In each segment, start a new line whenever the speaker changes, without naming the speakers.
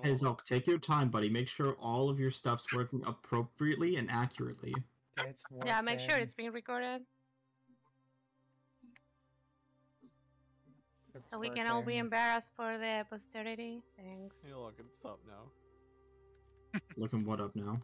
Hey, Zelk, take your time, buddy. Make sure all of your stuff's working appropriately and accurately.
It's
Yeah, make sure
working.
it's being recorded.
It's
So we can all be
working.
embarrassed for the posterity. Thanks.
Hey, look, it's up now.
Looking what up now?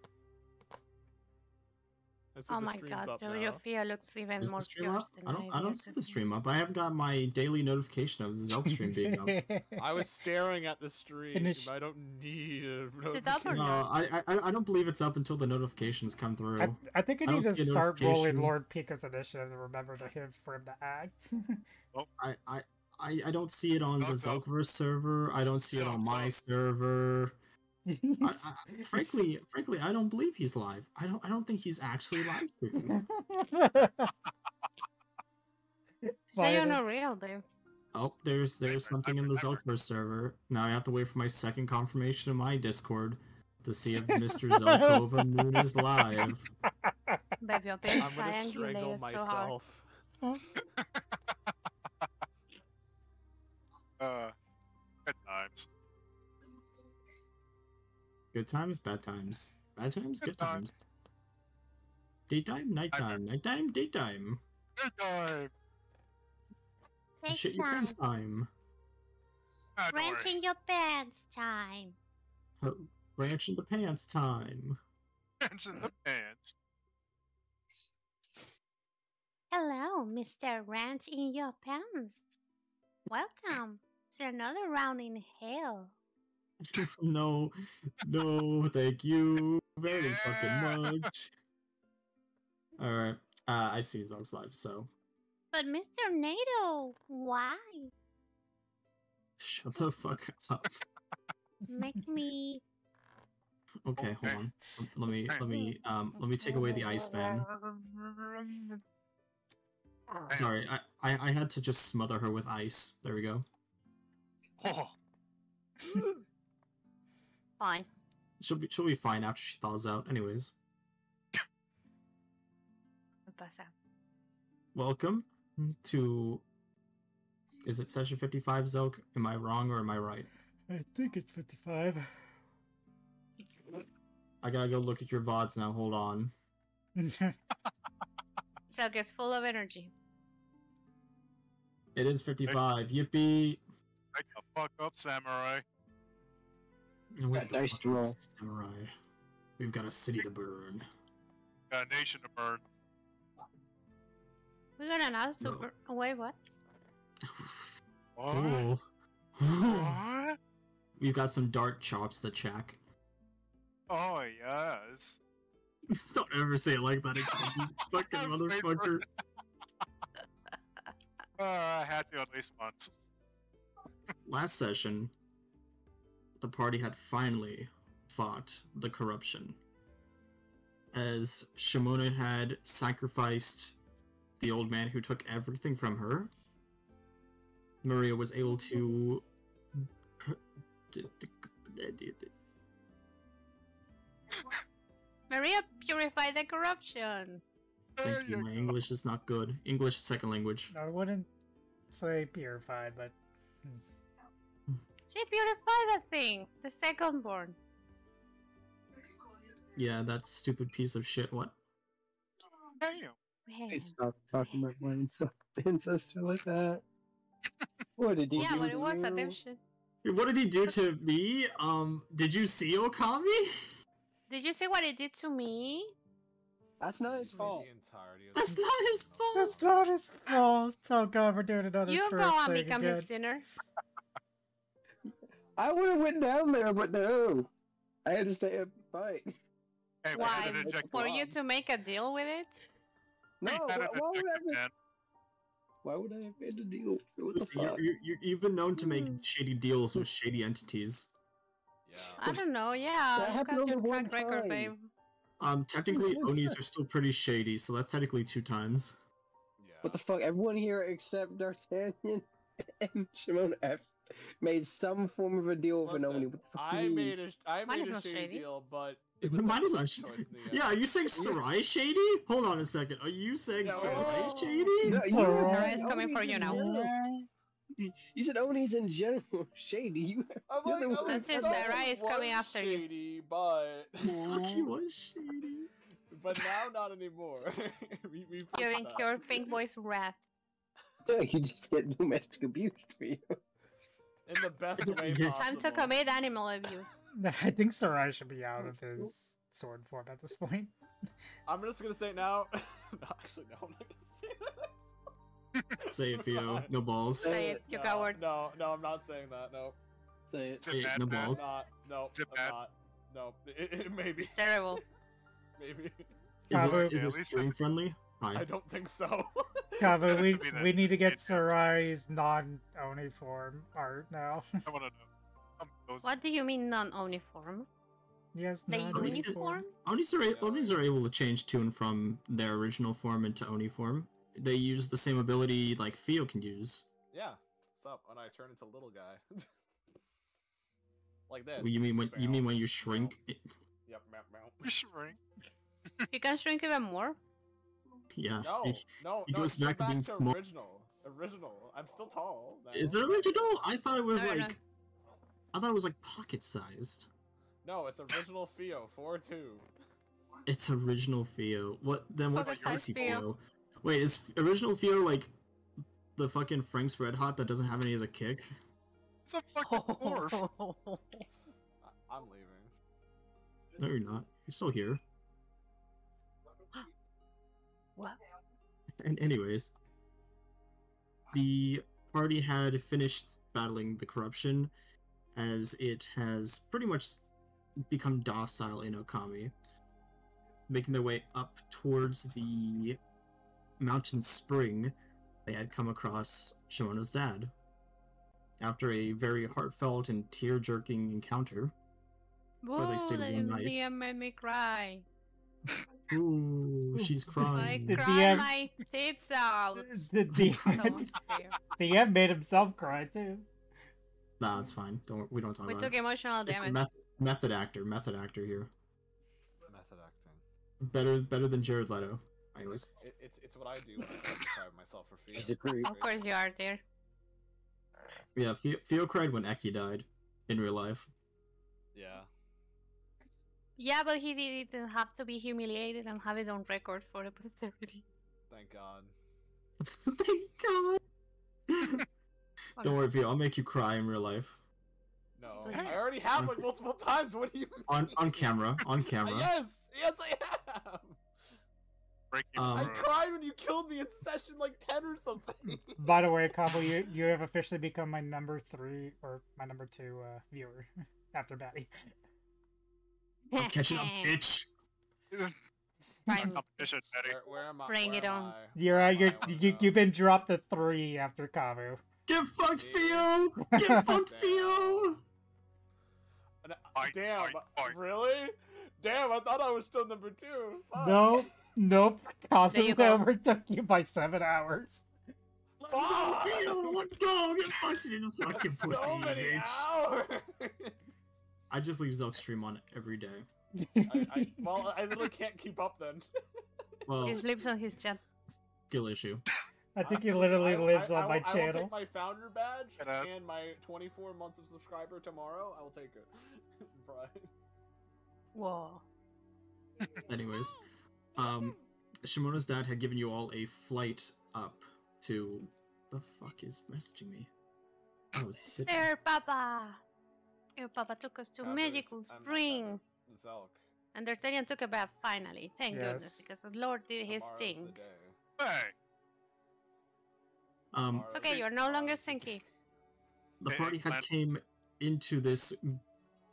I said
Oh
the
my
stream's
god,
up now.
Joviofia looks even
Is
more
the stream
fierce
up?
than
I don't see the stream up. I have got my daily notification of the Zelk stream being up.
I was staring at the stream.
Finish.
I don't need a
Is it up or
notification.
No, I don't believe it's up until the notifications come through.
I think you
I
need
don't
to
see a
start rolling
notification.
Lord Pika's initiative and remember to hit for him to act.
I don't see it on the Zelkverse server. I don't see it on my server. Frankly, I don't believe he's live. I don't think he's actually live streaming.
Say you're not real, babe.
Oh, there's something in the Zelkverse server. Now I have to wait for my second confirmation in my Discord to see if Mr. Zelkova Moon is live.
Babe, you're being
I'm gonna strangle
triangulated so hard.
myself.
Good times.
Good times, bad times. Bad times, good times. Daytime, nighttime, nighttime, daytime.
Good time.
Shit your pants time.
Wrenching your pants time.
Ranch in the pants time.
Ranch in the pants.
Hello, Mr. Ranch in your pants. Welcome to another round in hell.
No, thank you very fucking much. Alright, I see Zog's live, so.
But Mr. Nato, why?
Shut the fuck up.
Make me...
Okay, hold on. Let me take away the ice fan. Sorry, I had to just smother her with ice. There we go.
Oh.
Fine.
She'll be fine after she thaws out. Anyways, welcome to. Is it session 55, Zelk? Am I wrong or am I right?
I think it's 55.
I gotta go look at your VODs now. Hold on.
Silk is full of energy.
It is 55. Yippee!
Wake the fuck up, samurai.
Wait,
Nice to roll.
Samurai. We've got a city to burn.
Got a nation to burn.
We got an house to
No.
burn. Wait, what?
What?
Oh.
What?
We've got some dark chops to check.
Oh, yes.
Don't ever say it like that again, you fucking
I'm just waiting for
motherfucker.
I had to at least once.
Last session, the party had finally fought the corruption. As Shamona had sacrificed the old man who took everything from her, Maria was able to...
Maria purified the corruption.
Thank you, my English is not good. English is second language.
I wouldn't say purified, but
She purified the thing. The second born.
Yeah, that stupid piece of shit. What?
Damn.
Please stop talking about my ancestor like that. What did he
Yeah,
do
but it
to
was a
you?
dipshit.
What did he do to me? Did you see Okami?
Did you see what it did to me?
That's not his fault.
The entirety of
That's not his fault!
that's not his fault. Oh god, we're doing another
You
trip
go and
thing
become
again.
his dinner.
I would have went down there, but no. I had to stay up and fight.
Hey, we
Why?
had an eject
For you
bomb.
to make a deal with it?
No,
we had an
why would
ejected
I?
man.
Why would I have made a deal? What the fuck?
You've been known to make shady deals with shady entities.
Yeah.
I don't know, yeah.
That
Look
happened
at your
only one
track record,
time.
babe.
Technically,
One
Onis
time.
are still pretty shady, so that's technically 2 times.
Yeah.
What the fuck? Everyone here except D'Artagnan and Shamona have made some form of a deal with an Oni. What the fuck do
I
you mean?
made a
Mine is
shady
not shady.
deal, but it was
Mine
the
is not
correct
shady.
choice in the end.
Yeah, are you saying Sarai shady? Hold on a second. Are you saying
Yeah,
Sarai
oh.
shady?
No,
It's
you were
alright.
saying
It's coming for
Oni's
you
in
now.
jail. You said Oni's in general shady.
I'm
You're
like,
the
oh,
one-
That's just
Saki
Sarai is coming
was
after you.
shady, but
Misaki was shady.
but now not anymore. we fixed
You
that.
incur Pink Boy's wrath.
You just get domestic abuse for you.
In the best way
Yes.
possible.
Time to commit animal abuse.
I think Sarai should be out of his sword form at this point.
I'm just gonna say it now. No, actually, no, I'm not gonna say that.
Say it, Theo. No balls.
Say it, you
no,
coward.
No, I'm not saying that. No,
Say it.
Is
Hey,
it bad,
no
man?
balls.
I'm not. No,
Is it
I'm
bad?
not. No, it maybe.
Terrible.
Maybe.
Is
Kabu-
it,
Yeah,
is
at
it
least
stream friendly? Hi.
I don't think so.
Kabu,
It'd
we
have to be
we
that
need to get
intense.
Sarai's non-Oni form art now.
I want to know.
What do you mean non-uniform?
Yes,
The
non-Oni
uniform?
Onis are able to change to and from their original form into Oni form. They use the same ability like Theo can use.
Yeah. What's up? When I turn into little guy. Like this.
You mean when you shrink?
Yep. Meow, meow.
Shrink.
You can shrink even more?
Yeah.
No, no,
he
no.
goes
it's
back to being small.
original. Original. I'm still tall. now.
Is it original? I thought it was
No, no, no.
like. I thought it was like pocket sized.
No, it's original Theo 4-2.
It's original Theo. What then? What's
Pocket-sized
spicy
Theo.
Theo? Wait, is original Theo like the fucking Frank's Red Hot that doesn't have any of the kick?
It's a fucking dwarf.
I'm leaving.
No, you're not. You're still here.
What?
And anyways, the party had finished battling the corruption, as it has pretty much become docile in Okami, making their way up towards the mountain spring. They had come across Shamona's dad. After a very heartfelt and tear-jerking encounter, Where they stayed
the
one night.
DM made me cry.
ooh, she's
I
crying.
The
cried
DM
my tips out.
The
So unfair.
DM made himself cry too.
Nah, it's fine. We don't talk
We
about
took
it.
emotional
It's a
damage.
method actor here.
Method acting.
Better than Jared Leto. Anyways,
It's what I do when I deprive myself for fear.
He's a creep.
Of course you are there.
yeah, Theo cried when Eki died in real life.
Yeah.
Yeah, but he didn't have to be humiliated and have it on record for the posterity.
Thank God.
Thank God. Don't worry, Theo. I'll make you cry in real life
No,
Please.
I already have like multiple times. What do you mean?
on camera. On camera.
Yes, I have.
Breaking
Um,
I
through.
cried when you killed me in session like 10 or something.
By the way, Kabu, you have officially become my number 3 or my number 2 viewer after Batty.
I'm catching up, bitch.
Prime.
Competition, Betty.
Where am I?
Bring
where
it
am
on.
I?
You're
Where am I? I wanna
you've
know.
been dropped to 3 after Kabu.
Get fucked,
See?
Theo. Get fucked,
Damn.
Theo.
And
Fight,
damn,
fight, fight.
really? Damn, I thought I was still number 2. Fuck.
Nope.
There you
Kabu
go.
overtook you by 7 hours.
Let's go, Theo. Let's go. Get fucked in the fucking
That's
pussy,
so
you
many
bitch.
hours.
I just leave Zelk stream on every day.
Well, I literally can't keep up then.
Well,
He sleeps on his jet.
skill issue.
I think he
Listen,
literally lives
I
on my
will
channel.
take my founder badge
It has.
and my 24 months of subscriber tomorrow. I will take it. Brian.
Whoa.
Anyways, Shamona's dad had given you all a flight up to. The fuck is messaging me? Oh, it's sitting.
There, Papa! Your Papa took us to
Cabot,
Magical
I'm not
Spring.
Cabot, Zelk.
And D'Artagnan took a bath finally. Thank goodness,
Yes.
because the Lord did his
Tomorrow's
thing.
the day.
Hey,
Tomorrow's
It's okay,
the-
you're no longer
tomorrow's the
sinky.
day.
The
Hey,
party had
man.
came into this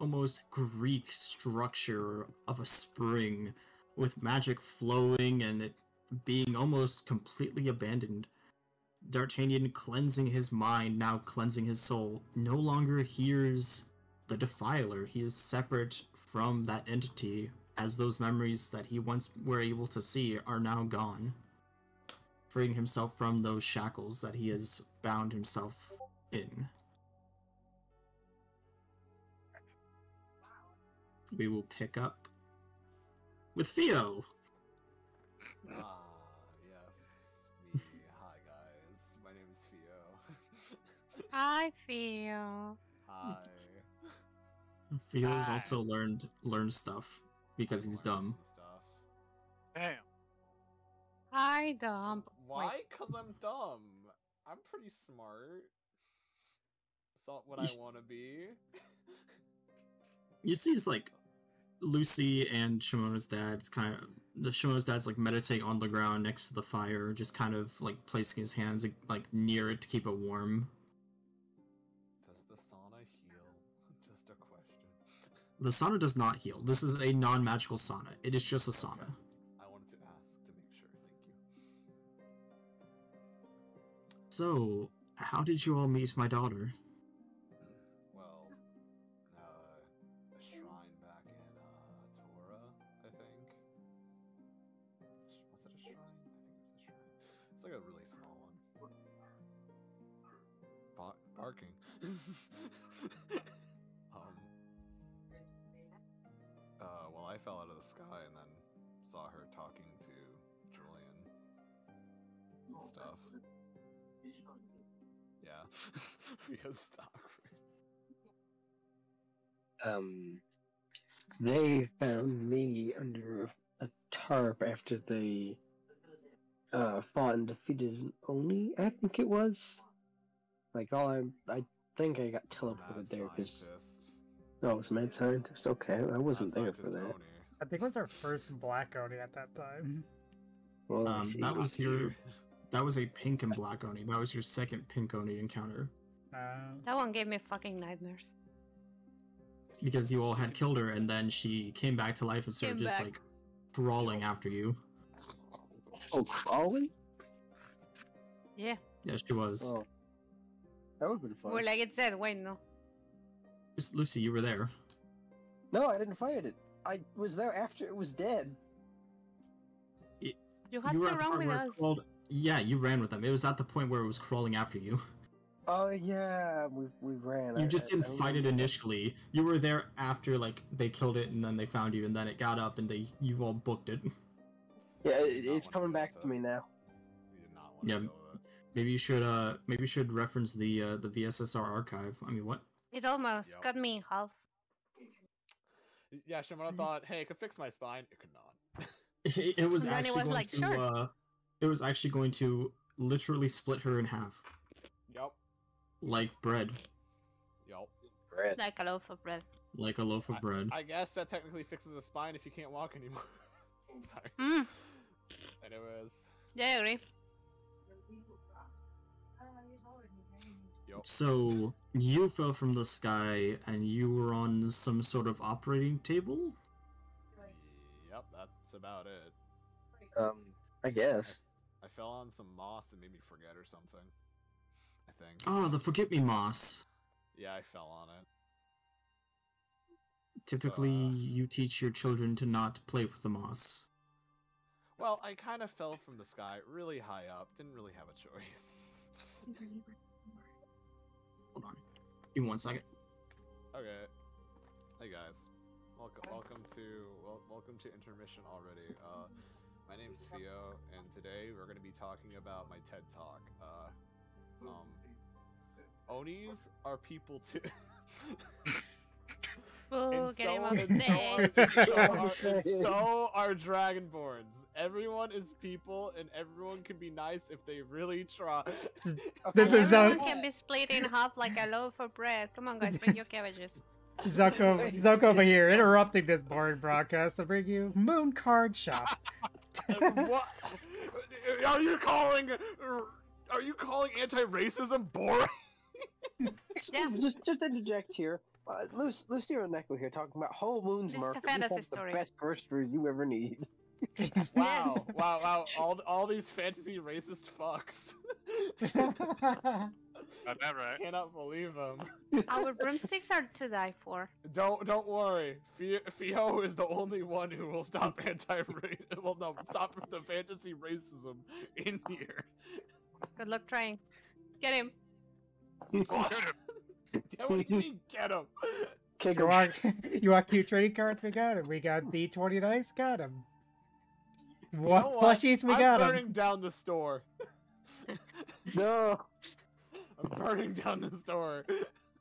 almost Greek structure of a spring with magic flowing and it being almost completely abandoned. D'Artagnan, cleansing his mind, now cleansing his soul, no longer hears the Defiler. He is separate from that entity, as those memories that he once were able to see are now gone. Freeing himself from those shackles that he has bound himself in. We will pick up with Theo.
Ah, yes. Me. Hi, guys. My name is Theo.
I feel.
Hi.
Feels
Ah.
also learned stuff because he's
Learned
dumb.
some stuff.
Damn.
I dump.
Why? Cause I'm dumb. I'm pretty smart. It's not what I want to be.
You see, it's like Lucy and Shamona's dad. It's kind of Shamona's dad's like meditating on the ground next to the fire, just kind of like placing his hands like near it to keep it warm.
Does the sauna heal? Just a question.
The sauna does not heal. This is a non-magical sauna. It is just a sauna.
I wanted to ask to make sure. Thank you.
So, how did you all meet my daughter?
Well, a shrine back in Tora, I think. Was it a shrine? I think it was a shrine. It's like a really small one. Barking. Well, I fell out of the sky and then saw her talking to Julian and stuff. Yeah. Because stock.
They found me under a tarp after they fought and defeated Oni, I think it was. Like, I think I got teleported there because. No, it was mad scientist. Okay, I wasn't there for that.
I think it was our first black Oni at that time.
Well, I see.
That was a pink and black Oni. That was your second pink Oni encounter.
That one gave me fucking nightmares.
Because you all had killed her, and then she came back to life and started
Came
just
back.
like crawling after you.
Oh, crawling?
Yeah.
Yeah, she was.
Oh, that would've been fun.
Well, like it said, wait, no.
Just Lucy, you were there.
No, I didn't fight it. I was there after it was dead.
You had
You were
to
at the
run
part
with
where
us.
it crawled. Yeah, you ran with them. It was at the point where it was crawling after you.
Oh yeah, we ran.
You just didn't
I
fight it
remember that.
initially. You were there after like they killed it and then they found you and then it got up and you all booked it.
Yeah,
did not
it's
wanna
coming
deal
back
with
to me now.
You did not want
Yeah.
to deal with it.
Maybe you should reference the VSSR archive. I mean, what?
It almost
Yep.
cut me in half.
Yeah, Shamona thought, hey, it could fix my spine. It could not.
It was
And then it
actually
was
going
like,
to
sure.
it was actually going to literally split her in half
Yup.
like bread,
Yup.
Bread.
Like a loaf of bread.
like a loaf of bread.
I guess that technically fixes the spine if you can't walk anymore. Sorry.
Mm.
Anyways.
Yeah, I agree.
Yup.
So you fell from the sky and you were on some sort of operating table?
Yep, that's about it.
I guess.
I fell on some moss that made me forget or something. I think.
Oh, the forget-me-moss.
Yeah, I fell on it.
Typically, you teach your children to not play with the moss.
Well, I kind of fell from the sky really high up. Didn't really have a choice.
Hold on. Give me 1 second.
Okay. Hey guys. Welcome to intermission already. My name's Fio, and today we're going to be talking about my TED Talk. Onis are people too.
Oh, get him on
and
stage.
so are Dragonborns. Everyone is people, and everyone can be nice if they really try.
This is
Everyone can be split in half like a loaf of bread. Come on, guys, bring your cabbages.
Zuck over here, interrupting this boring broadcast to bring you Moon Card Shop.
What? Are you calling anti-racism boring?
Excuse me, just interject here. LucieranNeko here talking about Whole Moon's
This is a
Market.
fantasy
We have
story.
the best groceries you ever need.
Wow, wow! All these fantasy racist fucks.
Got that right.
Cannot believe them.
Our broomsticks are to die for.
Don't worry. Fio is the only one who will stop stop the fantasy racism in here.
Good luck trying. Get him.
Yeah, what do you mean, get him?
Kick
You
'em.
want, you want cute trading cards? We got him. We got the 20 dice. Got him. What
You know what?
plushies? We
I'm
got
burning
him.
down the store.
No.
I'm burning down the store.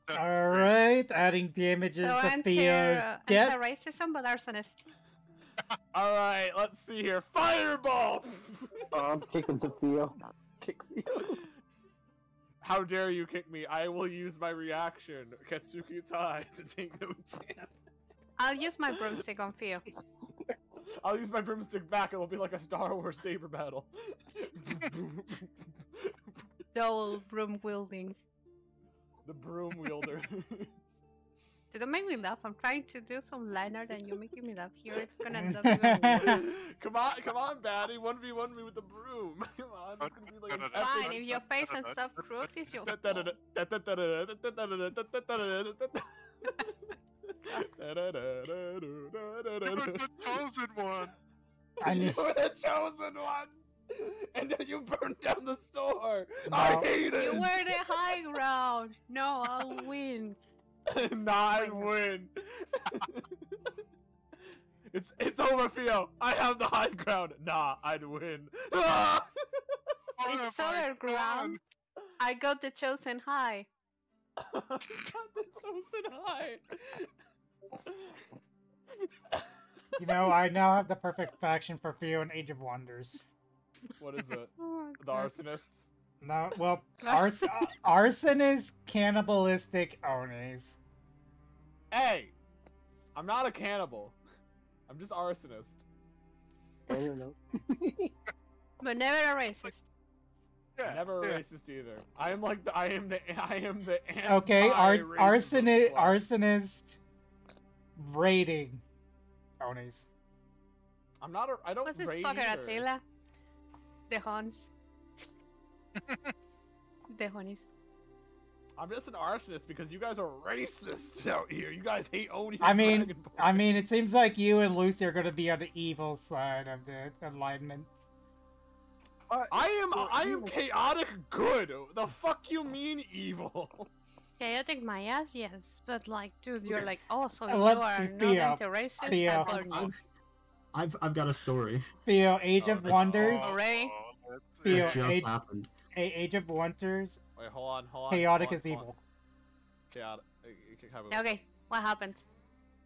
That's
All
great.
right, adding damages
So
to Theo's death.
anti-racism, but arsonist.
All right, let's see here. Fireball!
I'm kicking to Theo. Kick Theo.
How dare you kick me? I will use my reaction, Katsuki Tai, to take no damage.
I'll use my broomstick on Theo.
I'll use my broomstick back. It'll be like a Star Wars saber battle.
Double broom wielding.
The broom wielder.
Don't make me laugh. I'm trying to do some line art and you're making me laugh. Here it's gonna end up even worse.
Come on, Batty. 1v1 me with the broom. Come on, it's gonna be like an
Fine, if your face and stuff crooked is your fault.
You were the chosen one.
I knew-
You were the chosen one! And then you burned down the store!
No.
I hate it!
You were the high ground. No, I'll win.
Nah, I win. It's over, Theo. I have the high ground. Nah, I'd win. Ah!
What
It's
have I
other ground. I got the chosen high.
Not the chosen high.
You know, I now have the perfect faction for Theo in Age of Wonders.
What is it?
Oh my
The
God.
arsonists?
No, well, arsonist, cannibalistic Onis.
Hey! I'm not a cannibal. I'm just arsonist.
I don't know.
But never a racist.
Yeah,
Never a
yeah.
racist either. I am the
Okay,
anti-racist
arsonist raiding Onis.
I'm not a. I don't
What's this
raid
fucker
either.
Attila? The Huns. The Honis.
I'm just an arsonist because you guys are racist out here. You guys hate Oni.
I mean, it seems like you and Lucy are going to be on the evil side of the alignment.
I am chaotic good. The fuck you mean evil?
Chaotic my ass, yes. But like, dude, you're like, oh, so you
Let-
are not
Theo,
anti-racist?
Theo.
I thought you-
I've got a story.
Theo, Age
Oh,
of
no.
Wonders.
Already?
Let's see.
Theo,
It just happened.
Age of Wonders.
Wait, hold on.
Chaotic
hold
is
on.
evil.
Chaotic.
Okay, what happened?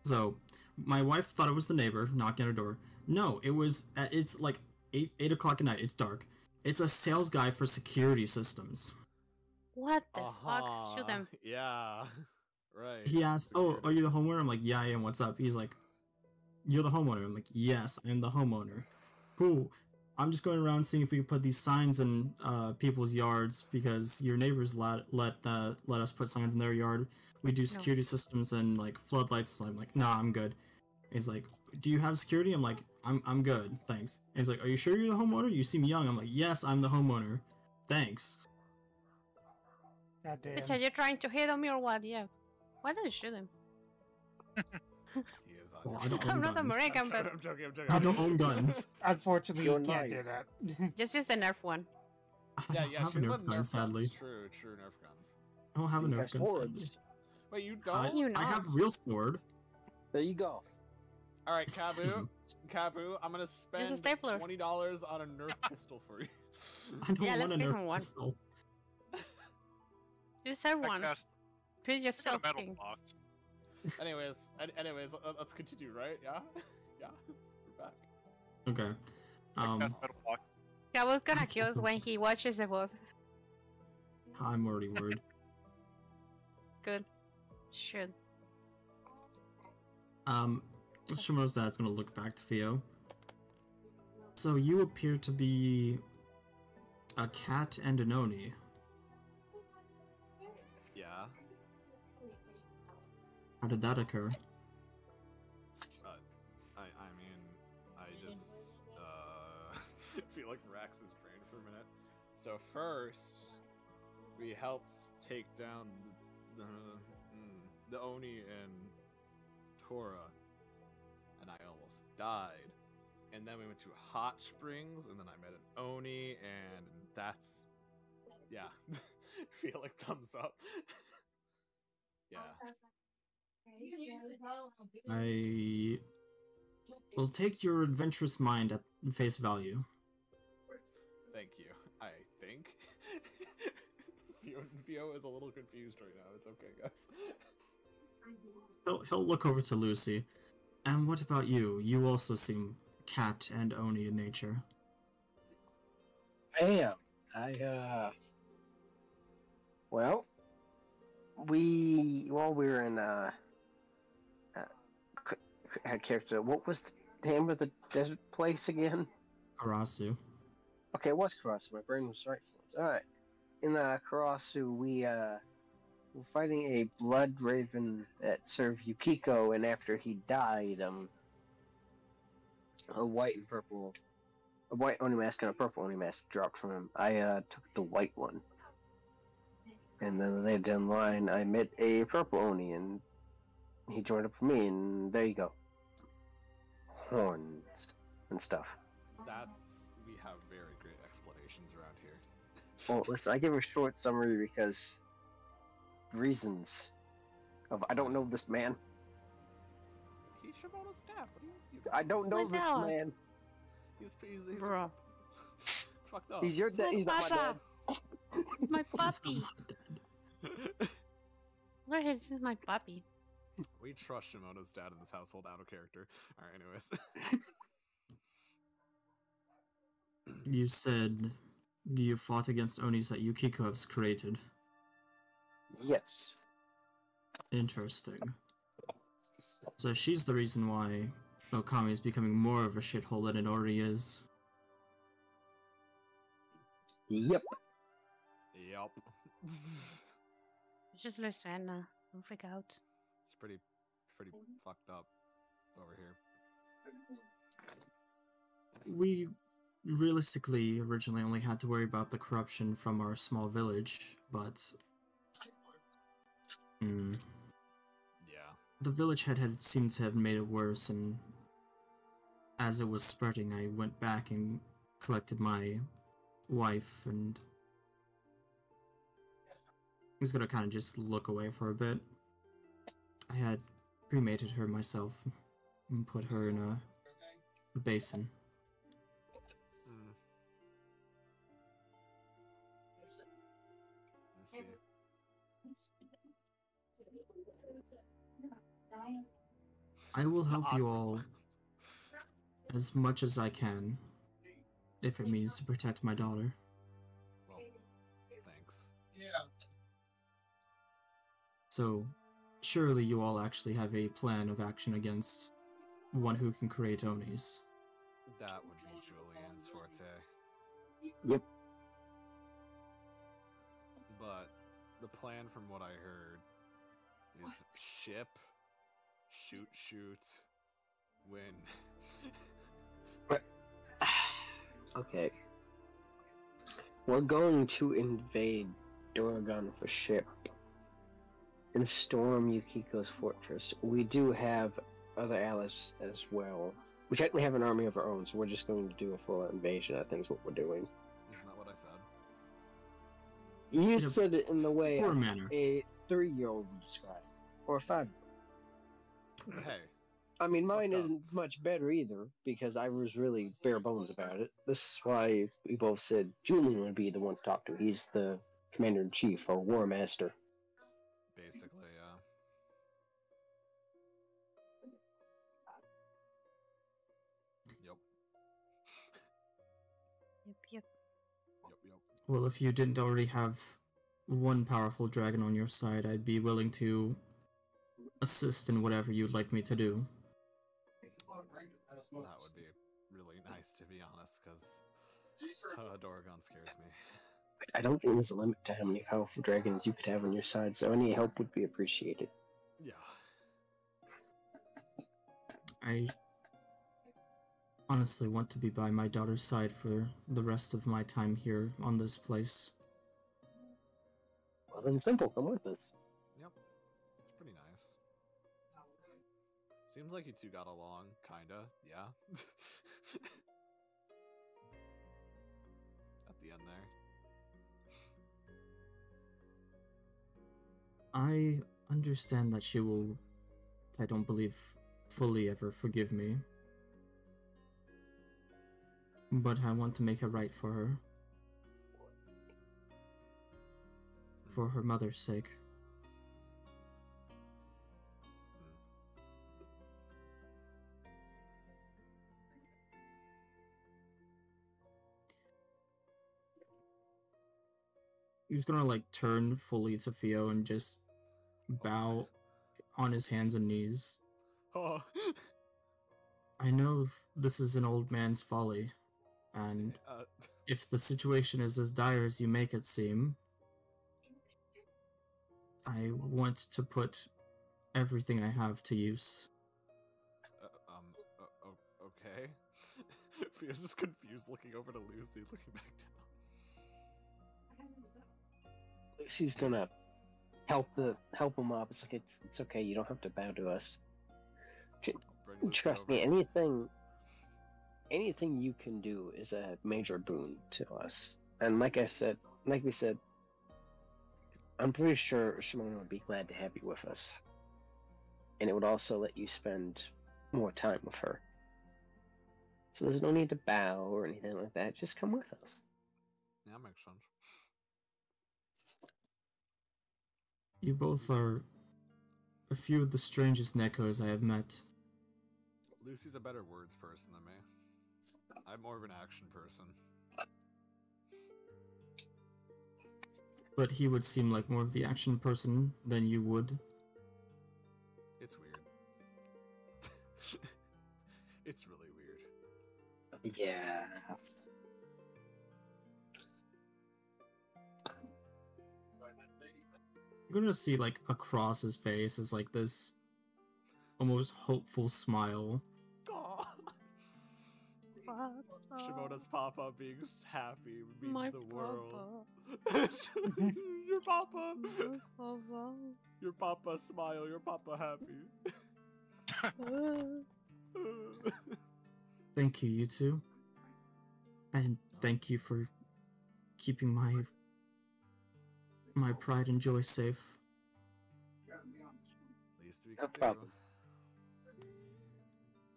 So, my wife thought it was the neighbor knocking at her door. No, it's like 8 o'clock at night. It's dark. It's a sales guy for security systems.
What the fuck? Shoot them.
Yeah. Right.
He asked, "Oh, are you the homeowner?" I'm like, "Yeah, I am. What's up?" He's like, "You're the homeowner." I'm like, "Yes, I am the homeowner." Cool. I'm just going around seeing if we can put these signs in people's yards because your neighbors let us put signs in their yard. We do security systems and like floodlights. So I'm like, "Nah, I'm good." He's like, "Do you have security?" I'm like, I'm good, thanks." And he's like, "Are you sure you're the homeowner? You seem young." I'm like, "Yes, I'm the homeowner. Thanks."
God damn.
Bitch, are you trying to hit me or what? Yeah. Why don't you shoot him?
He is on.
Well, I don't
I'm
own
not
guns.
American, but
I'm joking.
I don't own guns.
Unfortunately,
You're
you can't do
nice.
that.
just use the Nerf one.
I
Yeah,
don't
yeah.
have a
shoot him
Nerf
with
gun,
Nerf
sadly.
guns. True, Nerf guns.
I don't have a Nerf
That's
gun, sadly.
swords.
Wait, you
I,
don't?
You
I
not.
have real sword.
There you go.
All right,
Still.
Kabu, I'm gonna spend
stapler.
$20 on a Nerf pistol for you.
I don't
Yeah,
want a
let's give
Nerf
him one.
pistol.
You said
I
one.
cast
Be
I got
yourself,
a metal
King.
box.
anyways, let's continue, right? Yeah, yeah. We're back.
Okay.
I cast metal box.
I was gonna kill us when he watches the boat.
I'm already worried.
Good. Should.
Shimono's dad's gonna look back to Theo. So you appear to be a cat and an Oni.
Yeah.
How did that occur?
I mean, I just feel like Rax's brain for a minute. So first, we helped take down the Oni and Tora, and I almost died. And then we went to Hot Springs, and then I met an Oni, and that's, yeah. Feel like thumbs up. Yeah.
I will take your adventurous mind at face value.
Thank you. I think. Vio is a little confused right now. It's okay, guys.
He'll look over to Lucy. And what about you? You also seem cat and Oni in nature.
I am. Well, while we were in, character, what was the name of the desert place again?
Karasu.
Okay, it was Karasu. My brain was right. Alright. In, Karasu, we, were fighting a blood raven that served Yukiko, and after he died, a white Oni mask and a purple Oni mask dropped from him. I took the white one. And then later down the line, I met a purple Oni, and he joined up with me, and there you go. Horns and stuff.
We have very great explanations around here.
Well, listen, I give a short summary because reasons of I don't know this man.
He's Shamona's dad. What do you
I don't know this
hell?
man.
He's
Bro.
it's fucked up.
He's your dad. He's not my dad.
My
He's not
puppy.
my dad.
Where is my puppy?
We trust Shamona's dad in this household out of character. Alright, anyways.
You said you fought against Onis that Yukiko has created.
Yes.
Interesting. So she's the reason why Okami is becoming more of a shithole than it already is.
Yep.
Yup.
It's just Lucieran. Don't freak out.
It's pretty fucked up over here.
We realistically originally only had to worry about the corruption from our small village, but
Yeah.
the village had seemed to have made it worse, and as it was spreading, I went back and collected my wife, and he's gonna kind of just look away for a bit. I had cremated her myself and put her in a basin.
Hmm. Let's see.
I will help you all as much as I can, if it means to protect my daughter.
Well, thanks.
So, surely you all actually have a plan of action against one who can create Onis.
That would be Julian's forte.
Yep.
But the plan, from what I heard, is ship, shoot, win.
Okay. We're going to invade Doragon with a ship and storm Yukiko's fortress. We do have other allies as well. We technically have an army of our own, so we're just going to do a full invasion, I think is what we're doing.
Isn't that what I said?
You
In a
said it in the way
poor manner.
a 3-year-old would describe. Or a 5.
Hey,
I mean,
It's
mine
fucked up.
isn't much better either, because I was really bare bones about it. This is why we both said Julian would be the one to talk to. He's the commander-in-chief, or war master.
basically, Yep.
Yep.
Yep.
Well, if you didn't already have one powerful dragon on your side, I'd be willing to assist in whatever you'd like me to do.
That would be really nice, to be honest, because Doragon scares me.
I don't think there's a limit to how many powerful dragons you could have on your side, so any help would be appreciated.
Yeah.
I honestly want to be by my daughter's side for the rest of my time here on this place.
Well then simple, come with us.
Yep. It's pretty nice. Seems like you two got along, kinda, yeah. At the end there.
I understand that she will, I don't believe, fully ever forgive me. But I want to make it right for her. for her mother's sake. He's gonna like turn fully to Theo and just bow on his hands and knees.
Oh.
I know this is an old man's folly, and if the situation is as dire as you make it seem, I want to put everything I have to use.
Okay. Theo's just confused, looking over to Lucy, looking back down.
Lucy's gonna help him up. It's like it's okay. You don't have to bow to us. Trust me. Anything you can do is a major boon to us. And like we said, I'm pretty sure Shamona would be glad to have you with us. And it would also let you spend more time with her. So there's no need to bow or anything like that. Just come with us.
Yeah, makes sense.
You both are a few of the strangest Nekos I have met.
Lucy's a better words person than me. I'm more of an action person.
But he would seem like more of the action person than you would.
It's weird. It's really weird.
Yeah.
You're gonna see like across his face is like this almost hopeful smile.
Aww. Shamona's papa being happy means
My
the world.
papa.
Your papa.
My papa.
Your papa smile. Your papa happy.
Thank you, you two. And thank you for keeping my pride and joy safe.
Least we
No
can do.
problem.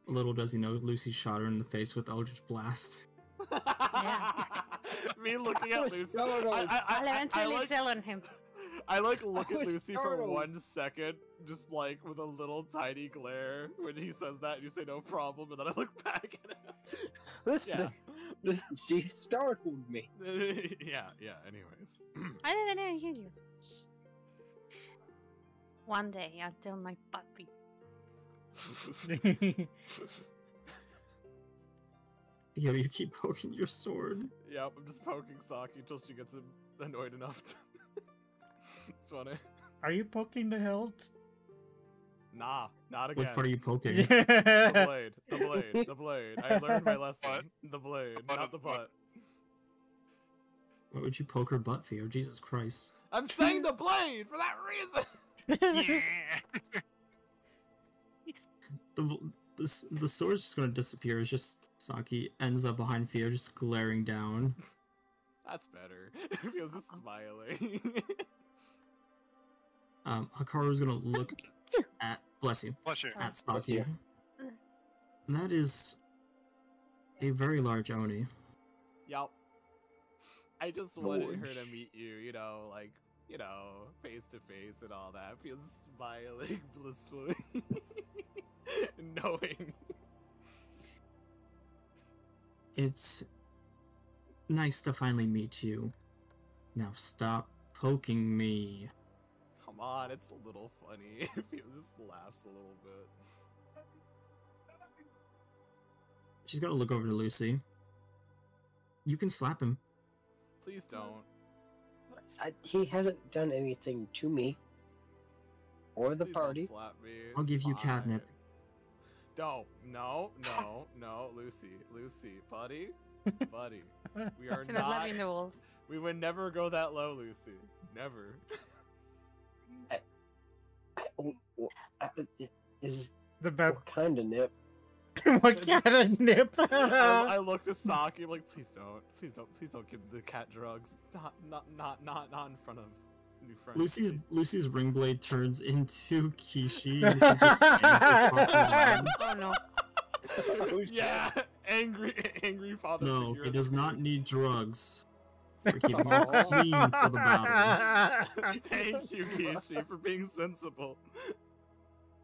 Little does he know, Lucy shot her in the face with Eldritch Blast.
Yeah.
Me looking at
was
Lucy.
startled.
I'll eventually tell on him.
I like look
I
at
was
Lucy for
startled.
1 second, just like with a little tiny glare when he says that, and you say no problem, and then I look back at him.
Listen, she startled me.
yeah. Anyways,
I didn't even hear you. One day I'll tell my puppy.
Yo, you keep poking your sword.
Yep, I'm just poking Saki until she gets annoyed enough. It's funny.
Are you poking the hilt?
Nah, not again.
Which part are you poking?
The blade. The blade. I learned my lesson. The blade, not the butt.
Why would you poke her butt, Theo? Jesus Christ.
I'm saying the blade for that reason.
Yeah.
The sword's just gonna disappear. It's just Saki ends up behind Theo, just glaring down.
That's better. Feels just smiling.
Hikaru's gonna look at bless you
Bless you.
at Saki.
you.
That is a very large Oni.
Yup. I just wanted her
Gorge.
to meet you, like, face to face and all that. Feels smiling blissfully. Knowing.
It's nice to finally meet you. Now stop poking me.
Come on, it's a little funny. He just laughs a little bit.
She's gonna look over to Lucy. You can slap him.
Please don't.
He hasn't done anything to me or the
Please
party.
Don't slap me.
I'll
It's
give you
fine.
catnip.
No, Lucy, buddy. We are
It's not
not.
loving the world.
We would never go that low, Lucy. Never.
Is
The best.
what kind of nip?
What kind of nip?
I looked at Saki. I'm like, please don't give the cat drugs. Not in front of new friends.
Lucy's ring blade turns into Kishi. And she just stands across his arm.
Oh no.
Oh, shit.
Yeah, angry father.
No,
figure
he
is
does
weird.
not need drugs. for keeping it clean for the battle.
Thank you, Kishi, for being sensible.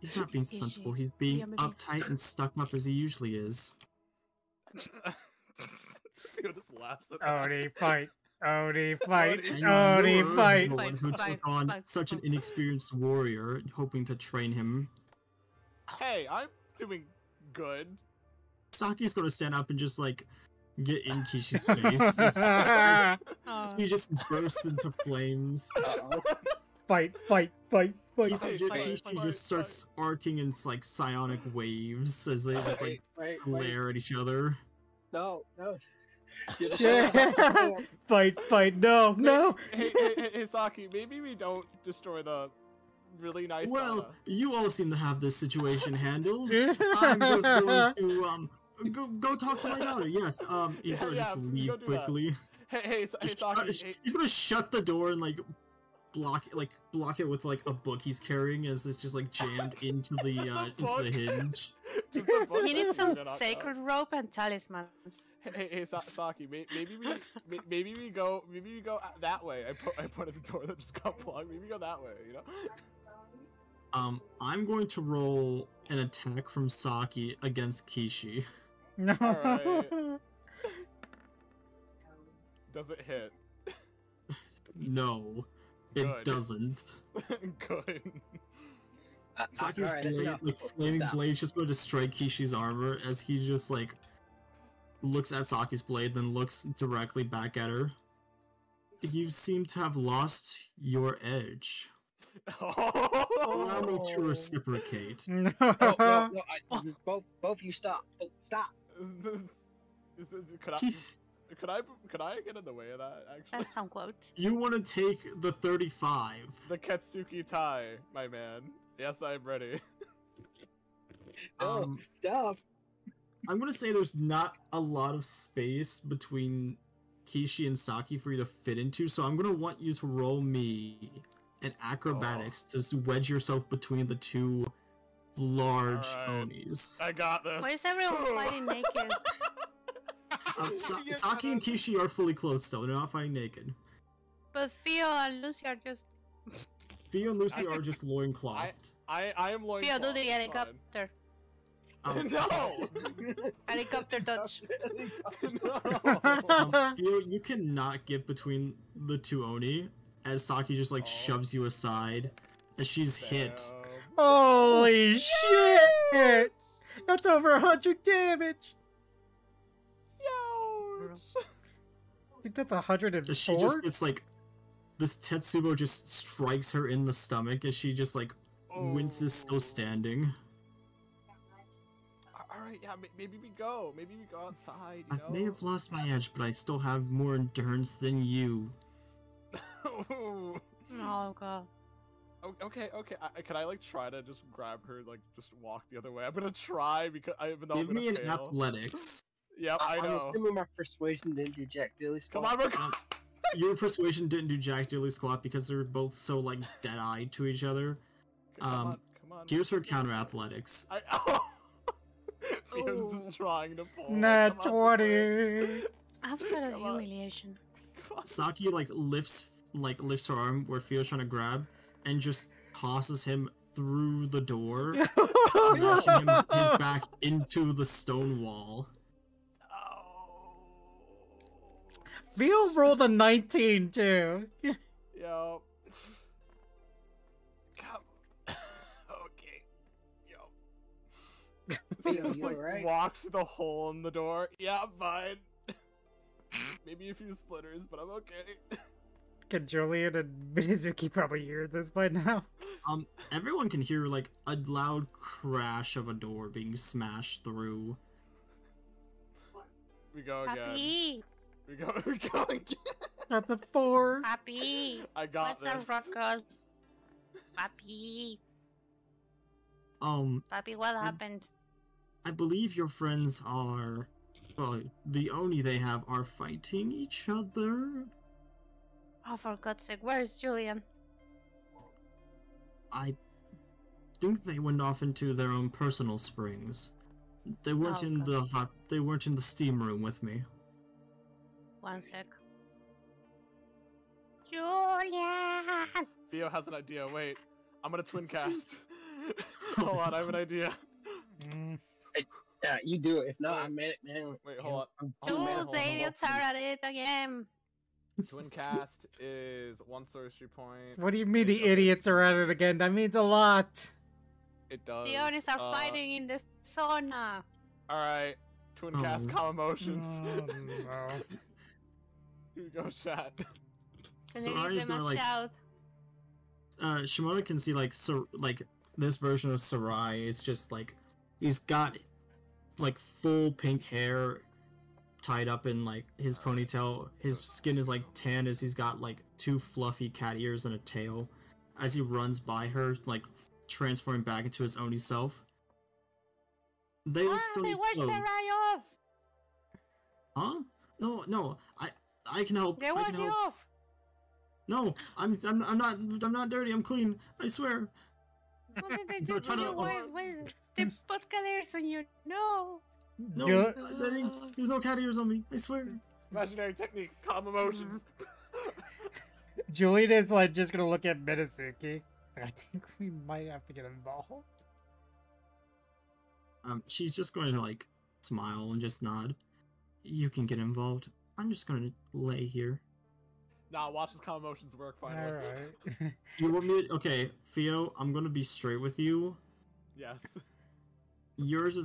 He's not being sensible, he's being uptight and stuck up as he usually is.
Theo just laughs at that.
Odie, fight. Odie, fight.
And
Odie,
you're
fight.
the one who took on such an inexperienced warrior, hoping to train him.
Hey, I'm doing good.
Saki's gonna stand up and just like get in Kishi's face. He just bursts into flames.
Fight, fight, fight, fight.
Kishi just starts arcing in like psionic waves as they just like glare at each other.
No.
Fight, fight, no.
Hey, Saki, maybe we don't destroy the really nice.
Well, you all seem to have this situation handled. I'm just going to go talk to my daughter. Yes, he's gonna just leave
go do
quickly.
Hey, Saki.
He's gonna shut the door and like block it with like a book he's carrying as it's just like jammed into the hinge.
Just a book.
He needs some
Shut up,
sacred rope and talismans.
Hey, Saki, maybe we go that way. I pointed the door that just got blocked. Maybe go that way, you know?
I'm going to roll an attack from Saki against Kishi.
No.
Alright. Does it hit?
No, it
Good.
doesn't.
Good.
Saki's
alright, that's enough.
flaming
Stop.
blade's just going to strike Kishi's armor as he just like looks at Saki's blade, then looks directly back at her. You seem to have lost your edge. Allow me to reciprocate.
No.
No, both you stop. Stop.
Could I get in the way of that, actually?
That's some quote.
You want to take the 35.
The Katsuki Tai, my man. Yes, I'm ready.
Stop.
I'm gonna say there's not a lot of space between Kishi and Saki for you to fit into, so I'm gonna want you to roll me an acrobatics to wedge yourself between the two large
Alright.
Onis.
I got this.
Why is everyone fighting naked?
Saki and Kishi are fully clothed still, they're not fighting naked.
But Theo and Lucy are just...
Theo and Lucy are just loinclothed.
I am loin.
Theo, do the helicopter.
No!
Helicopter touch.
No!
Theo, you cannot get between the two Oni, as Saki just like shoves you aside, as she's hit.
Holy shit! That's over 100 damage.
Yo!
I think that's 104.
She just gets like, this Tetsubo just strikes her in the stomach as she just like winces still standing.
Alright, yeah, maybe we go. Maybe we go outside,
I may have lost my edge, but I still have more endurance than you.
know?
Oh god.
Okay. Can I like try to just grab her, like just walk the other way? I'm gonna try because even though
Give
I'm
me
gonna
an
fail.
athletics.
Yep, I
I'm
know.
assuming my persuasion didn't do jack diddly
Come
squat.
on, bro.
Your persuasion didn't do jack diddly squat because they're both so like dead-eyed to each other.
Come on.
Here's her counter athletics.
Theo's just trying to pull.
Nat
Come on,
20.
I'm sort of
Come on.
humiliation.
Come on.
Saki lifts her arm where Theo's trying to grab and just tosses him through the door, smashing his back into the stone wall.
Theo rolled a 19 too.
Yo. Come. Okay. Yo.
Theo,
Just
you
like
alright?
walks through the hole in the door. Yeah, I'm fine. Maybe a few splitters, but I'm okay.
Can Julian and Mizuki probably hear this by now?
Everyone can hear like a loud crash of a door being smashed through.
We go again.
Happy!
We go again.
That's a 4.
Happy!
I got
What's
this.
up, Rutgers? Happy!
Um,
Happy, what happened?
I believe your friends are, well, the Oni they have are fighting each other.
Oh, for God's sake, where is Julian?
I think they went off into their own personal springs. They weren't
Oh,
in the steam room with me.
One sec.
Julian!
Theo has an idea. Wait, I'm gonna twin cast. Hold on, I have an idea.
Mm,
Yeah, you do it. If not,
Wait.
I'm man.
Wait, hold on.
Jules, the idiots are at it again.
Twin cast is 1 sorcery point.
what do you mean
Makes
the
up
idiots are at it again? That means a lot.
It does.
The Onis are fighting in the sauna.
Alright, twin cast
Oh.
calm emotions.
Oh, no.
Here you go, chat.
Can
So
you
Ari's
give them a
gonna, like,
shout?
Shamona can see like this version of Sarai is just like he's got like full pink hair tied up in like his ponytail. His skin is like tan as he's got like 2 fluffy cat ears and a tail. As he runs by her, like transforming back into his Oni self. They will still
They
need
washed
clothes.
Sarai off!
Huh? No. I can help.
They
I
washed
can
you
help.
off!
No, I'm not dirty. I'm clean. I swear.
What did they
He's
do
gonna try
to
to-
you? Why- They put colors on you. No!
No,
Ju-
there's no cat ears on me. I swear.
Imaginary technique, calm emotions.
Julian is like just gonna look at Mitsuki. I think we might have to get involved.
She's just going to like smile and just nod. You can get involved. I'm just going to lay here.
Nah, watch his calm emotions work finally.
Alright.
You want me to... Okay, Theo, I'm going to be straight with you.
Yes.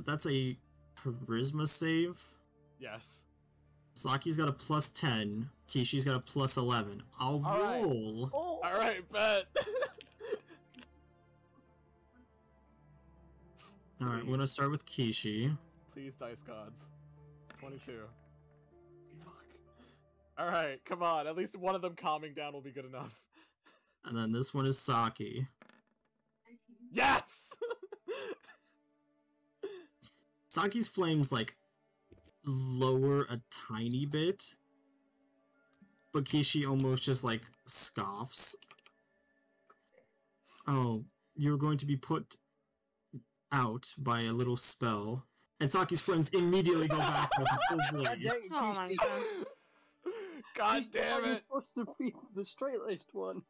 That's a charisma save.
Yes.
Saki's got a +10. Kishi's got a +11. I'll
All right.
roll.
Oh!
Alright, bet.
Alright, we're going to start with Kishi.
Please, dice gods. 22. Fuck. Alright, come on. At least one of them calming down will be good enough.
And then this one is Saki.
Yes!
Saki's flames, like, lower a tiny bit. But Kishi almost just, like, scoffs. Oh, you're going to be put out by a little spell. And Saki's flames immediately go back with a full blaze.
Oh my god.
God damn
You're
it!
supposed to be the straight-laced one.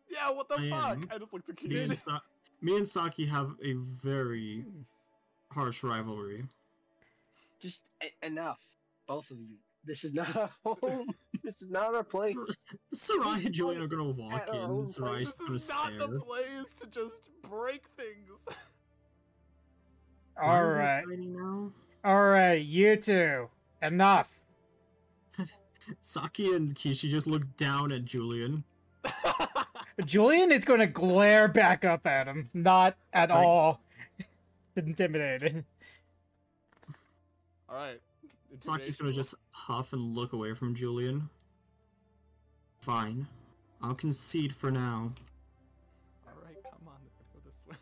Yeah, what the
I
fuck?
am.
I just looked at
Me and,
Kishi.
me and Saki have a very harsh rivalry.
Just enough, both of you. This is not a home. This is not our place.
Sarai and Julian are gonna walk
At our
in.
own
Sarai's
This
gonna
is not
stare.
the place to just break things.
Why are we
Alright.
fighting now?
Alright, you two. Enough.
Saki and Kishi just look down at Julian.
Julian is gonna glare back up at him. Not at
Right.
all intimidated.
Alright.
Saki's gonna just huff and look away from Julian. Fine. I'll concede for now.
Alright, come on. Go this way.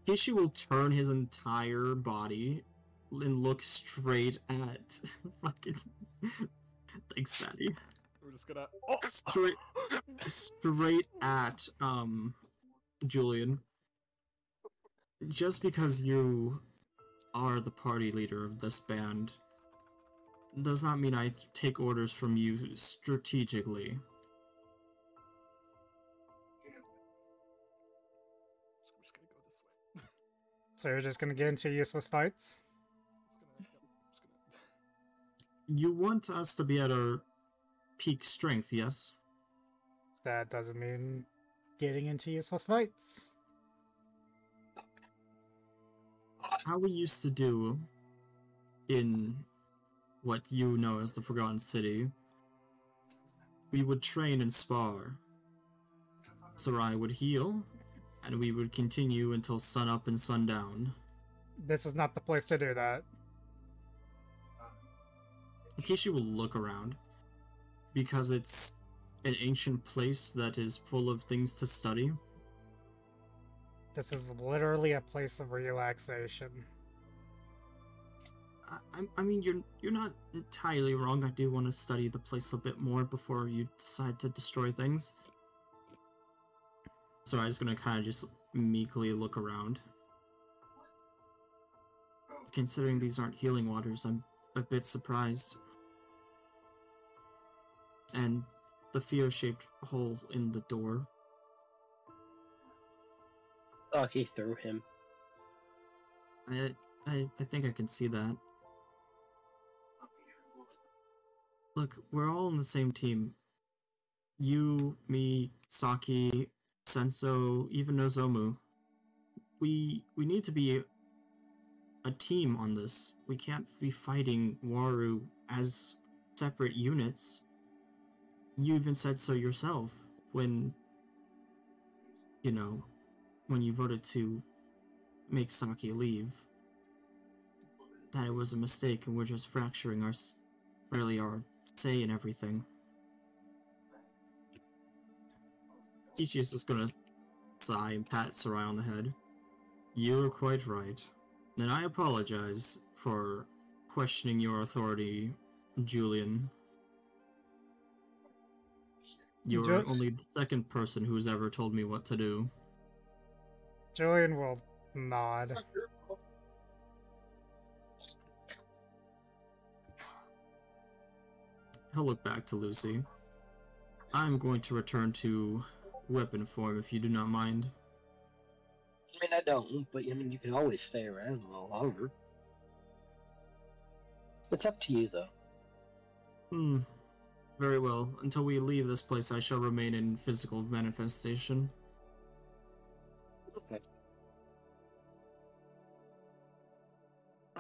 Kishi will turn his entire body and look straight at fucking. Thanks, Batty.
We're just gonna. Oh!
Straight at Julian. Just because you are the party leader of this band does not mean I take orders from you strategically.
We're just gonna go this way.
So you're just gonna get into useless fights?
You want us to be at our peak strength, yes?
That doesn't mean getting into useless fights.
How we used to do in what you know as the Forgotten City, we would train and spar. Sarai would heal, and we would continue until sunup and sundown.
This is not the place to do that.
Kishi will look around, because it's an ancient place that is full of things to study.
This is literally a place of relaxation.
I mean, you're not entirely wrong. I do want to study the place a bit more before you decide to destroy things. So I was gonna kind of just meekly look around. Considering these aren't healing waters, I'm a bit surprised. And the fear-shaped hole in the door.
Lucky through him.
I think I can see that. Look, we're all on the same team. You, me, Saki, Senso, even Nozomu. We need to be a team on this. We can't be fighting Waru as separate units. You even said so yourself when, you know, when you voted to make Saki leave. That it was a mistake and we're just fracturing our say in everything. Kishi's just gonna sigh and pat Sarai on the head. You're quite right. And I apologize for questioning your authority, Julian. You're only the second person who's ever told me what to do.
Julian will nod.
He'll look back to Lucy. I'm going to return to weapon form if you do not mind.
I mean, I don't, but I mean, you can always stay around a little longer. It's up to you, though.
Very well. Until we leave this place, I shall remain in physical manifestation.
Okay.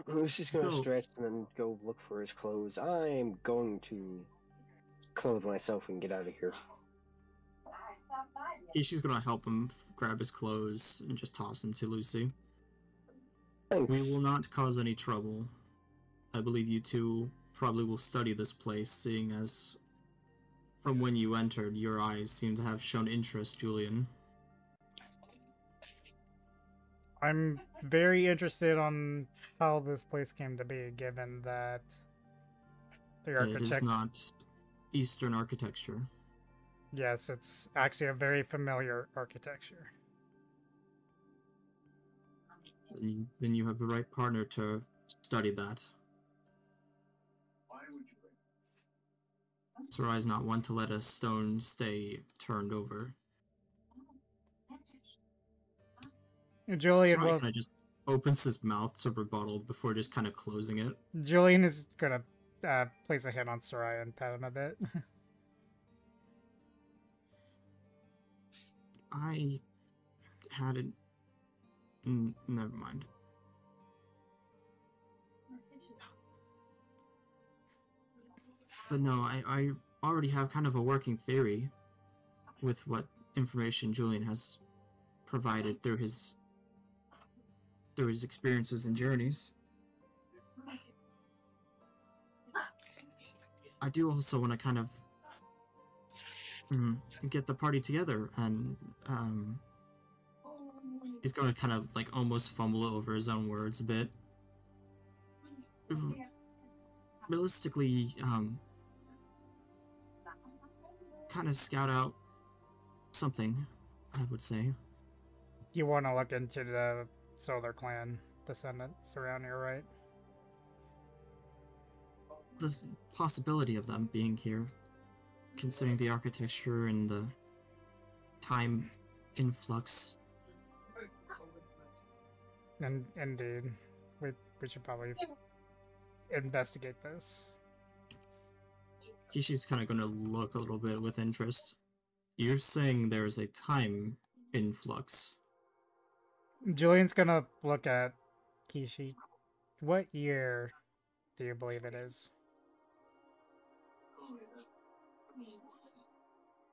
Lucy's gonna stretch and then go look for his clothes. I'm going to clothe myself and get out of here.
She's gonna help him grab his clothes and just toss them to Lucy.
Thanks.
We will not cause any trouble. I believe you two probably will study this place, seeing as from when you entered, your eyes seem to have shown interest, Julian.
I'm very interested on how this place came to be, given that the architect...
It is not Eastern architecture.
Yes, it's actually a very familiar architecture.
Then you have the right partner to study that. Sarai's not one to let a stone stay turned over.
Julian
Sarai
will...
kind of just opens his mouth to rebuttal before just kind of closing it.
Julian is gonna place a hand on Sarai and pat him a bit.
I hadn't... never mind. But no, I already have kind of a working theory with what information Julian has provided through his experiences and journeys. I do also want to kind of get the party together, and he's going to kind of like almost fumble over his own words a bit. Realistically, kind of scout out something, I would say.
You want to look into the Solar Clan descendants around here, right?
The possibility of them being here, considering the architecture and the time influx.
And indeed, we should probably investigate this.
Kishi's kind of going to look a little bit with interest. You're saying there's a time influx.
Julian's gonna look at Kishi. What year do you believe it is?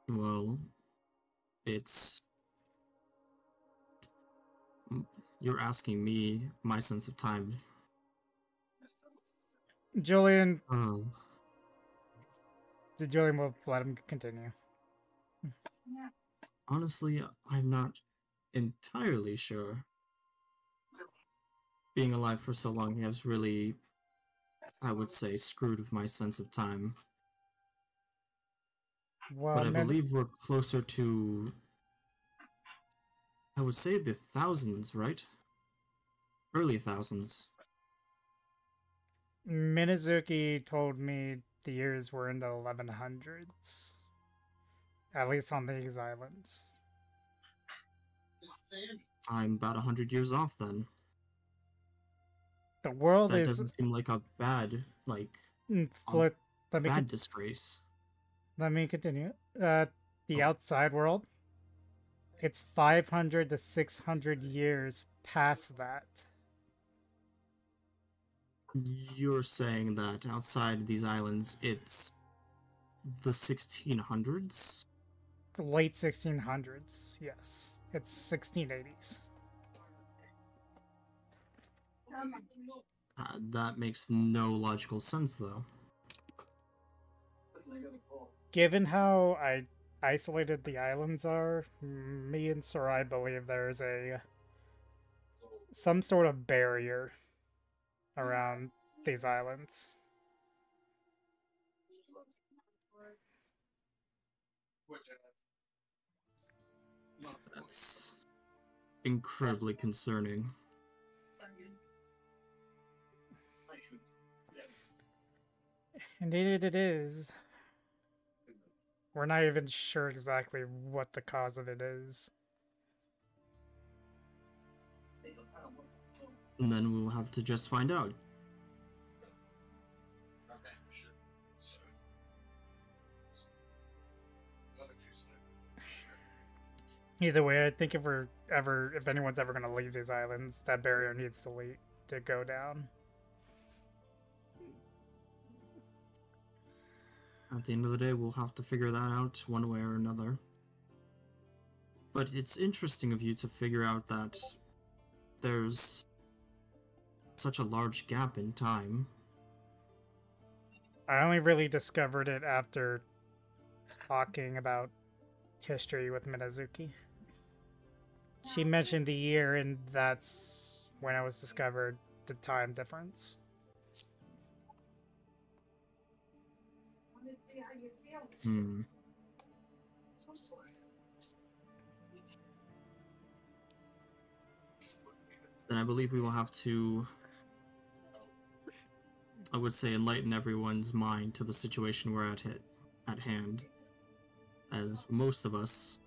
Well, it's... You're asking me my sense of time.
Julian...
Oh.
Julian will let him continue.
Honestly, I'm not entirely sure. Being alive for so long has really, I would say, screwed with my sense of time.
Well,
but I believe we're closer to, I would say, the thousands, right? Early thousands.
Minazuki told me the years were in the 1100s. At least on these islands.
I'm about 100 years off then.
The world
That
is...
doesn't seem like a bad, like,
Let me
bad disgrace.
Let me continue. The outside world, it's 500 to 600 years past that.
You're saying that outside these islands, it's the 1600s?
Late 1600s, yes. It's 1680s.
That makes no logical sense, though.
Given how isolated the islands are, me and Sarai believe there's some sort of barrier around these islands.
That's incredibly concerning.
Indeed it is. We're not even sure exactly what the cause of it is.
And then we'll have to just find out.
Either way, I think if anyone's ever going to leave these islands, that barrier needs to go down.
At the end of the day, we'll have to figure that out one way or another. But it's interesting of you to figure out that there's such a large gap in time.
I only really discovered it after talking about history with Minazuki. She mentioned the year, and that's when I was discovered the time difference.
Then I believe we will have to, I would say, enlighten everyone's mind to the situation we're at hand. As most of us,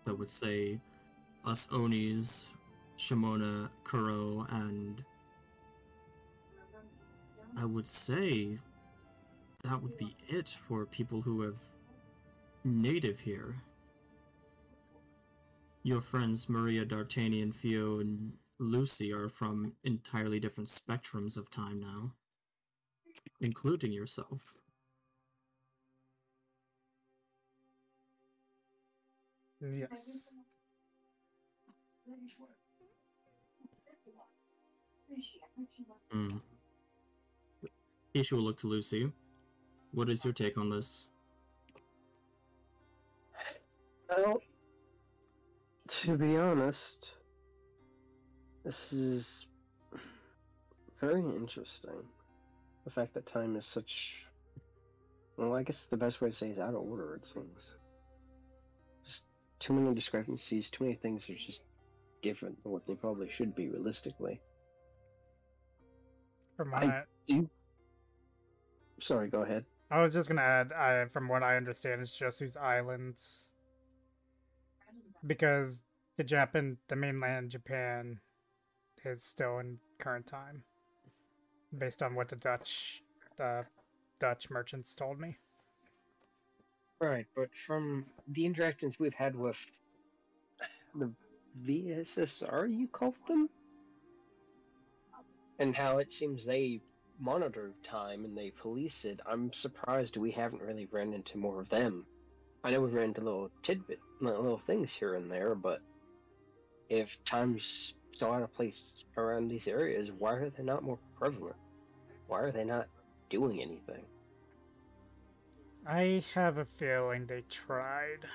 I would say, us Onis, Shamona, Kuro, and I would say that would be it for people who have native here. Your friends Maria, D'Artagnan, Fio, and Lucy are from entirely different spectrums of time now, including yourself.
Yes.
Isha will look to Lucy. What is your take on this?
Well, to be honest, this is very interesting. The fact that time is such... Well, I guess the best way to say is out of order, it seems. Just too many discrepancies, too many things are just different than what they probably should be, realistically.
From what
Sorry, go ahead.
I was just gonna add, from what I understand, it's just these islands. Because the mainland Japan is still in current time. Based on what the Dutch merchants told me.
Right, but from the interactions we've had with the VSSR, you called them? And how it seems they monitor time and they police it, I'm surprised we haven't really ran into more of them. I know we've ran into little things here and there, but if time's so out of place around these areas, why are they not more prevalent? Why are they not doing anything?
I have a feeling they tried.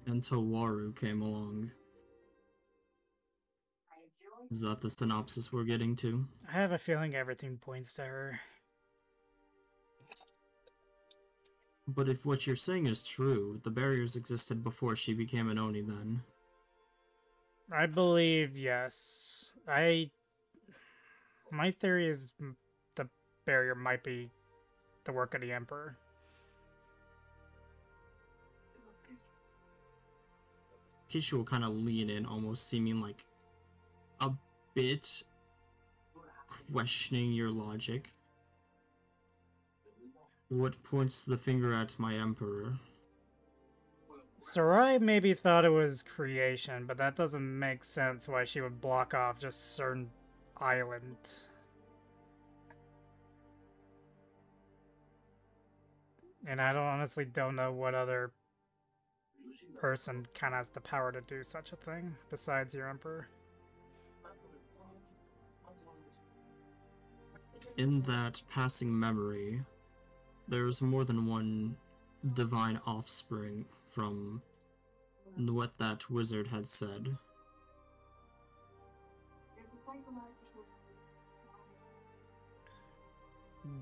Until Waru came along. Is that the synopsis we're getting to?
I have a feeling everything points to her.
But if what you're saying is true, the barriers existed before she became an Oni then.
I believe, yes. My theory is the barrier might be the work of the Emperor.
Kishi will kind of lean in, almost seeming like a bit questioning your logic. What points the finger at my emperor?
Sarai maybe thought it was creation, but that doesn't make sense why she would block off just certain island. And I honestly don't know what other person kind of has the power to do such a thing besides your emperor.
In that passing memory, there's more than one divine offspring from what that wizard had said.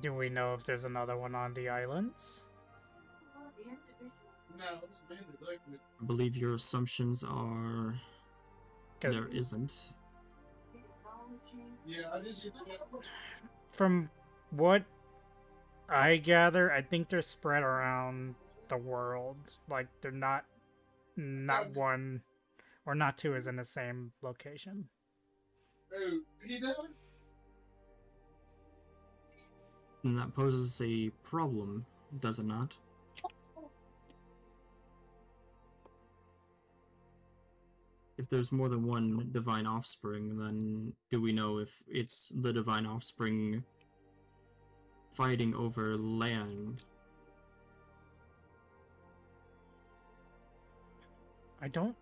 Do we know if there's another one on the islands?
I believe your assumptions are there isn't.
From what I gather, I think they're spread around the world. Like, they're not one or not two is in the same location.
Oh, he does?
And that poses a problem, does it not? If there's more than one divine offspring, then do we know if it's the divine offspring fighting over land?
I don't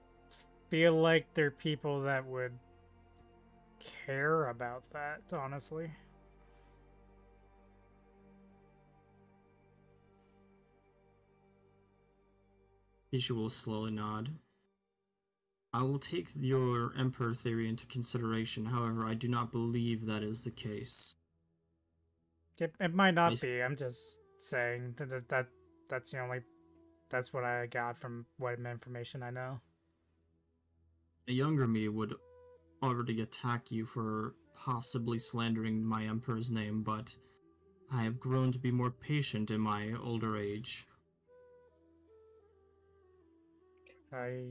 feel like they're people that would care about that, honestly.
Ishu will slowly nod. I will take your Emperor theory into consideration, however, I do not believe that is the case.
It might not be, I'm just saying that's the only... That's what I got from what information I know.
A younger me would already attack you for possibly slandering my Emperor's name, but I have grown to be more patient in my older age.
I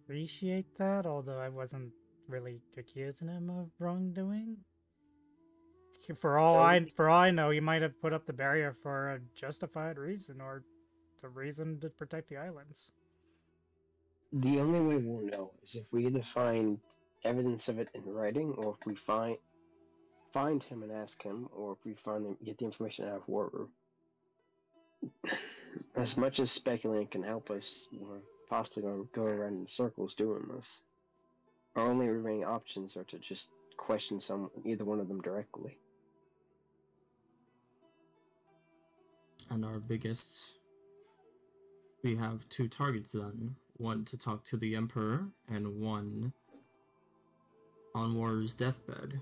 appreciate that, although I wasn't really accusing him of wrongdoing. For all I know, he might have put up the barrier for a justified reason, or the reason to protect the islands.
The only way we'll know is if we either find evidence of it in writing, or if we find him and ask him, or if we get the information out of Warroom. As much as speculating can help us, we're possibly going to go around in circles doing this. Our only remaining options are to just question either one of them directly.
And our biggest... We have two targets then. One to talk to the Emperor, and one on War's deathbed.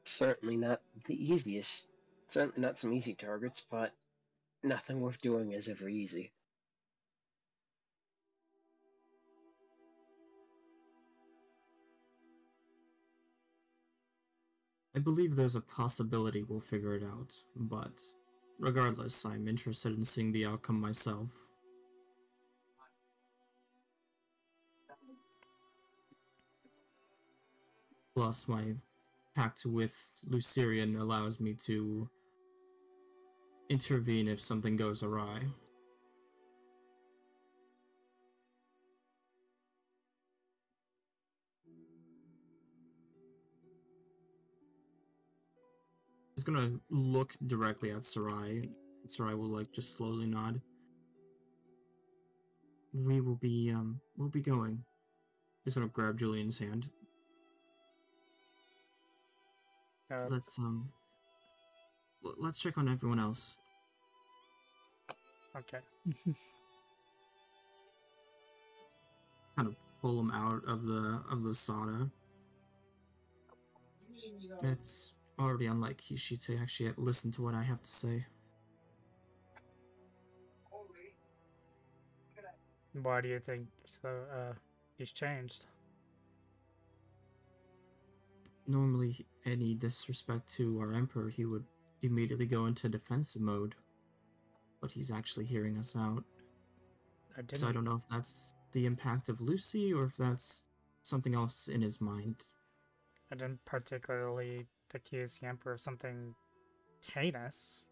Certainly not the easiest. Certainly not some easy targets, but nothing worth doing is ever easy.
I believe there's a possibility we'll figure it out, but regardless, I'm interested in seeing the outcome myself. Plus, my pact with Lucieran allows me to intervene if something goes awry. He's gonna look directly at Sarai. Sarai will just slowly nod. We'll be going. He's gonna grab Julian's hand. Let's check on everyone else.
Okay.
Kind of pull him out of the sauna. It's already unlike Kishi to actually listen to what I have to say.
Why do you think so? He's changed.
normally any disrespect to our emperor, he would immediately go into defensive mode. But he's actually hearing us out. So I don't know if that's the impact of Lucy or if that's something else in his mind.
I didn't particularly accuse the Emperor of something heinous.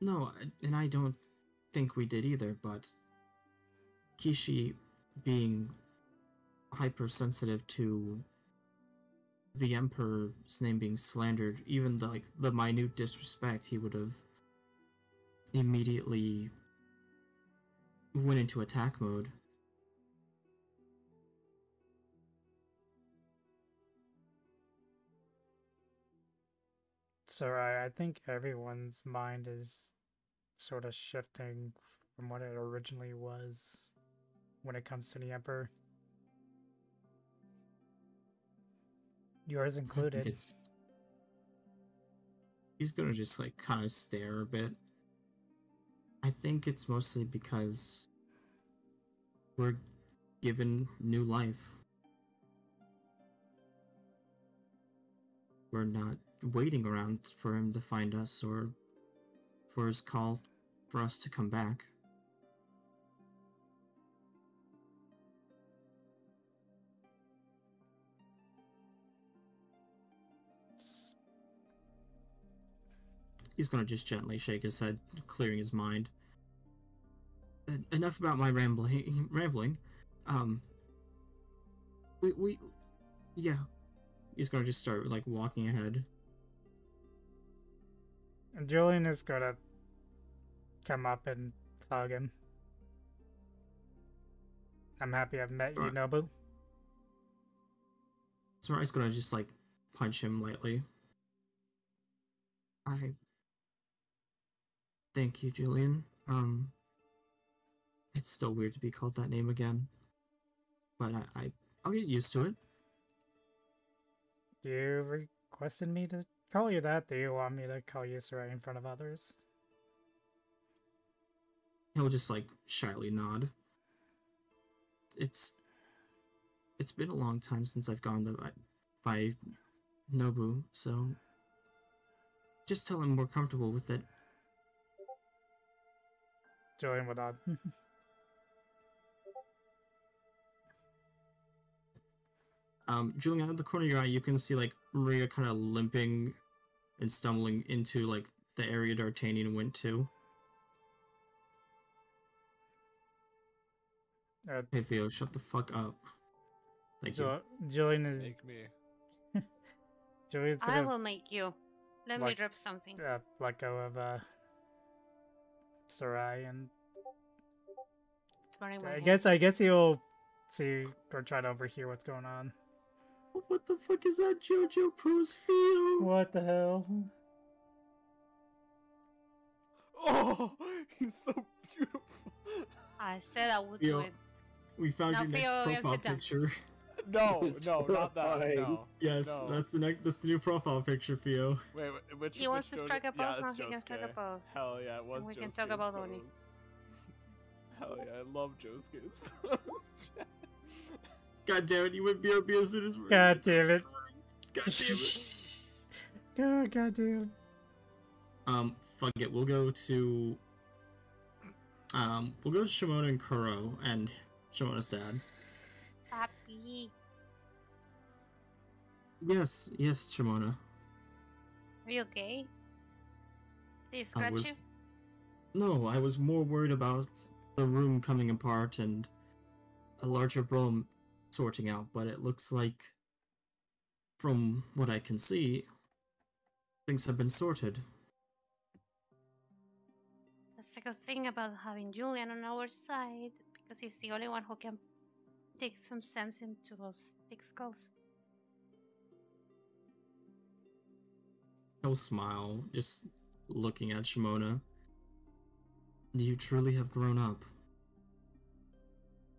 No, and I don't think we did either, but Kishi being hypersensitive to the Emperor's name being slandered, even the minute disrespect, he would have immediately went into attack mode.
So I think everyone's mind is sort of shifting from what it originally was when it comes to the Emperor. Yours included.
He's gonna just like kind of stare a bit. I think it's mostly because we're given new life. We're not waiting around for him to find us or for his call for us to come back. He's gonna just gently shake his head, clearing his mind. Enough about my rambling. Yeah. He's gonna just start like walking ahead.
And Julian is gonna come up and hug him. I'm happy I've met you, Nobu.
Sorai's gonna just like punch him lightly. Thank you, Julian. It's still weird to be called that name again, but I'll get used to it.
You requested me to call you that. Do you want me to call you Sarai in front of others?
He'll just like shyly nod. It's been a long time since I've gone by Nobu, so just tell him we're comfortable with it.
Julian would nod.
Julian, out of the corner of your eye, you can see like Maria kind of limping and stumbling into like the area D'Artagnan went to. Hey Theo, shut the fuck up. Thank you.
Julian is.
Make me.
Julian's gonna.
I will make you. Let me drop something.
Yeah, let go of Sarai and. I guess he'll see or try to overhear what's going on.
What the fuck is that JoJo pose feel?
What the hell?
Oh, he's so beautiful.
I said I would
Theo,
do it.
We found
Now
your next
Theo,
profile
sit down.
picture.
No, not that. No.
Yes,
no.
that's the new profile picture, Theo.
Wait, which?
He wants to strike a pose,
yeah,
now he can strike a pose.
Hell yeah, it was.
And we can
Josuke's
talk about
pose.
Oni.
Hell yeah, I love Josuke's pose.
God damn it, you went BRB as soon as we're...
God damn it.
God damn it.
God damn.
Fuck it, we'll go to Shamona and Kuro and Shamona's dad.
Happy.
Yes, Shamona.
Are you okay? Did he scratch you?
No, I was more worried about the room coming apart and a larger problem sorting out, but it looks like, from what I can see, things have been sorted.
That's a good thing about having Julian on our side, because he's the only one who can take some sense into those thick skulls.
He'll smile, just looking at Shamona. You truly have grown up.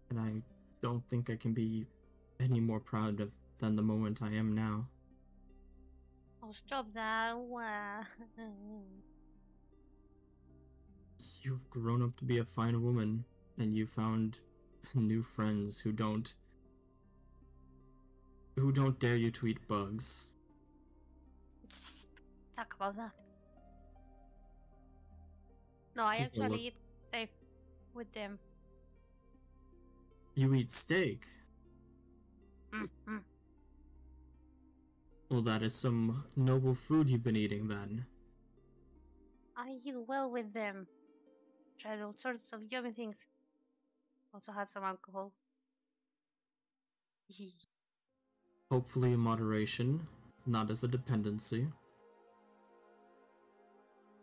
And I don't think I can be any more proud of than the moment I am now.
Oh, stop that.
You've grown up to be a fine woman, and you found new friends who don't who don't dare you to eat bugs.
Let's talk about that. No, I
Please don't look-
actually eat safe with them.
You eat steak.
Mm-hmm.
Well, that is some noble food you've been eating then.
I eat well with them. Tried all sorts of yummy things. Also had some alcohol.
Hopefully in moderation, not as a dependency.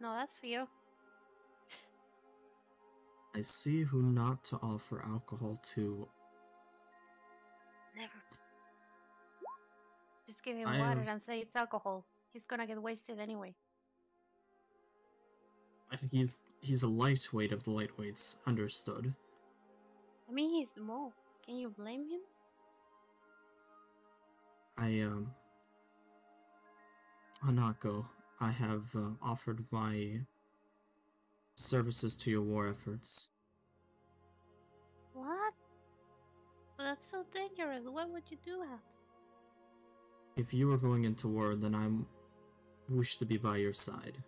No, that's for you.
I see who not to offer alcohol to.
Never. Just give him
I
water
have-
and say it's alcohol. He's gonna get wasted anyway.
He's a lightweight of the lightweights, understood.
I mean, he's small. Can you blame him?
Hanako, I have offered my services to your war efforts.
What? But that's so dangerous. Why would you do that?
If you are going into war, then I wish to be by your side.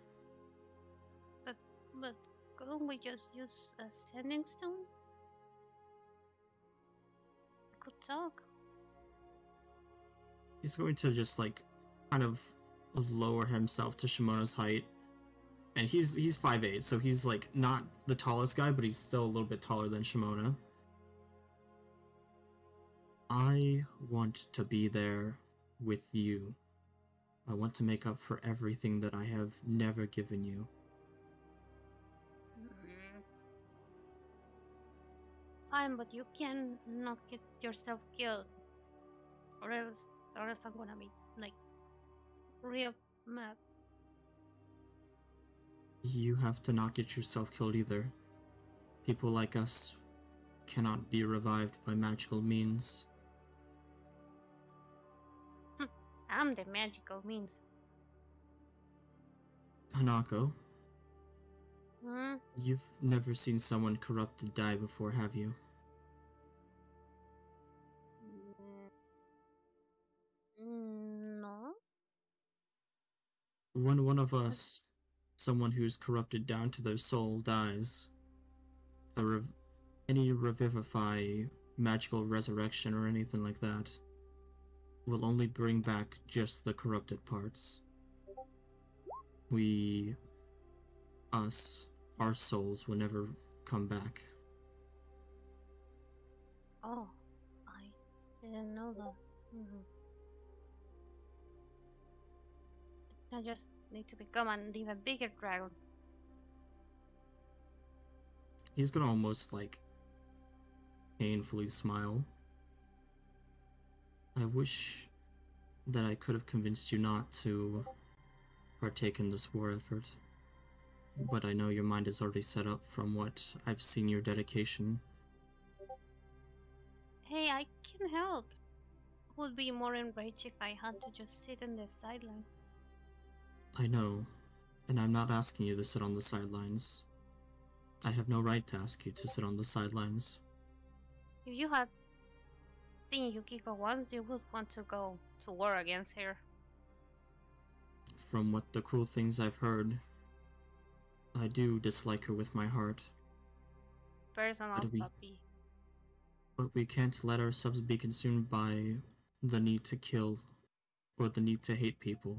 But couldn't we just use a sending stone? We could talk.
He's going to just kind of lower himself to Shamona's height. And he's 5'8", so he's not the tallest guy, but he's still a little bit taller than Shamona. I want to be there with you. I want to make up for everything that I have never given you.
Fine, but you can not get yourself killed. Or else I'm gonna be, real mad.
You have to not get yourself killed either. People like us cannot be revived by magical means.
I'm the magical means.
Hanako,
Hmm?
you've never seen someone corrupted die before, have you?
No.
When one of us, someone who's corrupted down to their soul, dies, any revivify, magical resurrection, or anything like that will only bring back just the corrupted parts. Our souls will never come back.
Oh, I didn't know that. I just need to become an even bigger dragon.
He's gonna almost painfully smile. I wish that I could have convinced you not to partake in this war effort. But I know your mind is already set up from what I've seen your dedication.
Hey, I can help. Would be more enraged if I had to just sit on the sideline.
I know, and I'm not asking you to sit on the sidelines. I have no right to ask you to sit on the sidelines.
If you had seen Yukiko once, you would want to go to war against her.
From what the cruel things I've heard, I do dislike her with my heart.
Personal
But
puppy.
But we can't let ourselves be consumed by the need to kill or the need to hate people.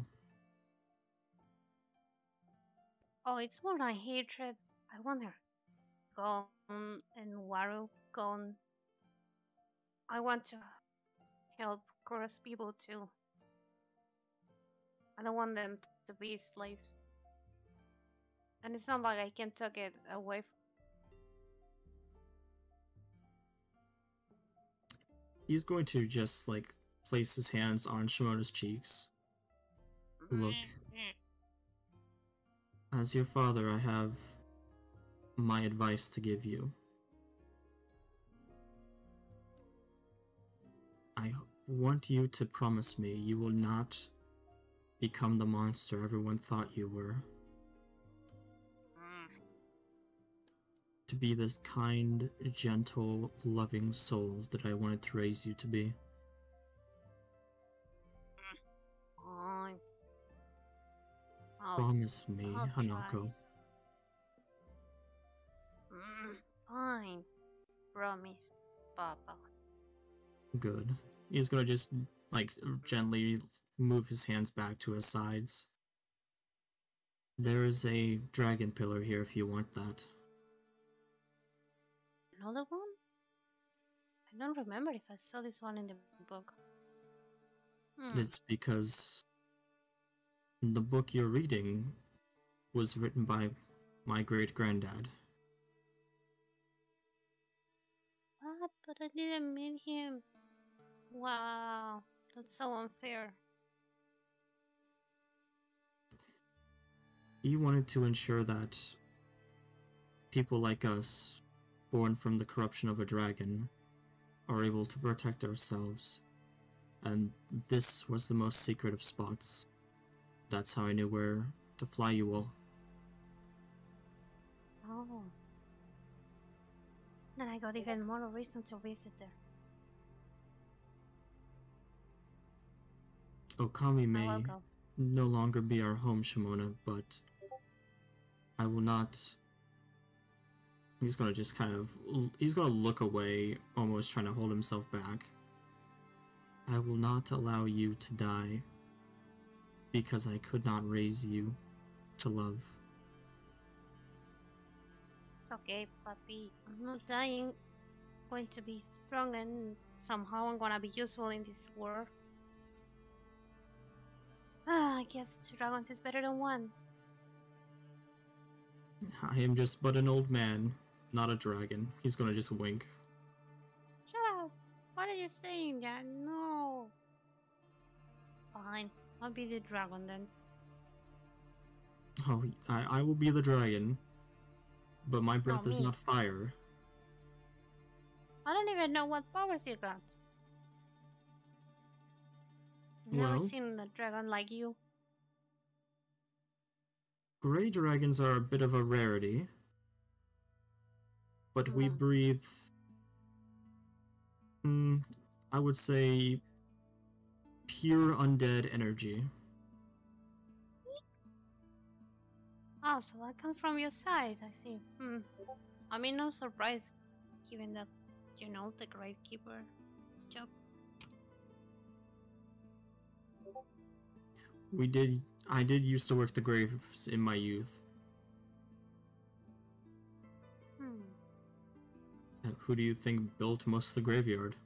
Oh, it's more than hatred. I wonder. Gon and Waru gone. I want to help Chorus people too. I don't want them to be slaves. And it's not like I can take it away.
He's going to just place his hands on Shamona's cheeks. Look, as your father, I have my advice to give you. I want you to promise me you will not become the monster everyone thought you were. To be this kind, gentle, loving soul that I wanted to raise you to be. Promise me,
I'll try.
Hanako.
Fine. Promise, Papa.
Good. He's gonna just, like, gently move his hands back to his sides. There is a dragon pillar here if you want that.
Another one? I don't remember if I saw this one in the book.
It's because the book you're reading was written by my great-granddad.
What? But I didn't meet him. Wow, that's so unfair.
He wanted to ensure that people like us, born from the corruption of a dragon, are able to protect ourselves. And this was the most secret of spots. That's how I knew where to fly you all.
Oh. Then I got even more reason to visit there.
Okami may
I'll go.
no longer be our home, Shamona, but I will not... He's gonna just kind of... He's gonna look away, almost trying to hold himself back. I will not allow you to die because I could not raise you to love.
Okay, Papi. I'm not dying. I'm going to be strong and somehow I'm gonna be useful in this world. I guess 2 dragons is better than 1.
I am just but an old man, not a dragon. He's gonna just wink.
Shut up! What are you saying, Dad? No. Fine. I'll be the dragon then.
Oh, I will be the dragon, but my breath is
me.
not fire.
I don't even know what powers you got. I've never
Well,
seen a dragon like you.
gray dragons are a bit of a rarity, but we breathe, I would say, pure undead energy.
Oh, so that comes from your side, I see. I mean, no surprise, given that, you know, the Great Keeper job.
I did used to work the graves in my youth. Who do you think built most of the graveyard?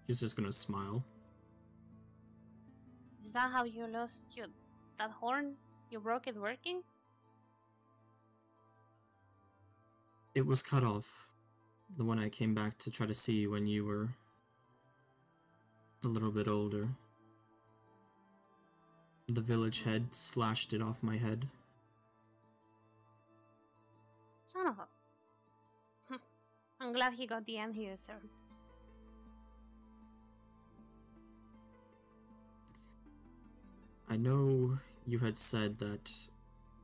He's just gonna smile.
Is that how you lost that horn? You broke it working?
It was cut off. The one I came back to try to see when you were a little bit older. The village head slashed it off my head.
Son of a... I'm glad he got the end he deserved.
I know you had said that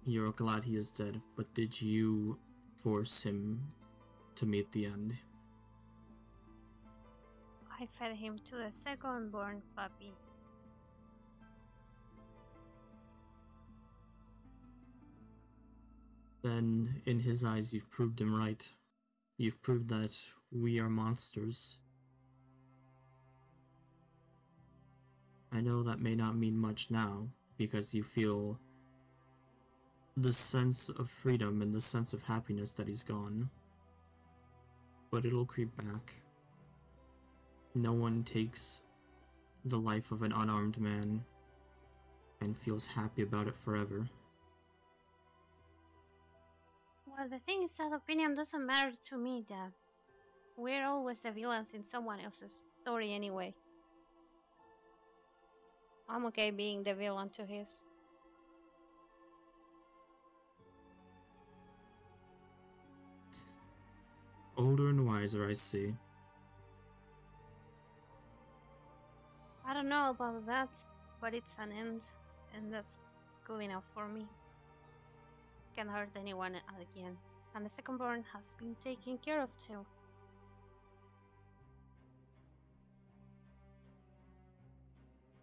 you're glad he is dead, but did you force him to meet the end?
I fed him to the second-born puppy.
Then, in his eyes, you've proved him right. You've proved that we are monsters. I know that may not mean much now, because you feel the sense of freedom and the sense of happiness that he's gone. But it'll creep back. No one takes the life of an unarmed man and feels happy about it forever.
Well, the thing is that opinion doesn't matter to me, Dad. We're always the villains in someone else's story anyway. I'm okay being the villain to his.
Older and wiser, I see.
I don't know about that, but it's an end, and that's good enough for me. Can't hurt anyone again, and the second-born has been taken care of too.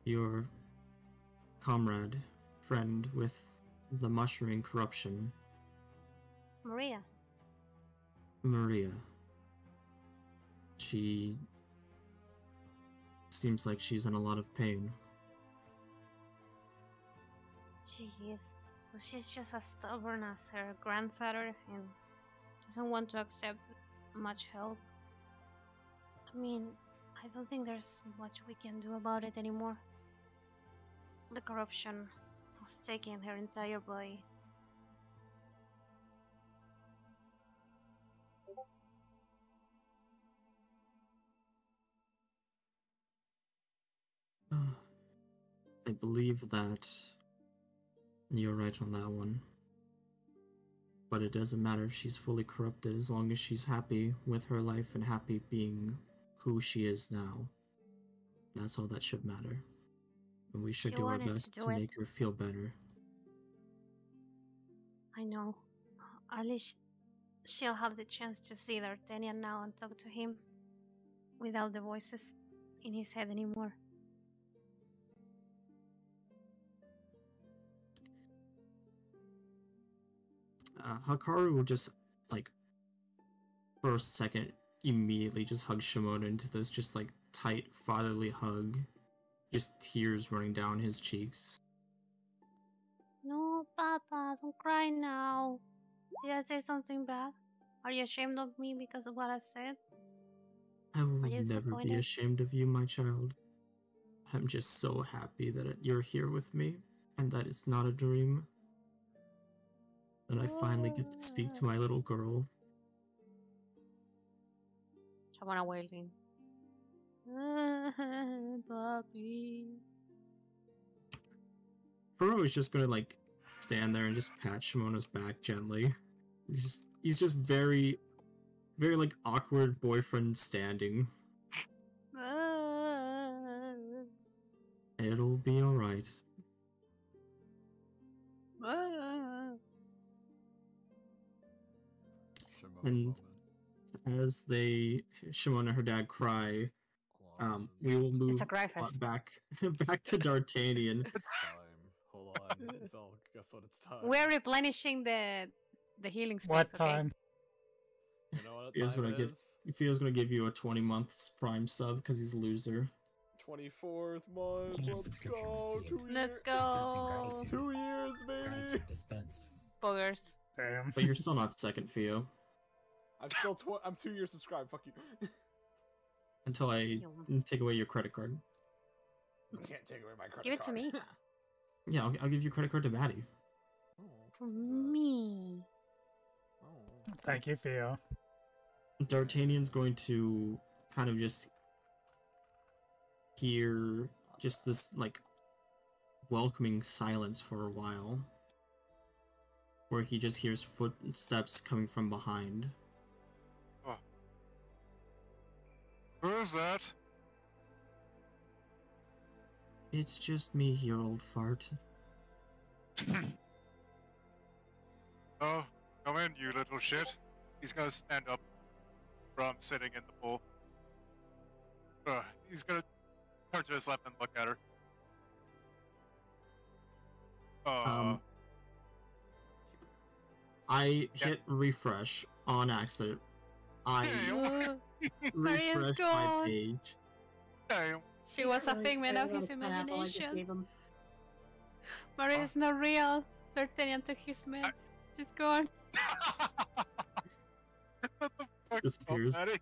Your comrade, friend with the mushrooming corruption,
Maria.
Maria. She seems like she's in a lot of pain.
She is. But she's just as stubborn as her grandfather and doesn't want to accept much help. I mean, I don't think there's much we can do about it anymore. The corruption has taken her entire body.
I believe that you're right on that one. But it doesn't matter if she's fully corrupted as long as she's happy with her life and happy being who she is now. That's all that should matter. And we should
She
do our
wanted to
best
do
to
it.
make her feel better.
I know. At least she'll have the chance to see D'Artagnan now and talk to him without the voices in his head anymore.
Hakaru will just, like, for a second, immediately just hug Shamona into this just, like, tight fatherly hug. Just tears running down his cheeks.
No, Papa, don't cry now. Did I say something bad? Are you ashamed of me because of what I said?
I will
Are you
never be
disappointed?
ashamed of you, my child. I'm just so happy that you're here with me, and that it's not a dream. That I finally get to speak to my little girl.
Shamona wailing. Papi.
Furo is just gonna, like, stand there and just pat Shamona's back gently. He's just very, very, like, awkward boyfriend standing. It'll be alright. And as Shamona and her dad cry, we will move
It's a cry fest.
back to D'Artagnan.
It's time. Hold on. So guess what? It's time.
We're replenishing the healing space.
What
okay?
time?
You know what
Feels
time
gonna
it
give.
is?
Feels gonna give you a 20-month Prime sub because he's a loser.
24th month. Let's go. 2 years.
Let's go.
2 years, baby.
Boogers.
Damn.
But you're still not second, Theo.
I'm 2 years subscribed. Fuck you.
Until I take away your credit card.
You can't take away my credit
Give it to
card.
me.
Yeah, I'll give you credit card to Batty.
For me.
Thank you, Theo.
D'Artagnan's going to kind of just hear just this, like, welcoming silence for a while. Where he just hears footsteps coming from behind.
Oh. Who is that?
It's just me, you old fart.
Oh, come in, you little shit. He's gonna stand up from sitting in the pool. He's gonna turn to his left and look at her.
I hit refresh on accident. I refreshed my
gone.
page.
Damn.
She was a figment of his imagination. Maria is not real. D'Artagnan took his meds. She's gone.
What the fuck?
Disappears.
Batty?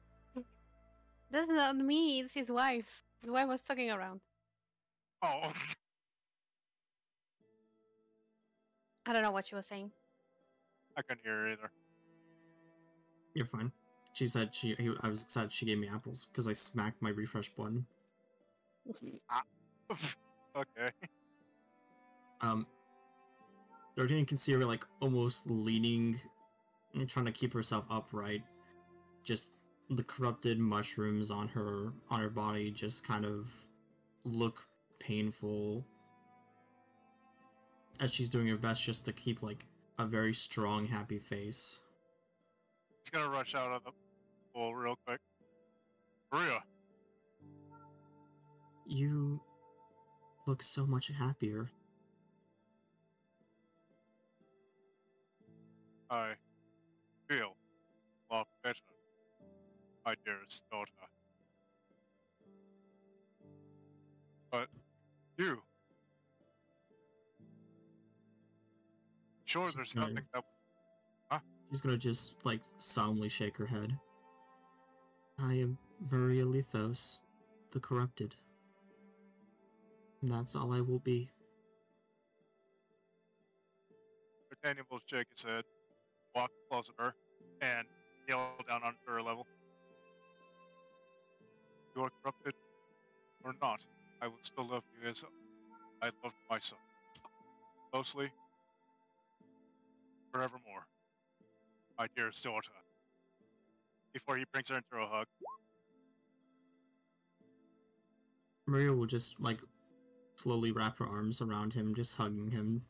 That's not me, it's his wife. His wife was talking around.
Oh.
I don't know what she was saying.
I couldn't hear her either.
You're fine. She said I was excited she gave me apples because I smacked my refresh button.
Okay.
D'Artagnan can see her, like, almost leaning and trying to keep herself upright. Just the corrupted mushrooms on her body just kind of look painful as she's doing her best just to keep, like, a very strong, happy face.
He's gonna rush out of the pool real quick. Maria.
You look so much happier.
I feel a lot better, my dearest daughter. But you, sure
She's
there's
gonna-
nothing that...
She's gonna just, like, solemnly shake her head. I am Maria Lithos, the corrupted. And that's all I will be.
Daniel will shake his head, walk closer to her, and yell down onto her level. You are corrupted or not, I will still love you as I loved my son. Closely, forevermore. My dearest daughter. Before he brings her into a hug.
Maria will just, like, slowly wrap her arms around him, just hugging him.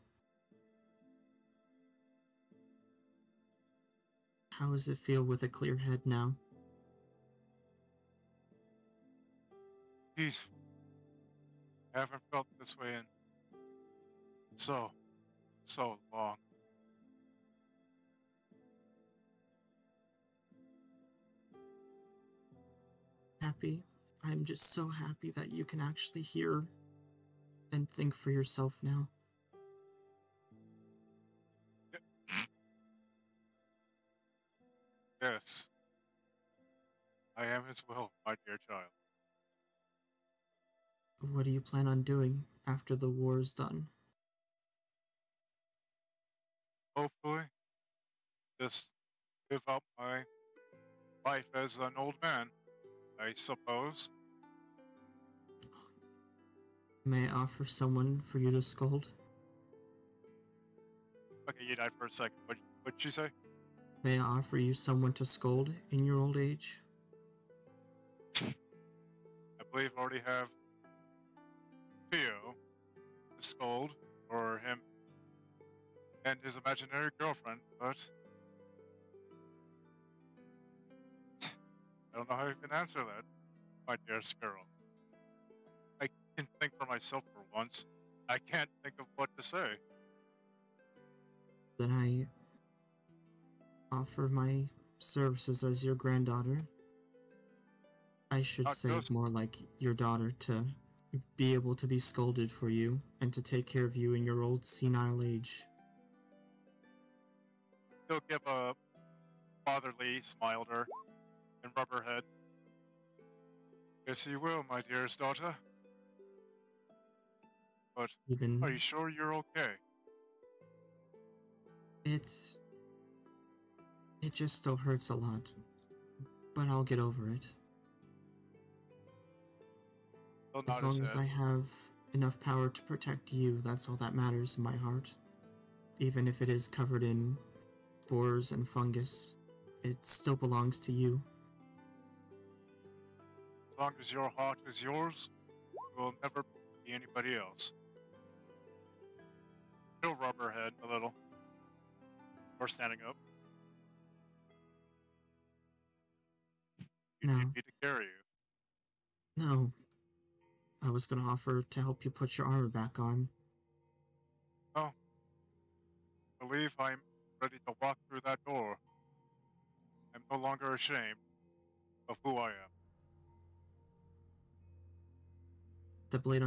How does it feel with a clear head now?
Peace. I haven't felt this way in so long.
Happy? I'm just so happy that you can actually hear and think for yourself now.
Yes. I am as well, my dear child.
What do you plan on doing after the war is done?
Hopefully, just live out my life as an old man, I suppose.
May I offer someone for you to scold?
Okay, you died for a second. What'd she say?
May I offer you someone to scold in your old age?
I believe I already have Theo to scold for him and his imaginary girlfriend, but I don't know how you can answer that, my dearest girl. I can think for myself for once. I can't think of what to say.
Then I offer my services as your granddaughter. I should
Not
say
just-
more like your daughter, to be able to be scolded for you and to take care of you in your old senile age.
He'll give a fatherly smile to her and rub her head. Yes, you will, my dearest daughter. But
Even
are you sure you're okay?
it just still hurts a lot, but I'll get over it.
He'll
As
nod his
long as
head.
I have enough power to protect you, that's all that matters in my heart. Even if it is covered in spores and fungus, it still belongs to you.
As long as your heart is yours, it will never be anybody else. He'll rub her head a little. Or standing up. You
No.
need me to carry you.
No. I was gonna offer to help you put your armor back on.
Oh. I believe I'm ready to walk through that door. I'm no longer ashamed of who I am.
The blade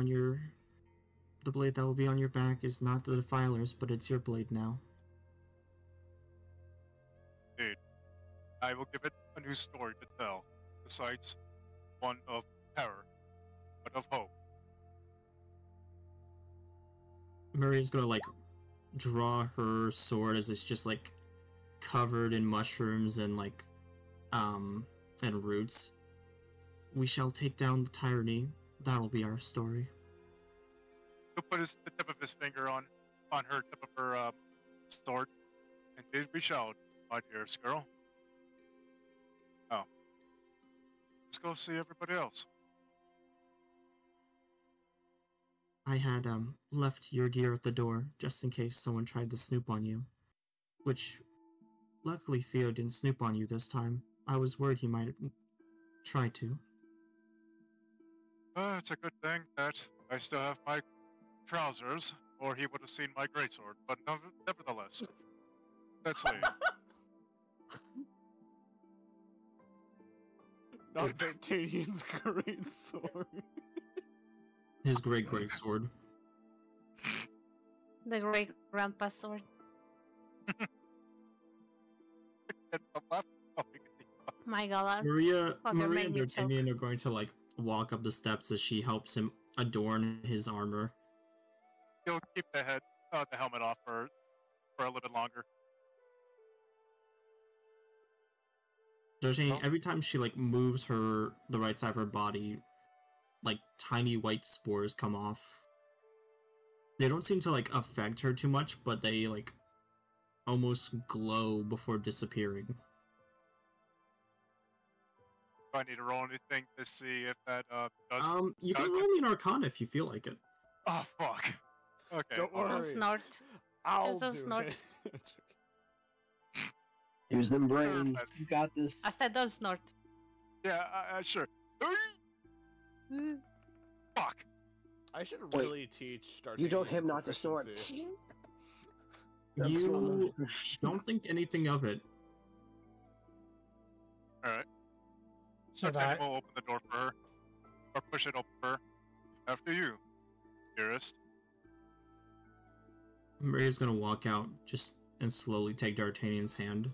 that will be on your back is not the Defiler's, but it's your blade now.
Indeed. I will give it a new story to tell, besides one of terror, but of hope.
Maria's gonna, like, draw her sword as it's just, like, covered in mushrooms and, like, and roots. We shall take down the tyranny. That'll be our story.
He'll put the tip of his finger on her tip of her sword. Indeed we shall, my dearest girl. Oh. Let's go see everybody else.
I had, left your gear at the door, just in case someone tried to snoop on you. Which, luckily Theo didn't snoop on you this time. I was worried he might try to.
It's a good thing that I still have my trousers, or he would have seen my greatsword, but nevertheless. Let's leave.
Not D'Artagnan's great sword.
His great sword.
The great grandpa sword.
It's the left. Oh,
My God.
Maria
Fucker
and
made me choke.
D'Artagnan are going to like walk up the steps as she helps him adorn his armor.
He'll keep the helmet off for a little bit longer.
D'Artagnan, every time she like moves the right side of her body, like tiny white spores come off. They don't seem to like affect her too much, but they like almost glow before disappearing.
Do I need to roll anything to see if that does?
You can
does
roll me an Arcana if you feel like it.
Oh fuck. Okay.
Don't
hold on.
worry.
Snort.
I'll
Just
do
snort.
it.
Use them brains. You got this.
I said don't snort.
Yeah, sure.
Mm.
Fuck.
I should
Wait,
really teach D'Artagnan
You told him not to snort.
proficiency.
That's
You don't think anything of it.
All right.
Should
Then
I?
we'll open the door for her, or push it open for her. After you, dearest.
Maria's gonna walk out and slowly take D'Artagnan's hand.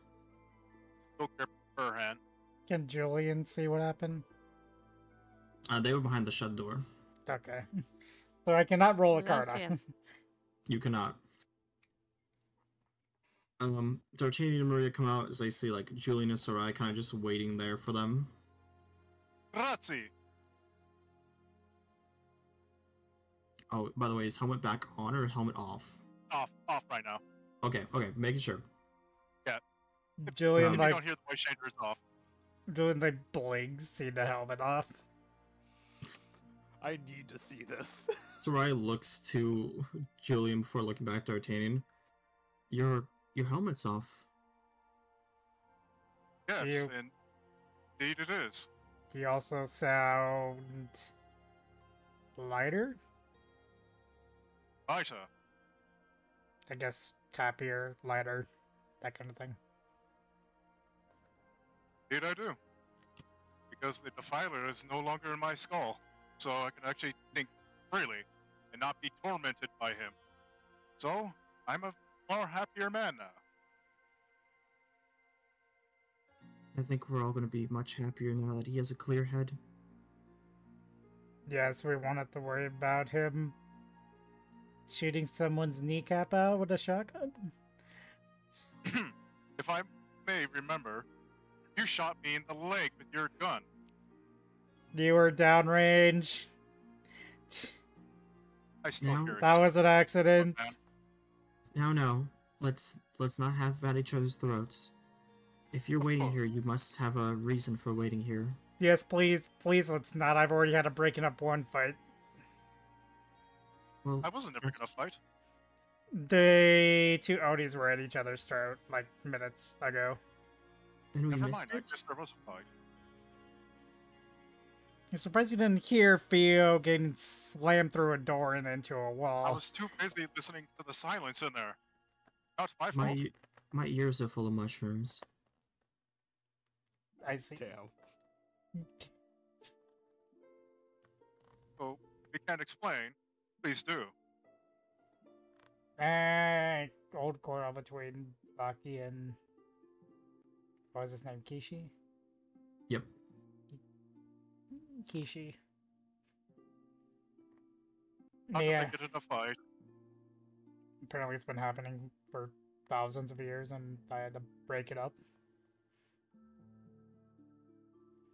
Go grip her hand.
Can Julian see what happened?
They were behind the shut door.
Okay. So I cannot roll a card.
Lucian.
You cannot. D'Artagnan and Maria come out as they see like Julian and Sarai kind of just waiting there for them.
Grazie.
Oh, by the way, is helmet back on or helmet off?
Off right now.
Okay, making sure.
Julian
If you
like
don't hear the voice changer, it's off.
Julian like blinks, see the helmet off.
I need to see this.
Sarai looks to Julian before looking back to D'Artagnan. Your helmet's off.
Yes,
You-
indeed it is.
He also sound lighter.
Lighter.
I guess tappier, lighter, that kind of thing.
Indeed I do. Because the defiler is no longer in my skull, so I can actually think freely and not be tormented by him. So, I'm a far happier man now.
I think we're all going to be much happier now that he has a clear head.
Yes, we won't have to worry about him shooting someone's kneecap out with a shotgun.
If I may remember, you shot me in the leg with your gun.
You were downrange.
I still
Now-
hear it.
That was an accident.
No. Let's not have at each other's throats. If you're waiting
course.
here, you must have a reason for waiting here.
Yes, please, let's not. I've already had a breaking up one fight.
Well,
I wasn't never gonna fight.
The two Odis were at each other's throat like minutes ago.
then we
Never
missed
mind, I
it.
guess there was a fight.
I'm surprised you didn't hear Theo getting slammed through a door and into a wall.
I was too busy listening to the silence in there. Not my fault.
My ears are full of mushrooms.
I see.
Damn.
So, if you can't explain, please do.
Old quarrel between Baki and what was his name? Kishi?
Yep.
Kishi.
Not
Yeah,
that they get in a fight.
apparently it's been happening for thousands of years and I had to break it up.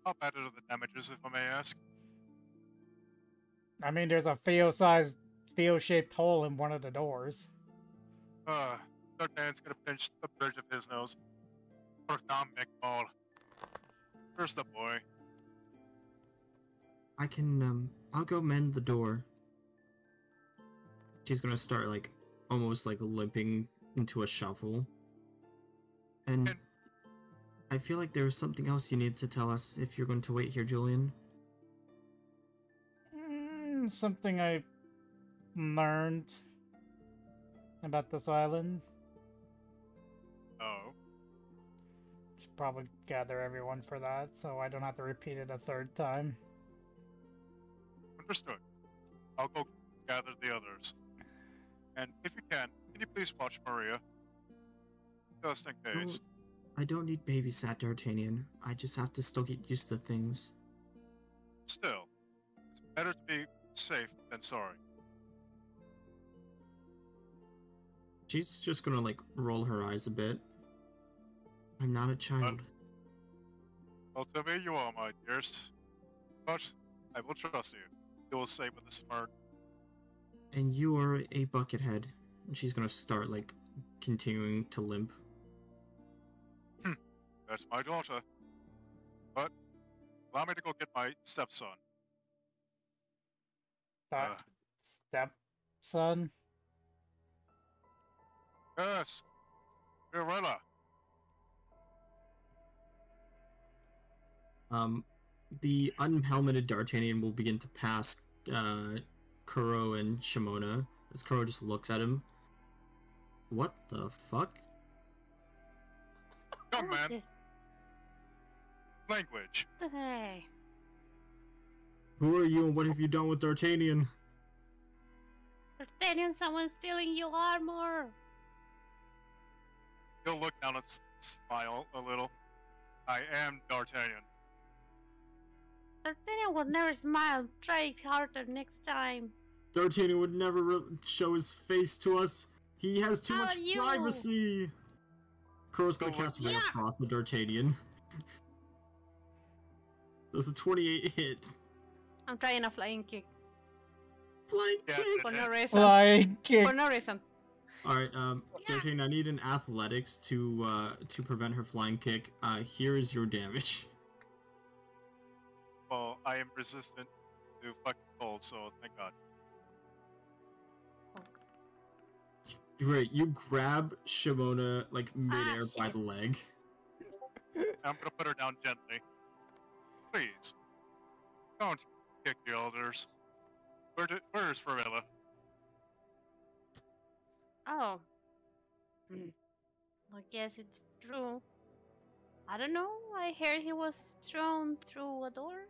How bad are the damages, if I may ask?
I mean, there's a Theo-shaped hole in one of the doors.
D'Artagnan's gonna pinch the bridge of his nose. Down, McBall. Where's the boy?
I can, I'll go mend the door. She's gonna start, like, almost, like, limping into a shuffle. And I feel like there was something else you need to tell us if you're going to wait here, Julian.
Something I learned about this island.
Oh.
probably gather everyone for that, so I don't have to repeat it a third time.
Understood. I'll go gather the others. And if you can you please watch Maria? Just in case.
I don't need babysat, D'Artagnan. I just have to still get used to things.
Still, it's better to be safe than sorry.
She's just gonna, like, roll her eyes a bit. I'm not a child.
Well, to me you are, my dearest. But I will trust you. You will say with a smirk.
And you are a buckethead. And she's gonna start, like, continuing to limp.
That's my daughter. But allow me to go get my stepson.
Stepson?
Yes. Mirella.
The unhelmeted D'Artagnan will begin to pass Kuro and Shamona as Kuro just looks at him. What the fuck?
Young man.
This
Language.
today?
Who are you and what have you done with D'Artagnan?
Pretending someone's stealing your armor.
He'll look down and smile a little. I am D'Artagnan.
D'Artagnan will never smile. Try harder next time.
D'Artagnan would never show his face to us. He has too
How
much
are you?
privacy. Kuro's gonna cast Ray of
Yeah.
Frost at D'Artagnan. Does a 28 hit?
I'm trying a flying kick.
Flying
Yeah,
kick!
For no reason.
Flying kick.
For no reason.
Alright, D'Artagnan, I need an athletics to prevent her flying kick. Here is your damage.
Well, I am resistant to fucking cold, so thank God.
Right, you grab Shamona, like, midair by
shit.
the leg.
I'm gonna put her down gently. Please. Don't kick the elders. Where's Farella?
Oh. I guess it's true. I don't know. I heard he was thrown through a door.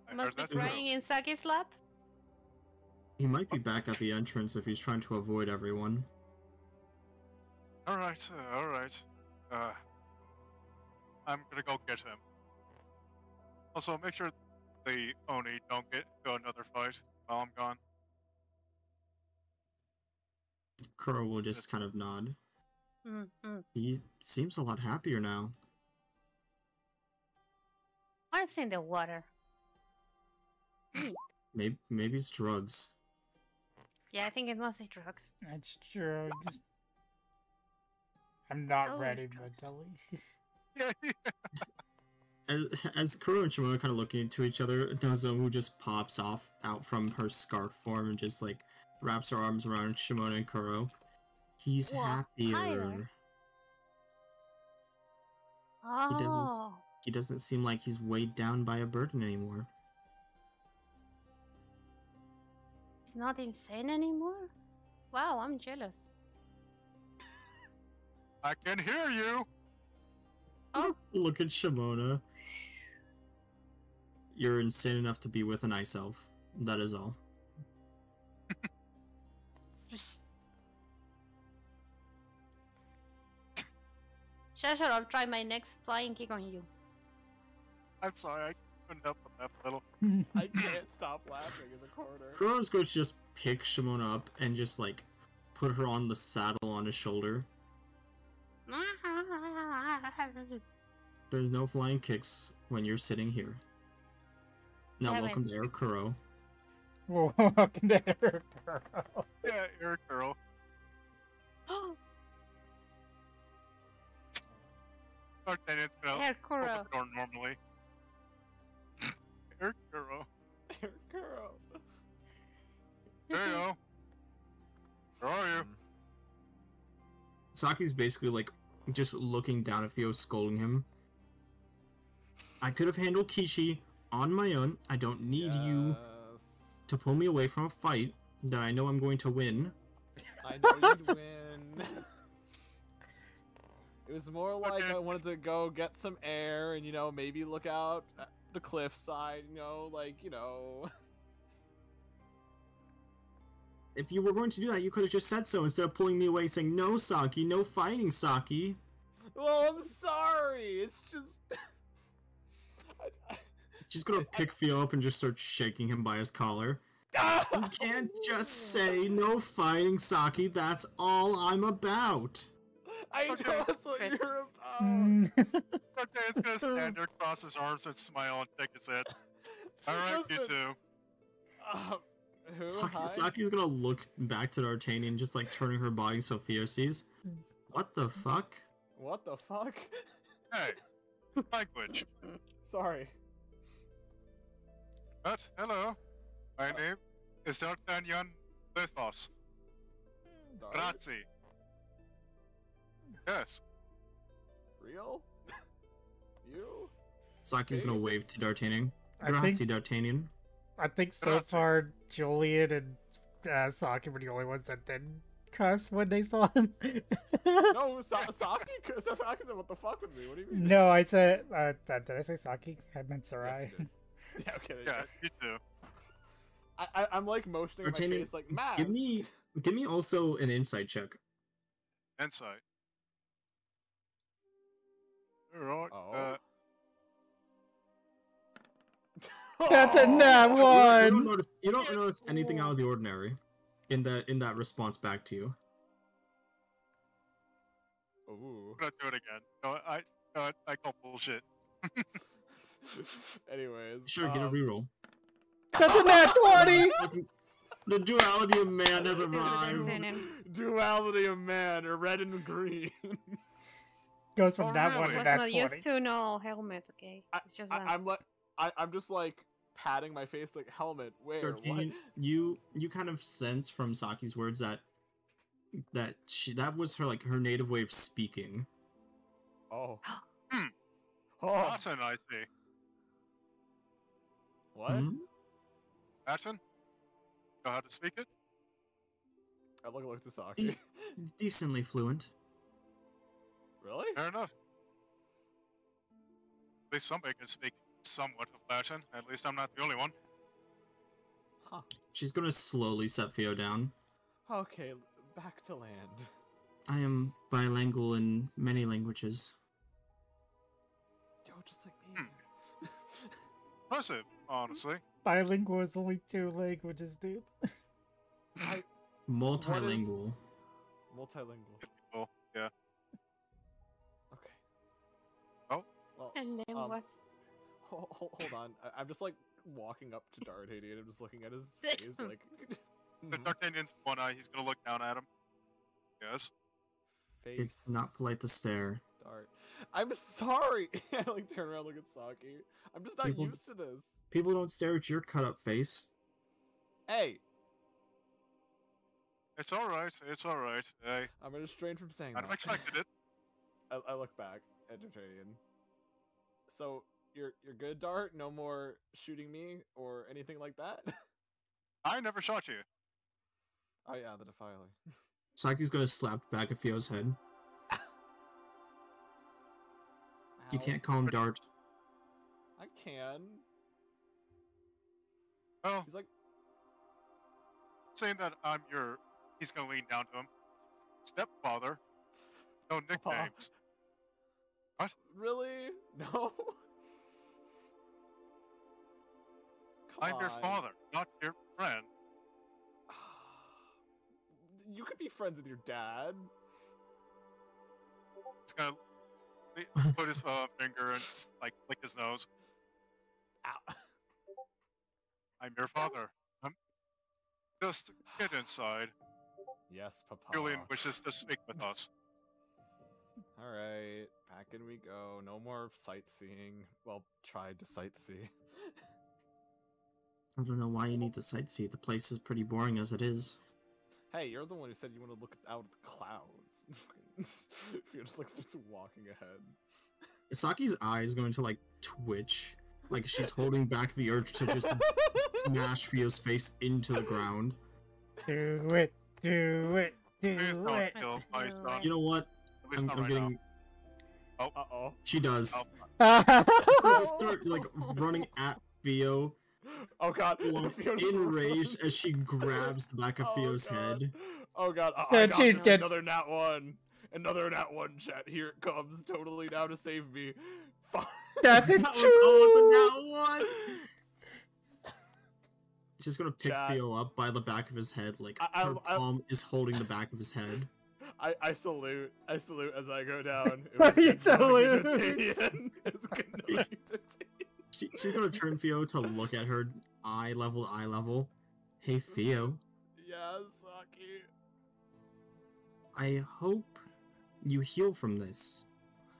I
Must
heard
be
that's
crying in Saki's lap.
He might be back at the entrance if he's trying to avoid everyone.
Alright, alright. I'm gonna go get him. Also, make sure the Oni don't get into another fight while I'm gone.
Kuro will just kind of nod.
Mm-hmm.
He seems a lot happier now.
What's in the water?
Maybe it's drugs.
Yeah, I think it's mostly drugs.
That's true. I'm not
Always
ready
drugs.
mentally.
Yeah.
As Kuro and Shimona kind of looking into each other, Nozomu just pops out from her scarf form and just like wraps her arms around Shimona and Kuro. He's
What?
happier.
Tyler? Oh.
He doesn't seem like he's weighed down by a burden anymore.
He's not insane anymore? Wow, I'm jealous.
I can hear you!
Oh.
Look at Shimona. You're insane enough to be with an ice elf. That is all.
Sure, I'll try my next flying kick on you.
I'm sorry, I couldn't help but laugh a little.
I can't stop laughing in the corner.
Kuro's going to just pick Shimona up and just like put her on the saddle on his shoulder. There's no flying kicks when you're sitting here. Now,
Damn
welcome
it.
to Air Kuro.
Welcome there, girl.
Yeah, you're a girl. D'Artagnan's gonna
Air Kuro.
open the door normally. Air Kuro.
Girl.
There you go. Where are you?
Saki's basically like just looking down at Theo, scolding him. I could have handled Kishi on my own. I don't need you to pull me away from a fight that I know I'm going to win.
I know you'd win. It was more like I wanted to go get some air and, maybe look out at the cliffside,
If you were going to do that, you could have just said so instead of pulling me away saying, no, Saki, no fighting, Saki.
Well, I'm sorry. It's just...
She's gonna pick Theo up and just start shaking him by his collar. You can't just say, no fighting, Saki, that's all I'm about.
I know that's what you're about.
Okay, it's gonna stand there, cross his arms, and smile and take his head. Alright, you two.
Who? Hi?
Saki's gonna look back to D'Artagnan, just like turning her body so Theo sees. What the fuck?
What the fuck?
Hey, language.
Sorry.
But, hello. My name is D'Artagnan Lithos. Grazie. Yes.
Real? You?
Saki's gonna wave to D'Artagnan.
I
Grazie,
think-
D'Artagnan.
I think so
Grazie.
far Julian and Saki were the only ones that didn't cuss when they saw him.
No, Saki said, what the fuck with me? What do you mean?
No, I said, did I say Saki? I meant
Yes,
Sarai.
you did. Yeah, okay. There you
Yeah,
go.
you too.
I'm like motioning my
D'Artagnan,
face like, Matt.
give me also an insight check.
Insight. Alright,
Oh.
That's a nat
You
one!
don't notice anything out of the ordinary in that response back to you.
Ooh.
I'm gonna do it again. No, I call bullshit.
Anyways.
Sure, get a reroll.
That's a nat 20!
The duality of man has arrived.
Duality of man, red and green.
Goes from
Oh,
that
really?
one
I
to
was
that
not
20.
used to no helmet, okay? It's just that.
I'm just like patting my face like helmet. Where? What?
D'Artagnan, you kind of sense from Saki's words that was her native way of speaking.
Oh.
Hmm.
Oh.
Watson, I see.
What?
Hmm?
Watson? Know how to speak it?
I look to Saki.
Decently fluent.
Really?
Fair enough. At least somebody can speak somewhat of Latin. At least I'm not the only one.
Huh.
She's gonna slowly set Theo down.
Okay, back to land.
I am bilingual in many languages.
Yo, just like me.
Impressive, honestly.
Bilingual is only 2 languages, dude.
Multilingual.
Multilingual.
Cool. Yeah.
Okay.
Oh.
Well,
And then what's
hold on. I'm just like walking up to D'Artagnan. I'm just looking at his face, like.
The D'Artagnan's one eye, he's gonna look down at him. Yes.
Face.
It's not polite to stare.
Dart. I'm sorry. I like turn around, look at Saki. I'm just not
People-
used to this.
People don't stare at your cut-up face.
Hey,
It's alright, it's alright.
I'm gonna restrain from saying
I'd
that.
have expected it.
I look back at D'Artagnan. So you're good, Dart? No more shooting me or anything like that?
I never shot you.
Oh yeah, the defiler.
Saki's gonna slap the back of Theo's head. You
Ow.
can't call him Dart.
I can.
Well,
He's like,
saying that I'm he's gonna lean down to him. Stepfather. No nicknames.
really? No. Come
I'm your
on.
father, not your friend.
You could be friends with your dad.
He's gonna put his finger and just, like lick his nose.
Ow.
I'm your father. Just get inside.
Yes, Papa.
Julian wishes to speak with us.
Alright, back in we go. No more sightseeing. Well, tried to sightsee.
I don't know why you need to sightsee. The place is pretty boring as it is.
Hey, you're the one who said you want to look out at the clouds. You're just like starts walking ahead.
Saki's eye is going to like twitch, like she's holding back the urge to just smash Theo's face into the ground.
Do it, do it, do
Please don't
it.
kill my son.
You know what?
At least
I'm
not right
getting.
now.
Uh-oh.
She does.
Oh,
She'll just start like running at Theo,
Oh god.
enraged as she grabs the back of Theo's head.
Oh god.
Yeah,
I got
she
this.
did.
Another nat 1. Another nat 1, chat. Here it comes. Totally now to save me.
That's a
That was
2!
almost a nat 1! She's gonna pick
Chat.
Theo up by the back of his head, like her
I-
palm is holding the back of his head.
I salute. I salute as I go down.
You
good knowing you,
salute.
D'Artagnan. It's good knowing you, D'Artagnan.
She's gonna turn Theo to look at her eye level. Hey Theo,
Yeah, Saki.
I hope you heal from this.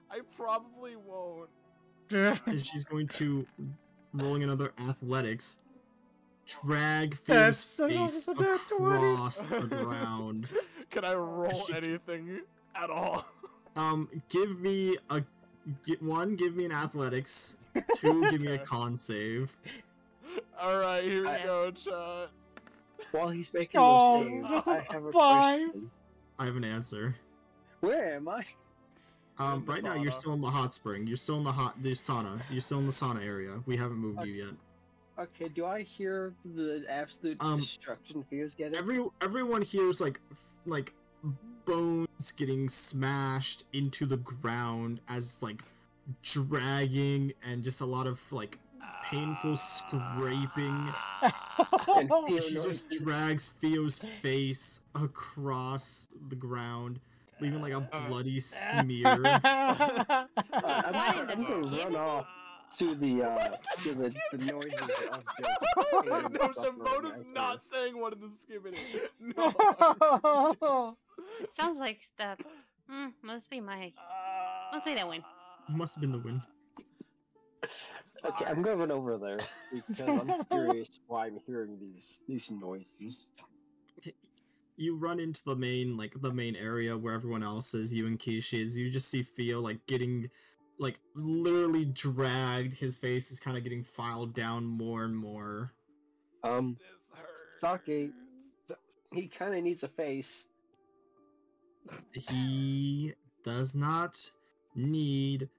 I probably won't.
And she's going to, rolling another athletics, drag
That's
Theo's face
so nat 20.
across the ground.
Can I roll anything at all?
Give me a one. Give me an athletics. 2. Give me a con save.
All right, here we go, chat.
While he's making
Oh,
those saves, I have a
5.
question.
I have an answer.
Where am I?
In the
Right now you're
sauna.
still in the hot spring. You're still in the sauna. You're still in the sauna area. We haven't moved you yet.
Okay, do I hear the absolute destruction Fear's getting?
Everyone hears like bones getting smashed into the ground as like dragging and just a lot of like painful scraping.
And Theo
She just
noises.
drags Theo's face across the ground, leaving like a bloody smear.
I'm
in the
gonna run
skimmy?
off to the noises of
No,
the
Shamona's not saying what in the skimming. No.
Sounds like that. Must be the wind.
Must have been the wind.
Okay, I'm gonna run over there because I'm curious why I'm hearing these noises.
You run into the main area where everyone else is. You and Kishi is. You just see Theo like getting like literally dragged. His face is kind of getting filed down more and more.
This hurts.
Saki, he kind of needs a face.
He does not need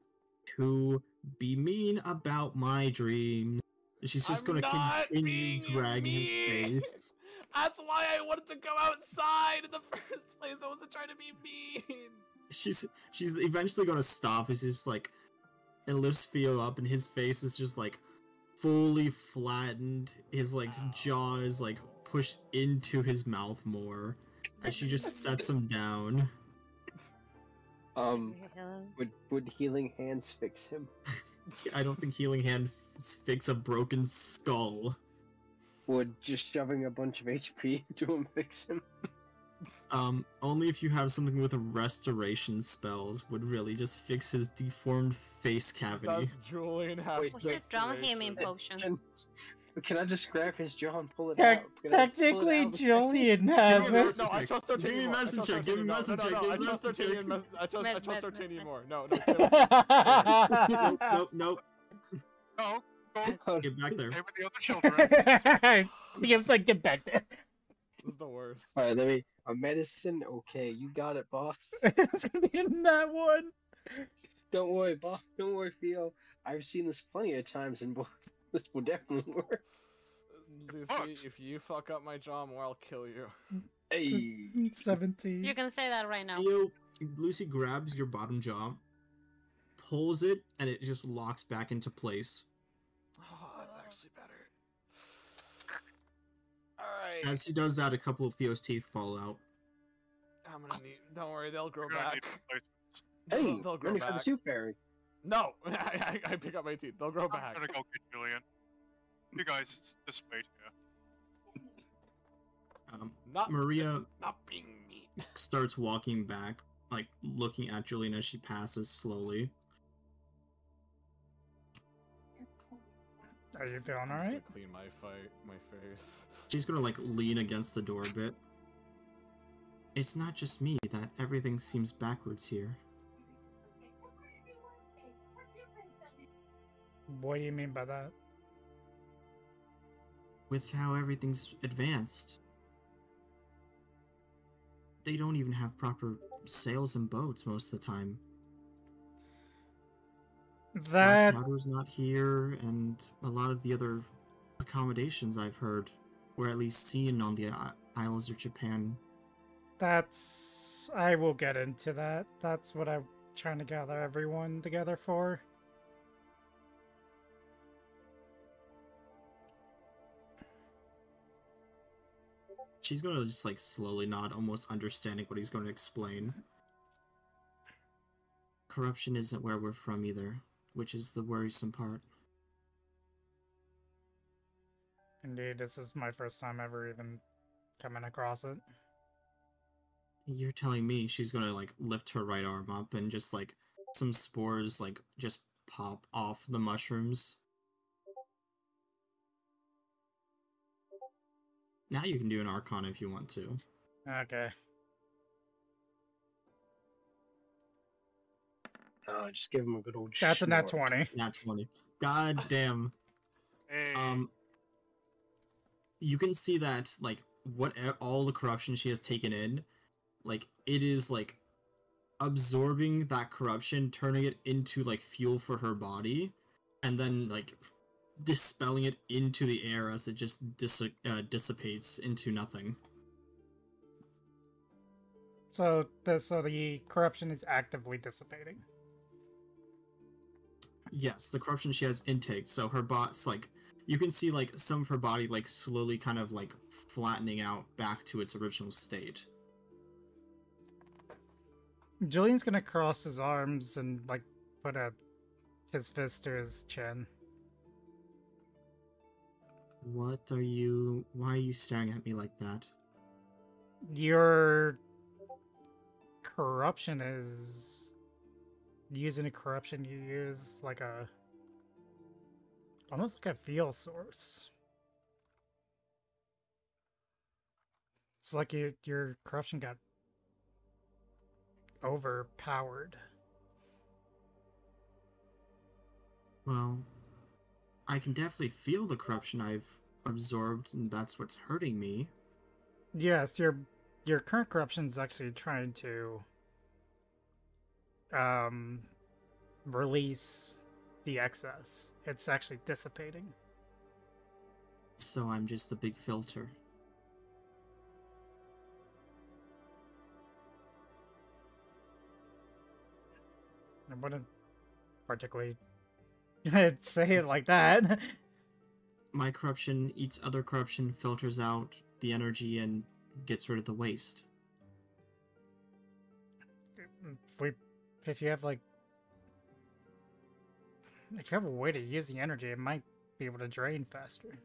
to be mean about my dreams. She's just
I'm
gonna
not
continue
being
dragging his
mean.
face.
That's why I wanted to go outside in the first place. I wasn't trying to be mean.
She's eventually gonna stop. He's just like, and lifts Theo up, and his face is just like fully flattened. His like jaw is like pushed into his mouth more, and she just sets him down.
Would healing hands fix him?
I don't think healing hands fix a broken skull.
Would just shoving a bunch of HP into him fix him?
Only if you have something with restoration spells would really just fix his deformed face cavity.
Does Julian have
Wait,
We should drown him in
restoration?
potions.
Can I just grab his jaw and pull it out? Can I pull it
Technically,
out?
Julian
Give
has
me a
it.
medicine
No, I
check.
trust
Give me
D'Artagnan
a
more. I
medicine
trust
check. Give me a
D'Artagnan.
medicine check.
No,
Give
I
me a
trust
medicine
D'Artagnan.
check.
I trust
Med.
D'Artagnan more. No,
Nope.
No, go
Get back there.
stay with the other children.
Liam's like, get back there.
This is the worst.
Alright, let me. A medicine? Okay, you got it, boss.
It's gonna be in that one.
Don't worry, boss. Don't worry, Theo. I've seen this plenty of times, and this will definitely work.
Lucy, if you fuck up my jaw more, I'll kill you.
Hey.
17.
You can say that right now.
Lucy grabs your bottom jaw, pulls it, and it just locks back into place.
Oh, that's actually better. Alright.
As he does that, a couple of Theo's teeth fall out.
I'm gonna need. Don't worry, they'll grow
We're gonna need
back.
replacements.
Hey,
They'll grow
ready for the
back.
soup fairy.
No! I pick up my teeth. They'll grow
I'm
back.
gonna go get Julian. You guys just wait here.
Not
Maria
not being mean.
starts walking back, like looking at Julian as she passes slowly.
Are you feeling
I'm just
alright?
gonna clean my face.
She's gonna like lean against the door a bit. It's not just me that everything seems backwards here.
What do you mean by that?
With how everything's advanced. They don't even have proper sails and boats most of the time. Black
That
Powder's not here, and a lot of the other accommodations I've heard were at least seen on the Isles of Japan.
I will get into that. That's what I'm trying to gather everyone together for.
She's gonna just like slowly nod, almost understanding what he's going to explain. Corruption isn't where we're from either, which is the worrisome part.
Indeed, this is my first time ever even coming across it.
You're telling me she's gonna like lift her right arm up and just like some spores like just pop off the mushrooms? Now you can do an Arcana if you want to.
Okay.
Just give him a good old
That's a nat
snort.
20.
Nat 20. God damn.
Hey.
You can see that like all the corruption she has taken in, like it is like absorbing that corruption, turning it into like fuel for her body, and then like dispelling it into the air as it just dissipates into nothing.
So the corruption is actively dissipating.
Yes, the corruption she has intake, so her bot's like you can see like some of her body like slowly kind of like flattening out back to its original state.
Julian's gonna cross his arms and like put his fist to his chin.
Why are you staring at me like that?
Your corruption is using a corruption you use like almost like a fuel source. It's like your corruption got overpowered.
Well, I can definitely feel the corruption I've absorbed, and that's what's hurting me.
Yes, your current corruption is actually trying to release the excess. It's actually dissipating.
So I'm just a big filter.
I wouldn't particularly say it like that.
My corruption eats other corruption, filters out the energy, and gets rid of the waste.
If you have a way to use the energy, it might be able to drain faster.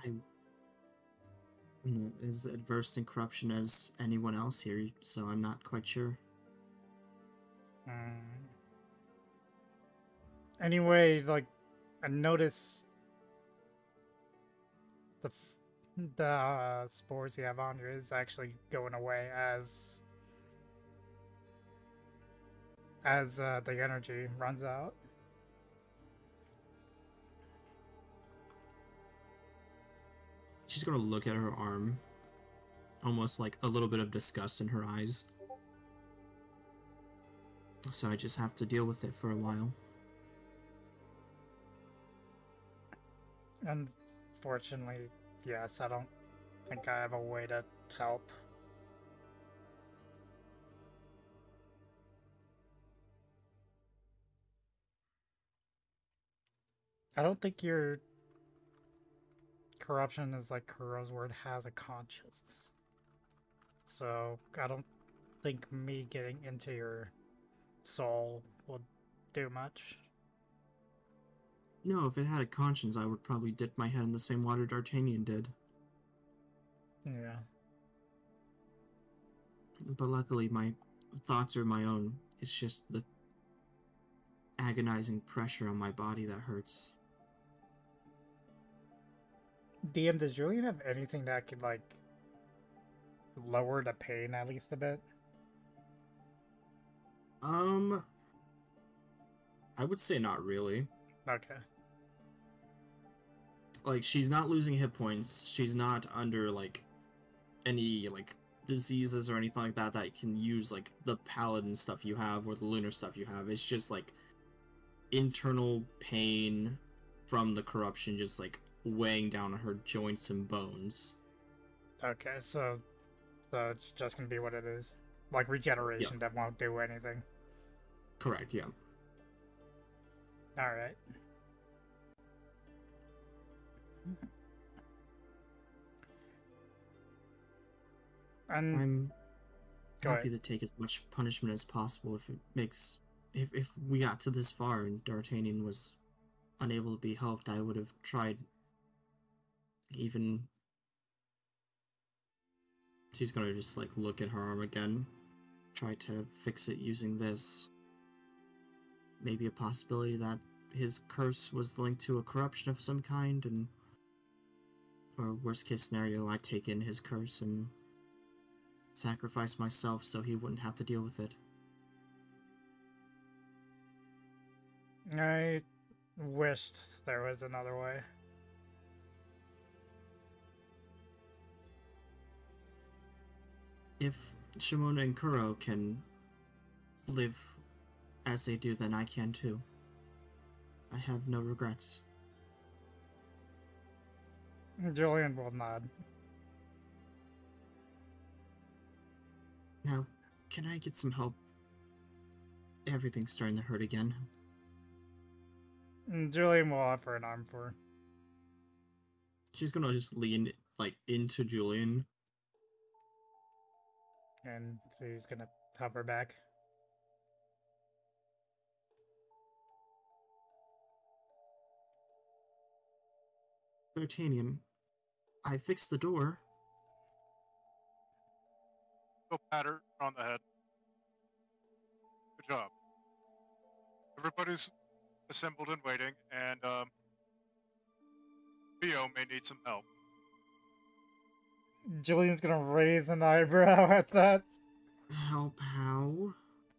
I'm as adverse in corruption as anyone else here, so I'm not quite sure.
Anyway, I noticed the spores you have on you is actually going away as the energy runs out.
She's gonna look at her arm, almost like a little bit of disgust in her eyes. So I just have to deal with it for a while.
Unfortunately, yes, I don't think I have a way to help. I don't think your corruption is like Kuro's word has a conscience. So I don't think me getting into your soul would do much.
No, if it had a conscience, I would probably dip my head in the same water D'Artagnan did.
Yeah.
But luckily, my thoughts are my own. It's just the agonizing pressure on my body that hurts.
DM, does Julian have anything that could, lower the pain at least a bit?
I would say not really.
Okay.
Like, she's not losing hit points. She's not under, any, diseases or anything like that that can use like the paladin stuff you have or the lunar stuff you have. It's just like internal pain from the corruption, just like weighing down on her joints and bones.
Okay, so it's just gonna be what it is. Like regeneration that won't do anything.
Correct, yeah.
Alright.
I'm
Go
happy
ahead.
to take as much punishment as possible if it makes... If we got to this far and D'Artagnan was unable to be helped, I would have tried even... She's gonna just, like, look at her arm again. Try to fix it using this. Maybe a possibility that his curse was linked to a corruption of some kind, and... Or worst case scenario, I take in his curse and sacrifice myself so he wouldn't have to deal with it.
I wished there was another way.
If Shamona and Kuro can live as they do, then I can too. I have no regrets.
Julian will nod.
Now, can I get some help? Everything's starting to hurt again.
Julian will offer an arm for her.
She's gonna just lean, like, into Julian.
And so he's gonna help her back.
D'Artagnan, I fixed the door.
Go pat her on the head. Good job. Everybody's assembled and waiting, and Theo may need some help.
Julian's gonna raise an eyebrow at that.
Help how?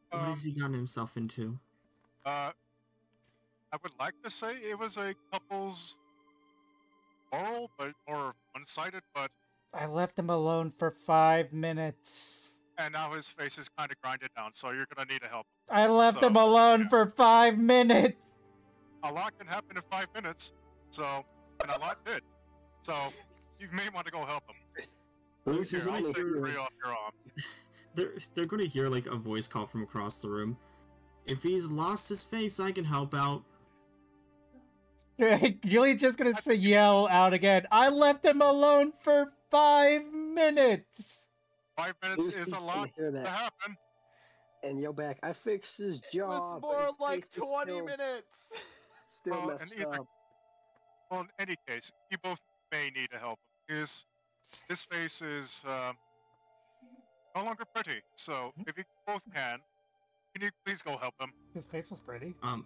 What has he gotten himself into?
I would like to say it was a couple's moral, but more one-sided, but...
I left him alone for 5 minutes.
And now his face is kind of grinded down, so you're gonna need to help him.
I left him alone for 5 minutes!
A lot can happen in 5 minutes, so... And a lot did. So, you may want to go help him.
Lucy's
Here, I'll
only
take
here.
3 off your arm.
They're gonna hear, like, a voice call from across the room. If he's lost his face, I can help out.
Julian's just gonna yell out again, I left him alone for 5 minutes!
5 minutes
Lucy's
is a
gonna
lot
hear
to
that.
happen.
And yell back, I fixed his jaw.
It was
but
more
his
like
face is
20
still,
minutes.
Still
Well,
messed
and either-
up.
Well, in any case, you both may need to help him. His face is no longer pretty, so if you both can you please go help him?
His face was pretty.
Ouch!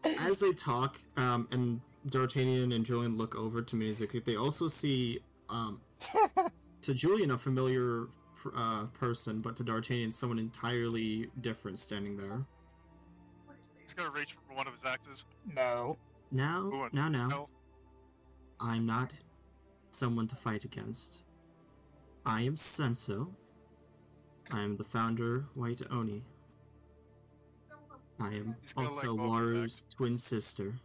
As they talk, and D'Artagnan and Julian look over to Minazuki, they also see, to Julian, a familiar person, but to D'Artagnan, someone entirely different standing there.
He's gonna reach for one of his axes.
No.
Now, I'm not someone to fight against. I am Senso. I am the founder, White Oni. I am also Waru's twin sister.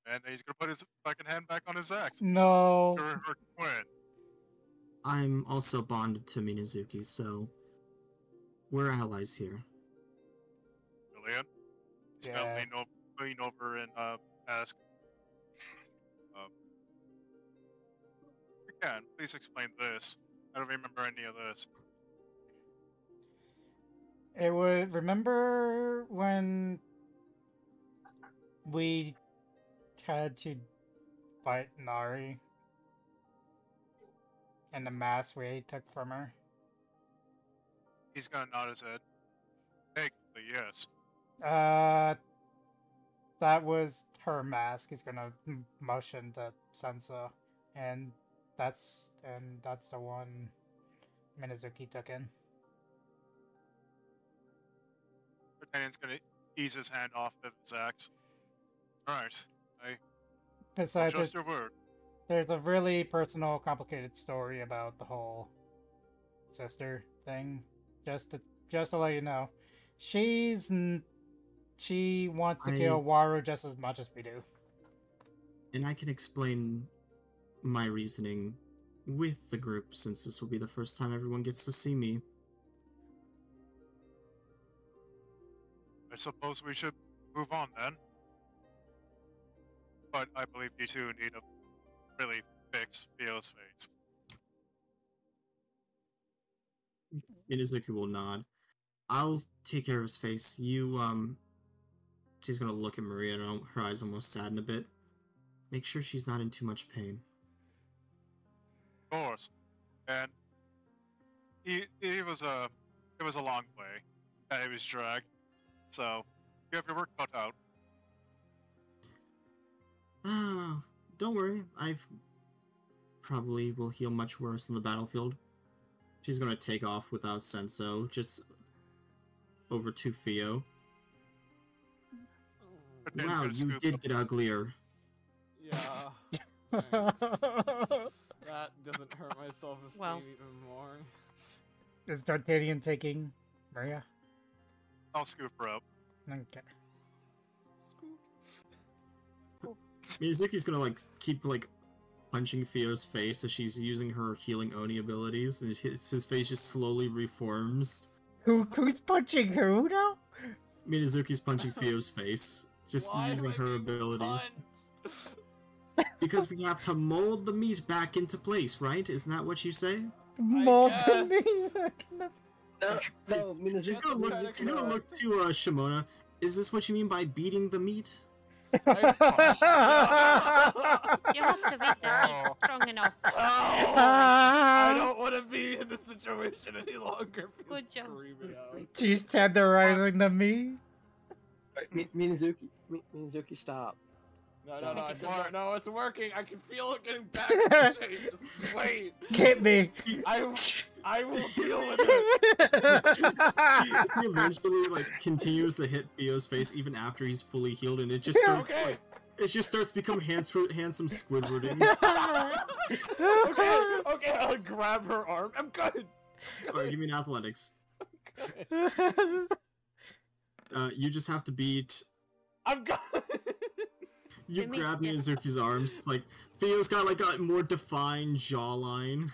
And he's gonna put his fucking hand back on his axe.
No.
Her twin.
I'm also bonded to Minazuki, so we're allies here.
Julian? He's gonna lean over and ask. You can, please explain this. I don't remember any of this.
It would... Remember when we had to fight Nari? And the mask we took from her?
He's gonna nod his head. Technically, yes.
That was her mask. He's gonna motion to Sansa, and that's the one Minazuki took in.
D'Artagnan's gonna ease his hand off of his axe. Alright,
Besides,
Trust your word.
there's a really personal, complicated story about the whole sister thing. Just to let you know, she wants to kill Waru just as much as we do.
And I can explain my reasoning with the group, since this will be the first time everyone gets to see me.
I suppose we should move on then. But I believe you two need to really fix Theo's face.
Minazuki will nod. I'll take care of his face. She's gonna look at Maria and her eyes almost sadden a bit. Make sure she's not in too much pain.
Of course. And it was a long way that he was dragged. So you have your work cut out.
Don't worry. I've probably will heal much worse on the battlefield. She's gonna take off without Senso, just over to Theo. Wow, you did get uglier.
Yeah. That doesn't hurt my self-esteem even more.
Is D'Artagnan taking Maria?
I'll scoop her up.
Okay.
Mizuki's gonna keep punching Theo's face as she's using her healing Oni abilities, and his face just slowly reforms.
Who's punching who now?
Minazuki's punching Theo's face, just using her abilities. Because we have to mold the meat back into place, right? Isn't that what you say?
Mold the meat back into
No, Minazuki.
She's gonna look to Shamona. Is this what you mean by beating the meat?
You have to beat the meat strong enough.
I don't want to be in this situation any longer.
Good job.
She's tenderizing the meat.
Minazuki, stop.
No, it's working. I can feel it getting back into shape. Just wait.
Hit me.
I will deal with it.
She eventually continues to hit Theo's face even after he's fully healed, and it just starts it just starts becoming handsome Squidwarding.
Okay, I'll grab her arm. I'm good.
Alright, give me an athletics. You just have to beat.
I'm good.
You grab Minazuki's arms. Theo's got a more defined jawline.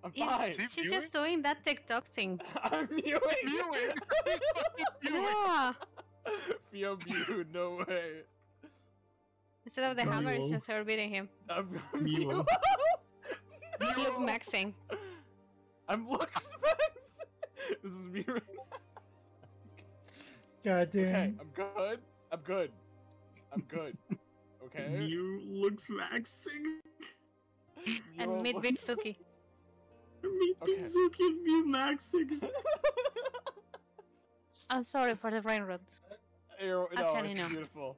I'm fine.
She's just doing that TikTok thing.
I'm mewing.
Yeah.
Theo mew, no way.
Instead of the hammer, it's just her beating him.
Mew.
Look maxing.
I'm Lux Max. This is me right now.
God damn.
Okay, I'm good. Okay.
Mew looks maxing.
And meet Vitsuki.
Meet Vitsuki and Mew maxing.
I'm sorry for the rain roads.
No,
Actually,
it's
no.
beautiful.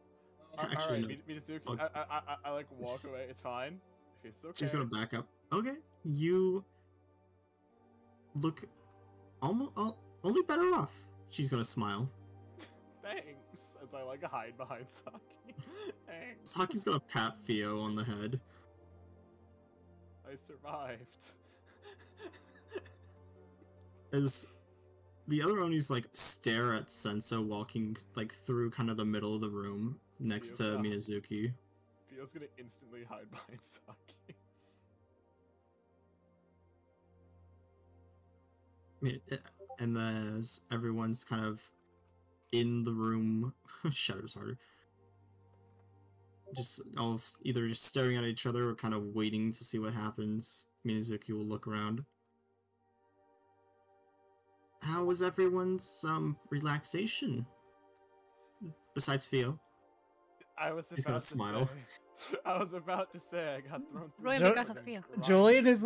Actually,
Alright, Mitsuki, I walk away. It's fine. It's okay.
She's gonna back up. Okay, you look almost only better off. She's gonna smile.
Thanks. As I hide behind Saki. Thanks.
Saki's gonna pat Theo on the head.
I survived.
As the other Onis stare at Senso walking through kind of the middle of the room next to Minazuki.
Theo's gonna instantly hide behind Saki.
And as everyone's kind of in the room, shudders harder. Just either just staring at each other or kind of waiting to see what happens. Minazuki will look around. How was everyone's relaxation? Besides Theo.
He's gonna smile. I was about to say I got thrown through.
Ruined because of Theo.
Julian is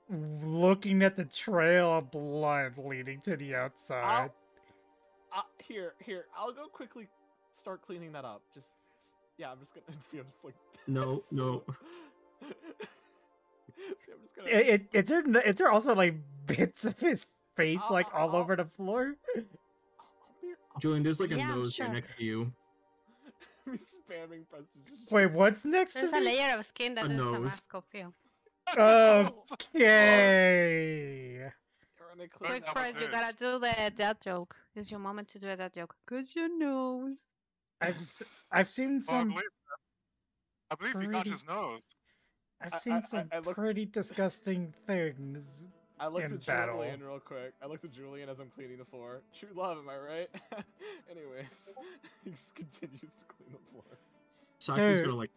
looking at the trail of blood leading to the outside.
Here, I'll go quickly start cleaning that up. Yeah, I'm just gonna feel
No.
See, I'm just gonna...
Is there also bits of his face all over the floor?
Julian, there's a nose right next to you.
Me spamming prestidigitation.
Wait, what's next
There's
to
a
this?
layer of skin that
A
is a
nose.
mask of you.
Okay.
You're in a
But
Quick,
that
Fred,
was
you gotta
his.
do that joke. It's your moment to do that joke. Cause your nose.
I've seen
Well,
some
I believe he got
pretty-
his nose.
I've seen some
I look-
pretty disgusting things.
I looked
in
at
battle.
Julian real quick. I looked at Julian as I'm cleaning the floor. True love, am I right? Anyways, he just continues to clean the floor.
Saku's
Dude.
gonna like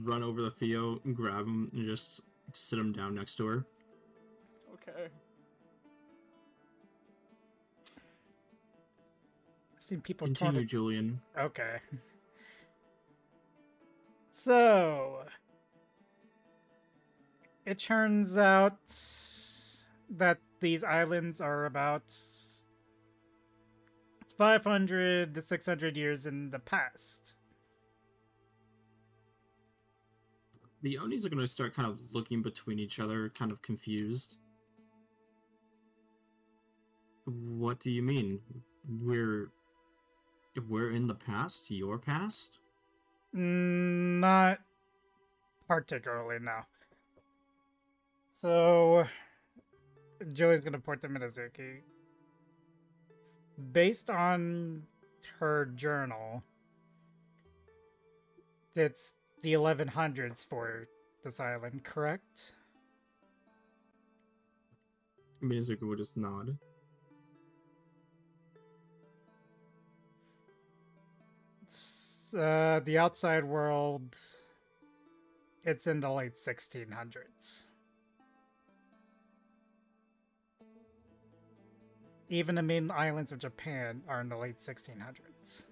run over to Theo and grab him and just sit him down next to her.
Okay.
I've seen people
Continue,
torn.
Julian.
Okay. So it turns out that these islands are about 500 to 600 years in the past.
The Onis are gonna start kind of looking between each other, kind of confused. What do you mean? We're in the past? Your past?
Not particularly, no. So, Joey's gonna point to Minazuki. Based on her journal, it's the 1100s for this island, correct?
Minazuki will just nod.
The outside world, it's in the late 1600s. Even the main islands of Japan are in the late 1600s.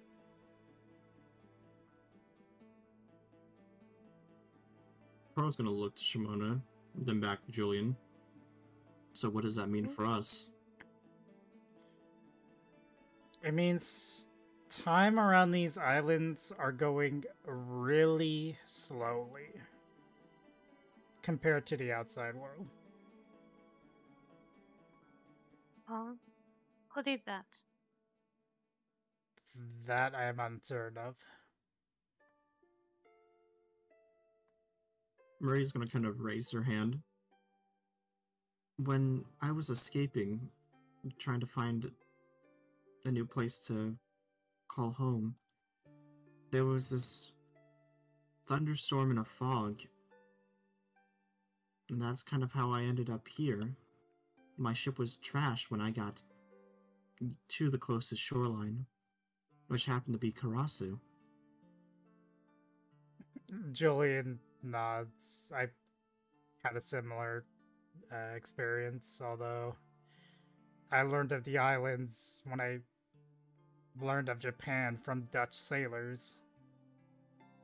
Carl's gonna look to Shamona, then back to Julian. So what does that mean for us?
It means time around these islands are going really slowly compared to the outside world.
Who did that?
That I am uncertain of.
Marie's gonna kind of raise her hand. When I was escaping, trying to find a new place to call home, there was this thunderstorm and a fog. And that's kind of how I ended up here. My ship was trashed when I got to the closest shoreline, which happened to be Karasu.
Julian nods. I had a similar experience, although I learned of the islands when I learned of Japan from Dutch sailors.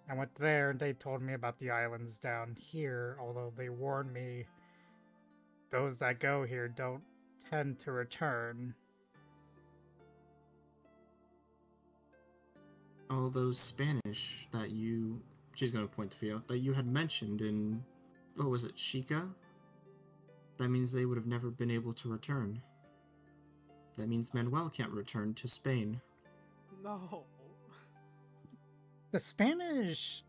I went there and they told me about the islands down here, although they warned me those that go here don't tend to return.
All those Spanish that you... She's gonna point to Theo. That you had mentioned in... What was it, Chica? That means they would have never been able to return. That means Manuel can't return to Spain.
No.
The Spanish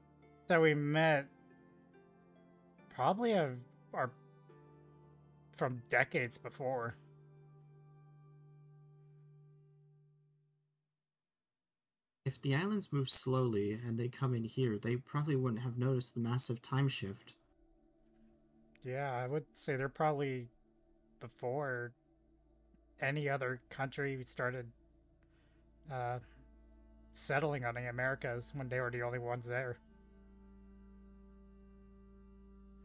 that we met probably are from decades before.
If the islands move slowly and they come in here, they probably wouldn't have noticed the massive time shift.
Yeah, I would say they're probably before any other country started settling on the Americas, when they were the only ones there.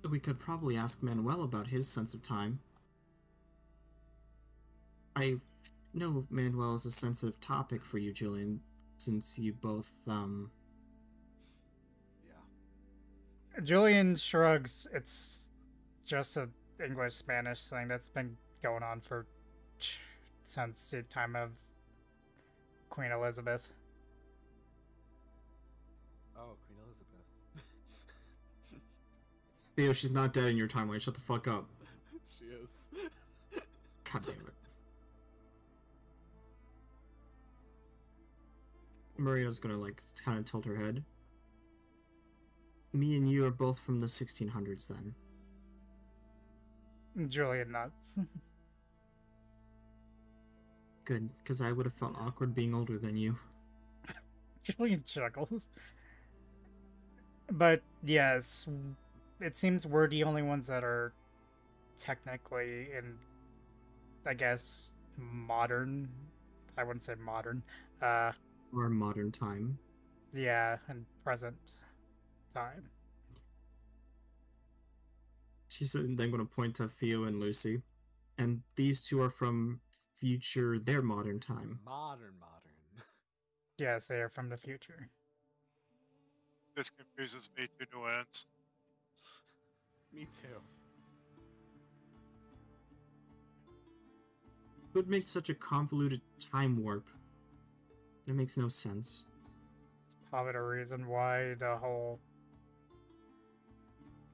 We could probably ask Manuel about his sense of time. I know Manuel is a sensitive topic for you, Julian, since you both,
Yeah.
Julian shrugs. It's just a English-Spanish thing that's been going on since the time of Queen Elizabeth.
Oh, Queen Elizabeth.
Theo, she's not dead in your timeline. Shut the fuck up.
She is.
God damn it. Maria's gonna like kind of tilt her head. Me and you are both from the 1600s then.
Julian nuts.
Good, because I would have felt awkward being older than you.
Julian chuckles. But yes, it seems we're the only ones that are technically in, I guess, modern. I wouldn't say modern.
Or modern time.
Yeah, in present time.
She's then going to point to Theo and Lucy. And these two are from future, their modern time.
Modern.
Yes, they are from the future.
This confuses me to no ends.
Me too.
It would make such a convoluted time warp. It makes no sense.
It's probably the reason why the whole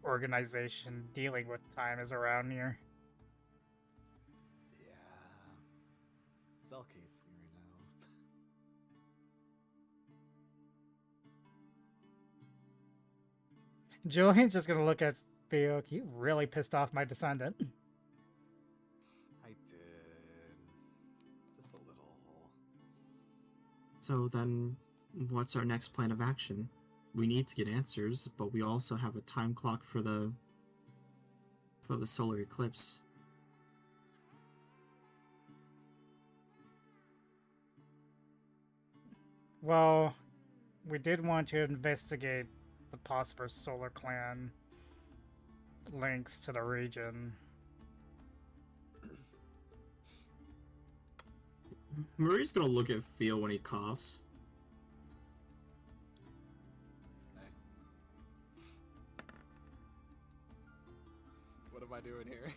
organization dealing with time is around here.
Yeah. Zelk hates me right now.
Julian's just gonna look at Theo. You really pissed off my descendant.
I did. Just a little.
So then, what's our next plan of action? We need to get answers, but we also have a time clock for the solar eclipse.
Well, we did want to investigate the possible solar clan links to the region.
Marie's gonna look at Theo when he coughs.
What am I doing here?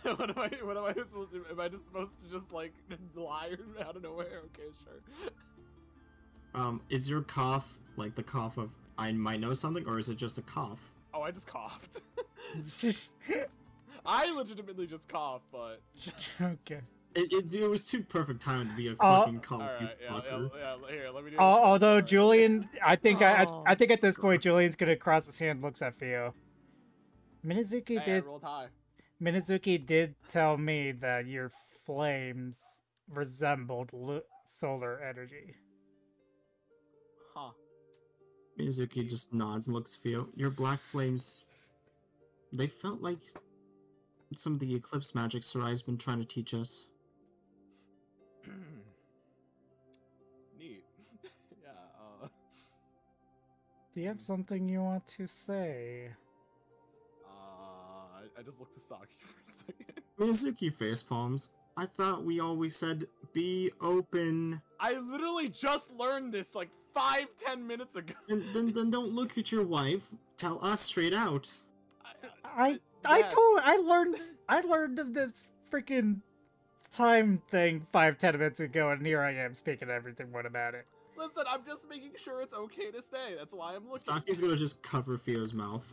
What am I supposed to? Am I just supposed to just like lie out of nowhere? Okay, sure.
Is your cough like the cough of I might know something, or is it just a cough?
Oh, I just coughed. I legitimately just coughed, but
Okay.
It was too perfect time to be a fucking cough,
all
you
right,
fucker.
yeah, here, let me do this.
Although
Sorry.
Julian, I think
Oh.
I think at this point Julian's gonna cross his hand, and looks at Theo. Minazuki
Hey,
did
I rolled high.
Minazuki did tell me that your flames resembled solar energy.
Huh.
Mizuki just nods and looks at Theo. Your black flames, they felt like some of the eclipse magic Sarai's been trying to teach us.
Neat. Yeah,
Do you have something you want to say?
I just looked at Saki for a second.
Mizuki facepalms. I thought we always said be open.
I literally just learned this like 5-10 minutes ago.
Then don't look at your wife. Tell us straight out.
I
yes.
learned of this freaking time thing 5-10 minutes ago, and here I am speaking everything what about it.
Listen, I'm just making sure it's okay to stay. That's why I'm looking.
Staki's gonna just cover Theo's mouth.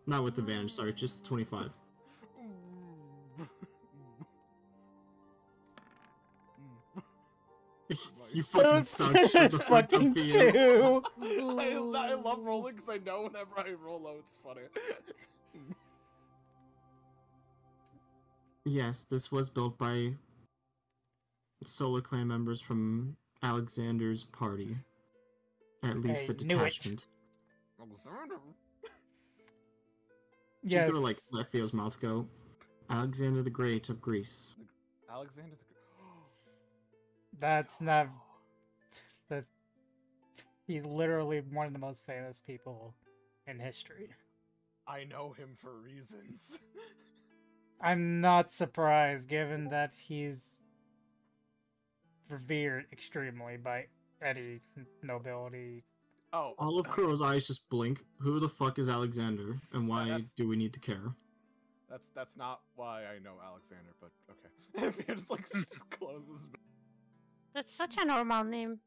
Not with advantage, sorry, just 25. You fucking suck. Shut the fuck
fucking
up, Theo.
two.
I love rolling because I know whenever I roll low, it's funny.
Yes, this was built by Solar Clan members from Alexander's party. At least
I
a
knew it.
detachment. She's
Yes.
gonna like let Theo's mouth go. Alexander the Great of Greece.
Alexander the
That's not. That's. He's literally one of the most famous people in history.
I know him for reasons.
I'm not surprised, given that he's revered extremely by any nobility.
Oh,
All of Kuro's eyes just blink. Who the fuck is Alexander, and why
that's-
do we need to care?
that's not why I know Alexander, but okay. If he just like closes.
That's such a normal name.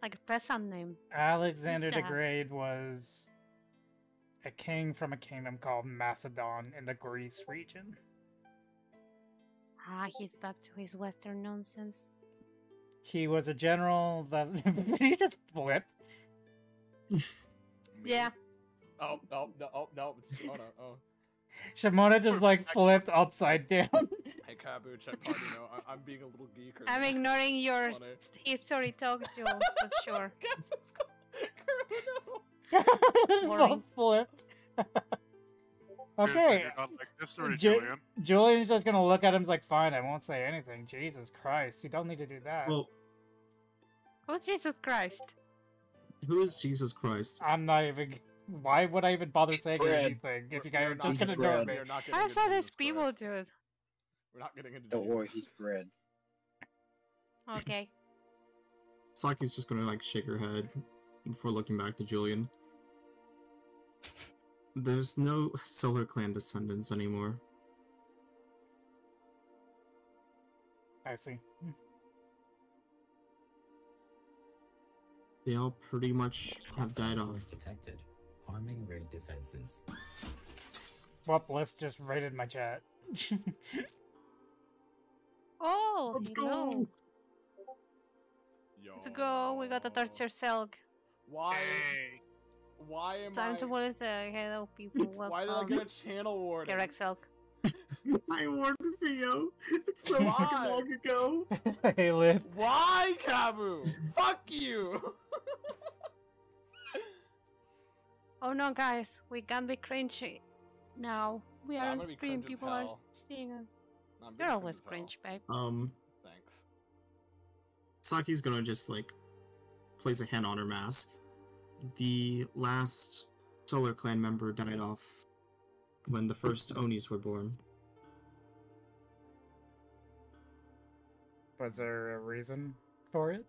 Like a peasant name.
Alexander the
Yeah.
Great was a king from a kingdom called Macedon in the Greece region.
Ah, he's back to his Western nonsense.
he was a general. He just flipped.
Yeah.
Oh, no, it's Shamona. Oh.
Shamona just like flipped upside down.
Hey, Kabu, check party, I'm being a little geeker.
I'm ignoring your
Funny.
history talk, Jules, for sure.
Both flipped. Okay.
You're not like this story, Julian.
Julian's just gonna look at him like, fine, I won't say anything. Jesus Christ, you don't need to do that.
Well,
Who's Jesus Christ?
who is Jesus Christ?
I'm not even. Why would I even bother saying
Bread.
anything if you guys are
not
just gonna
bread.
ignore me?
We're not getting
I
into
thought
Jesus
it's people,
Christ.
dude.
We're not getting into
Don't worry,
Jesus.
he's bread.
Okay.
Saki's just gonna like shake her head before looking back to Julian. There's no Solar Clan descendants anymore.
I see.
They all pretty much have died off.
Detected, harming raid defenses.
Well, Bliss just raided my chat.
Oh,
Let's
hello.
go!
Yo.
Let's go. We got a torture Selk.
Why?
Hey.
Why am
Time
I?
to voice hello people.
Why did I get a channel warning?
Correct Selk.
I warned Theo. It's so
Why?
fucking long ago.
Hey, Liv.
Why, Kabu? Fuck you!
Oh no, guys, we can't be cringy now. We
Yeah,
are
I'm
on
gonna be
stream.
cringe as
People are
hell.
seeing us.
No, I'm being
You're always
as hell.
cringe, babe.
Thanks.
Saki's gonna just like place a hand on her mask. The last Solar Clan member died off when the first Onis were born.
Was there a reason for it?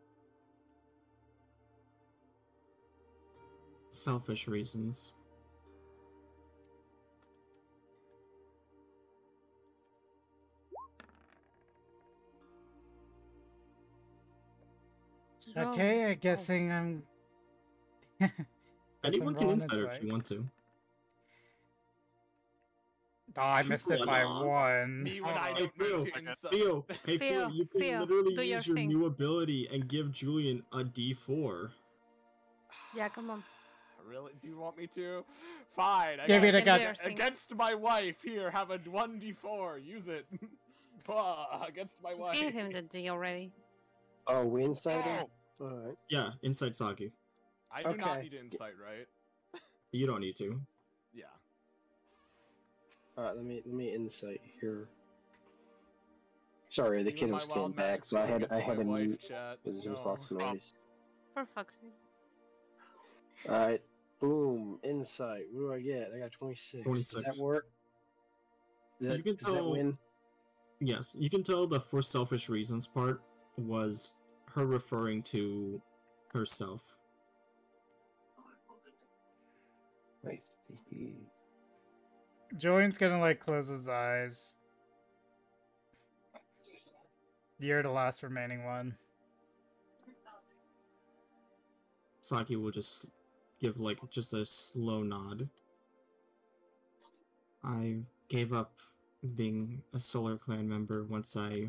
Selfish reasons.
Okay, I'm
Oh.
guessing I'm.
Anyone can
wrong
insider if
insight.
you want to.
Oh, I missed it by
One off.
one.
Me when I
Hey,
don't
Theo,
make insight.
Theo, hey Theo,
Theo,
you can
Theo,
literally
do your
use your
thing.
new ability and give Julian a D4.
Yeah, come on.
Really? Do you want me to? Fine.
Give me the
got-
Against my wife. Here, have a 1d4. Use it. Against my
Just
wife.
gave him the D already.
Oh, we inside him?
Oh,
Alright.
Yeah, Inside Saki.
I do not
Okay.
need insight, right?
You don't need to.
Yeah.
Alright, let me insight here. Sorry, the
You and my
kiddos came
wild
back,
magic
so I had
against my
a
wife,
mute
chat.
because there was
No.
lots of noise.
For fuck's sake.
Alright, boom, insight. What do I get? I got 26. Does
26.
that work? Does
You can
does that
tell-
win?
Yes, you can tell the for selfish reasons part was her referring to herself.
Nice.
Julian's gonna like close his eyes. You're the last remaining one.
Saki will just give like just a slow nod. I gave up being a Solar Clan member once I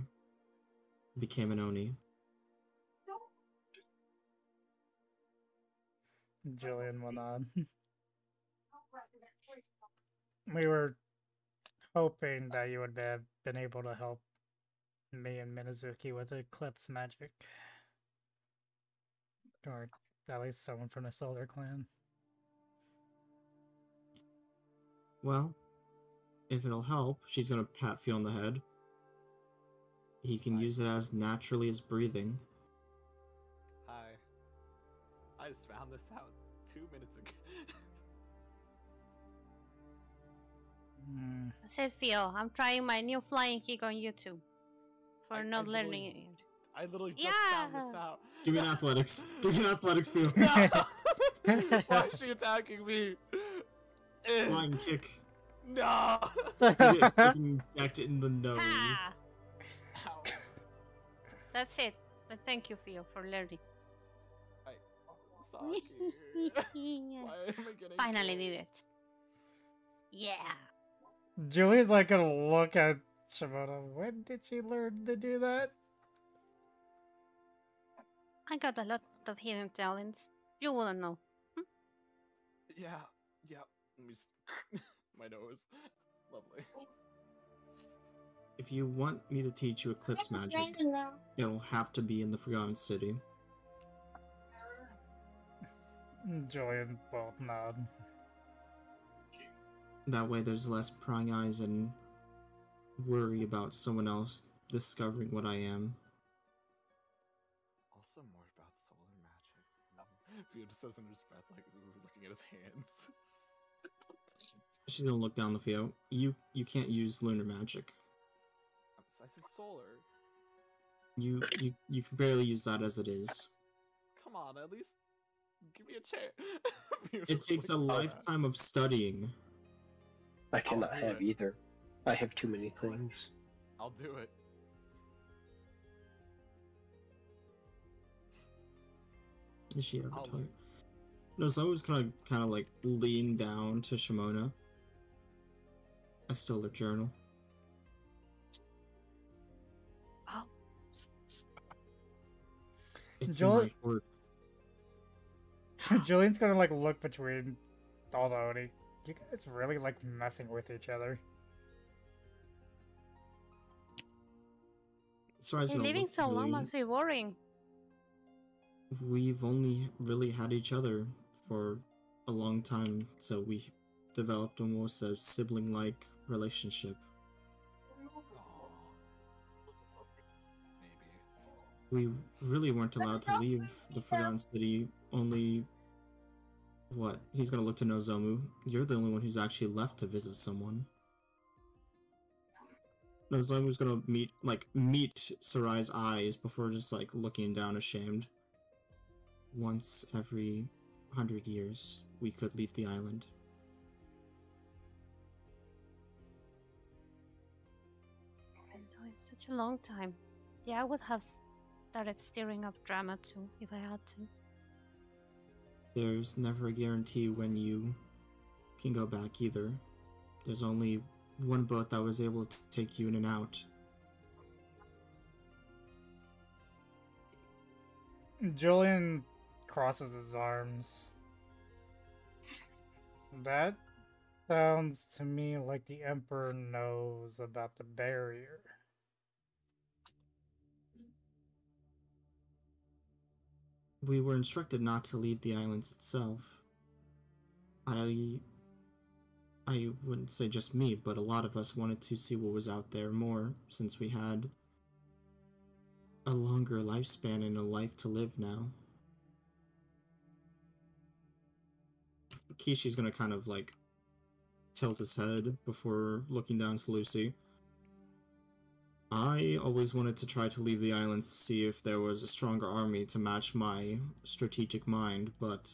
became an Oni.
Julian will nod. We were hoping that you would have been able to help me and Minazuki with Eclipse magic. Or at least someone from the Solar Clan.
Well, if it'll help, she's gonna pat Phil on the head. He can use it as naturally as breathing.
Hi. I just found this out 2 minutes ago.
Hmm.
I said, Theo, I'm trying my new flying kick on YouTube. For
I
not
literally-
learning it.
I literally just found this
Yeah.
out.
Give me an athletics. Give me an athletics, Phil.
No! Why is she attacking me?
Flying kick.
No!
You get fucking decked in the nose.
Ah,
Ow.
that's it. But thank you, Theo, for learning.
Saki. Why am I getting
Finally
killed?
did it. Yeah.
Julie's like gonna look at Shamona. When did she learn to do that?
I got a lot of hidden talents. You wouldn't know.
Yeah. Let me my nose. Lovely.
If you want me to teach you Eclipse magic, it'll have to be in the Forgotten City.
Julian will nod.
That way there's less prying eyes and worry about someone else discovering what I am.
Also more about solar magic. Vio just says under his breath, like, ooh, looking at his hands.
She's gonna look down the field. You can't use lunar magic.
I said solar.
You can barely use that as it is.
Come on, at least give me a chance.
It takes a lifetime of studying.
I cannot
do
have
it.
either. I have too many things.
I'll do it.
Is she ever
I'll
tell you?
leave.
No, so I was kind of like lean down to Shamona. I stole her journal.
Oh.
It's
Joel-
in my hoard.
Julian's gonna like look between all the Oni. You guys really like messing with each other.
So I was
Hey,
gonna
living
look
so long
Julian.
must be boring.
We've only really had each other for a long time, so we developed almost a sibling-like relationship.
Aw. Maybe.
We really weren't allowed to leave the Forgotten City. Only, what? He's gonna look to Nozomu. You're the only one who's actually left to visit someone. Nozomu's gonna meet Sarai's eyes before just like looking down ashamed. Once every 100 years, we could leave the island.
I know it's such a long time. Yeah, I would have started stirring up drama too if I had to.
There's never a guarantee when you can go back either. There's only one boat that was able to take you in and out.
Julian crosses his arms. That sounds to me like the Emperor knows about the barrier.
We were instructed not to leave the islands itself. I wouldn't say just me, but a lot of us wanted to see what was out there more, since we had a longer lifespan and a life to live now. Kishi's gonna kind of like tilt his head before looking down to Lucy. I always wanted to try to leave the islands to see if there was a stronger army to match my strategic mind, but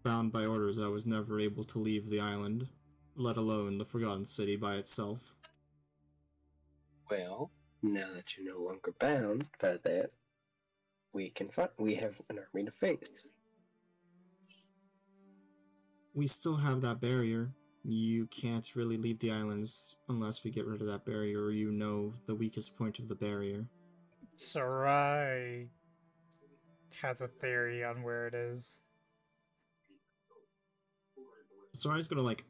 bound by orders, I was never able to leave the island, let alone the Forgotten City by itself.
Well, now that you're no longer bound by that, we have an army to face.
We still have that barrier. You can't really leave the islands unless we get rid of that barrier, or you know the weakest point of the barrier.
Sarai has a theory on where it is.
Sarai's gonna like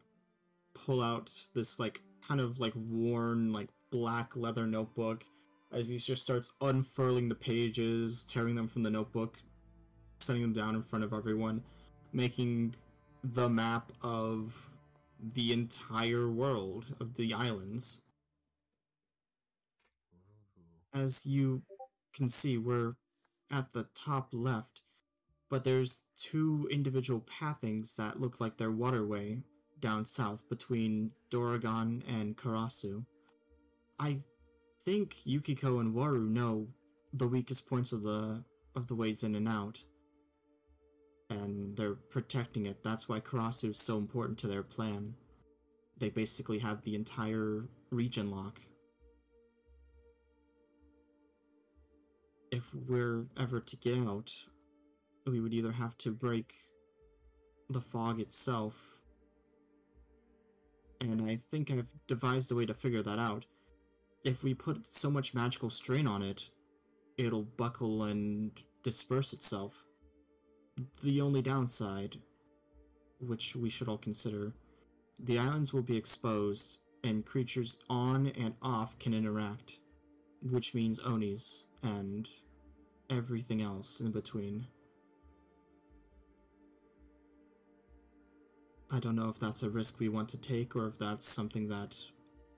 pull out this like kind of like worn like black leather notebook as he just starts unfurling the pages, tearing them from the notebook, setting them down in front of everyone, making the map of the entire world of the islands. As you can see, we're at the top left, but there's two individual pathings that look like they're waterway down south between Doragon and Karasu. I think Yukiko and Waru know the weakest points of the ways in and out, and they're protecting it. That's why Karasu is so important to their plan. They basically have the entire region lock. If we're ever to get out, we would either have to break the fog itself, and I think I've devised a way to figure that out. If we put so much magical strain on it, it'll buckle and disperse itself. The only downside, which we should all consider, the islands will be exposed, and creatures on and off can interact, which means Onis and everything else in between. I don't know if that's a risk we want to take, or if that's something that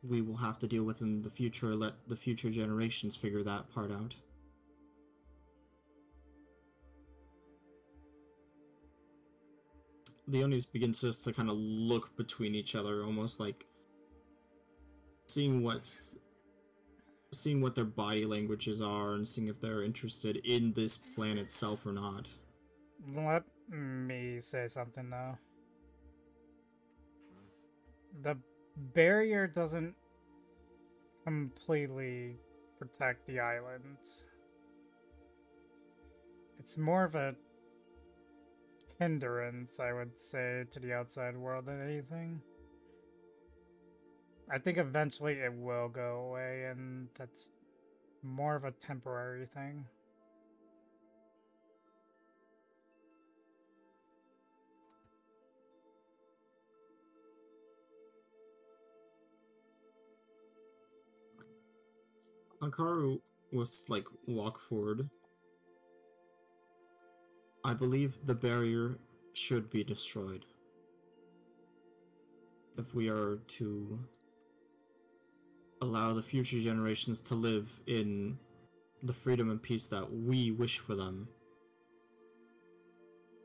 we will have to deal with in the future, let the future generations figure that part out. The Onis begin just to kind of look between each other, almost like seeing what their body languages are and seeing if they're interested in this plan itself or not.
Let me say something though. The barrier doesn't completely protect the islands. It's more of a hindrance, I would say, to the outside world than anything. I think eventually it will go away, and that's more of a temporary thing.
Ankaru was walk forward. I believe the barrier should be destroyed. If we are to allow the future generations to live in the freedom and peace that we wish for them,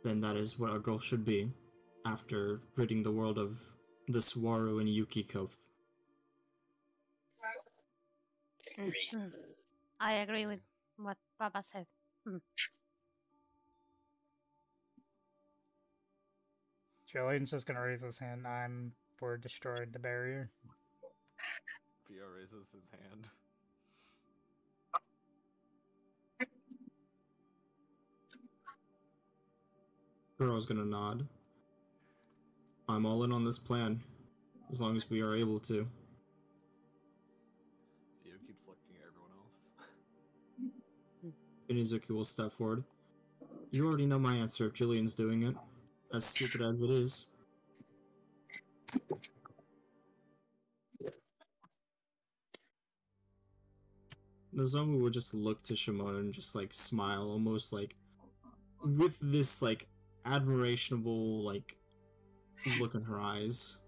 then that is what our goal should be, after ridding the world of the Swaru and Yukiko.
I agree with what Papa said.
Jillian's just gonna raise his hand. I'm for destroying the barrier.
Pio raises his hand.
Kuro's gonna nod. I'm all in on this plan, as long as we are able to.
Pio keeps looking at everyone else.
Inizuki will step forward. You already know my answer if Jillian's doing it, as stupid as it is. Nozomu would just look to Shamona and just smile, almost with this admirationable look in her eyes.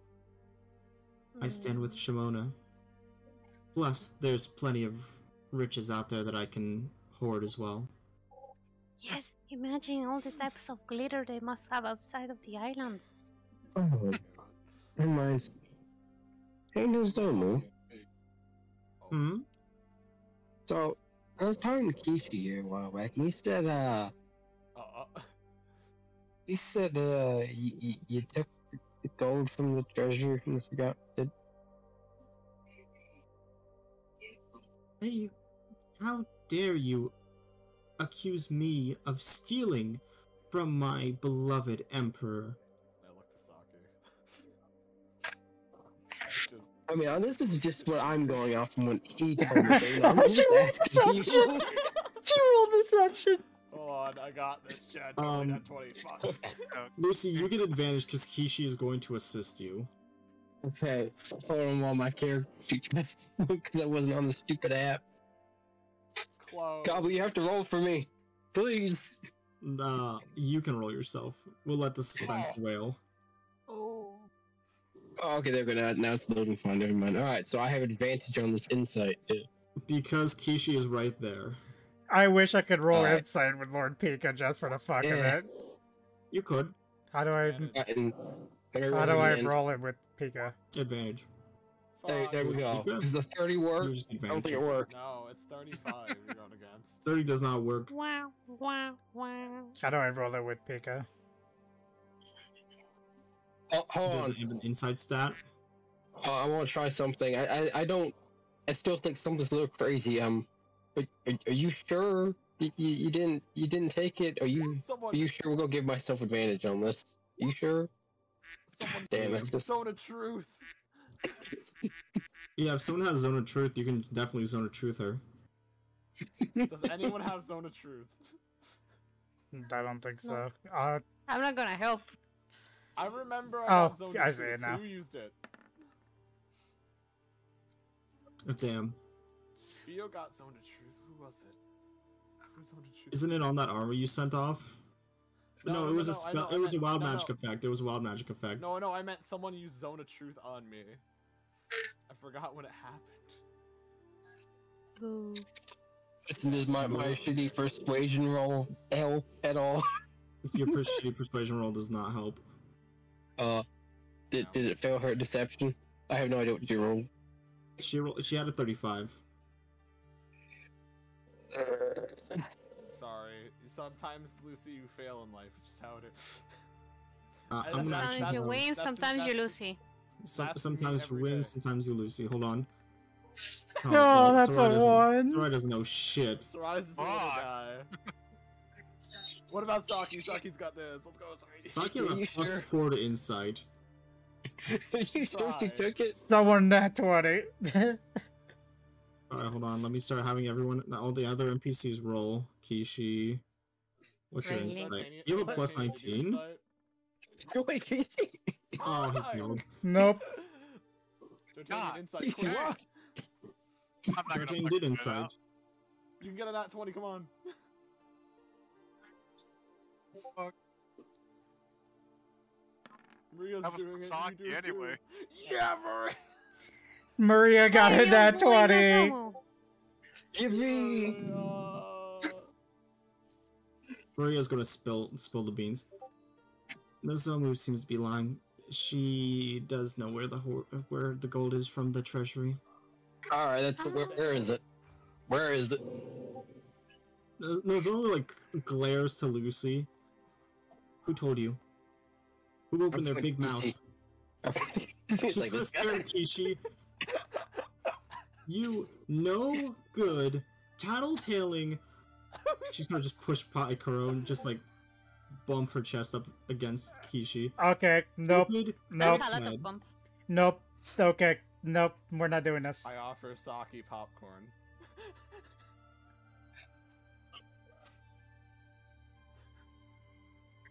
I stand with Shamona. Plus, there's plenty of riches out there that I can hoard as well.
Yes, imagine all the types of glitter they must have outside of the islands.
Oh, reminds me. Hey, Nozomu.
Hmm?
So, I was talking to Kishi here a while back, and he said, you took the gold from the treasure and forgot it.
Hey, how dare you accuse me of stealing from my beloved emperor?
I look to Sake.
I mean, this is just what I'm going off from what he told me. So, I'm just asking you.
She rolled deception.
Hold on, I got this, Chad. Only got 25.
Lucy, you get advantage because Kishi is going to assist you.
Okay, hold on while my character because I wasn't on the stupid app.
Close.
Gobble, you have to roll for me, please.
Nah, you can roll yourself. We'll let the suspense wail.
Oh.
Oh, okay, there we go. Now it's loading fine. Never mind. All right, so I have advantage on this insight too.
Because Kishi is right there.
I wish I could roll insight with Lord Pika just for the fuck of it.
You could.
How do I roll it with Pika?
Advantage.
There we go. Does the 30 work? I don't think it works.
No, it's 35 you're going against.
30 does not work.
Wow, wow, wow.
How do I roll it with Pika?
Oh, hold
Does
on.
it have an insight stat?
I want to try something. I still think something's a little crazy. Are you sure you didn't take it? Are you sure we'll go give myself advantage on this? Are you sure? Damn, that's just
Zone of truth.
Yeah, if someone has Zone of Truth, you can definitely Zone of Truth her.
Does anyone have Zone of Truth?
I don't think
No.
so.
I'm not gonna help.
I remember I
Oh,
got Zone
I
of
see
Truth.
it now.
Who used it?
Oh, damn.
Theo got Zone of Truth. Who was it? Who's Zone of Truth?
Isn't it on that armor you sent off? No, it was a spell. It was a wild magic effect. It was a wild magic effect.
No, I meant someone used Zone of Truth on me. I forgot when it happened.
Boo.
Listen, does my shitty persuasion roll help at all?
Your shitty persuasion roll does not help.
Did it fail her deception? I have no idea what you rolled.
She had a 35.
Sorry. Sometimes, Lucy, you fail in life. It's just how it is.
I'm gonna
Sometimes
actually
you win, sometimes you lose.
sometimes you win, sometimes you lose. Hold on.
Oh, that's a one.
Soraya doesn't know shit.
Soraya's just a little guy. What about Saki? Saki's got this. Let's go, Saki.
Saki has a plus 4 to insight.
You sure she took it?
Someone nat 20.
Alright, hold on. Let me start having everyone, all the other NPCs roll. Kishi. What's your insight? You have a plus 19?
Wait, Kishi?
Oh, he failed.
Nope.
God,
Kishi, what? Hurricane did insight.
You can get a nat 20, come on.
Fuck.
Maria's
That was
doing
Saki
it.
anyway.
Yeah, Maria.
Maria got a nat 20.
Yippee!
Maria's gonna spill the beans. Nozomu seems to be lying. She does know where the gold is from the treasury.
Alright, where is it? Where is it?
Nozomu like glares to Lucy. Who told you? Who opened their big mouth? She's
like,
gonna stare at Kishi. You no good tattletaling. She's gonna just push Paikoro and just like bump her chest up against Kishi.
Okay, nope. Nope.
That's a lot of bump.
Nope. Okay, nope. We're not doing this.
I offer Saki popcorn.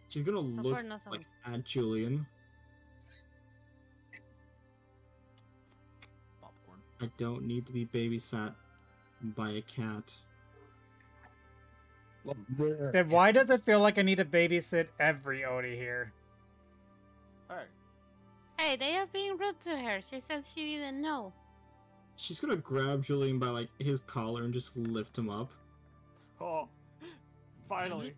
She's gonna look like at Julian.
Popcorn.
I don't need to be babysat by a cat.
Then why does it feel like I need to babysit every Odie here?
Alright.
Hey, they are being rude to her. She said she didn't know.
She's gonna grab Julian by like his collar and just lift him up.
Oh, finally.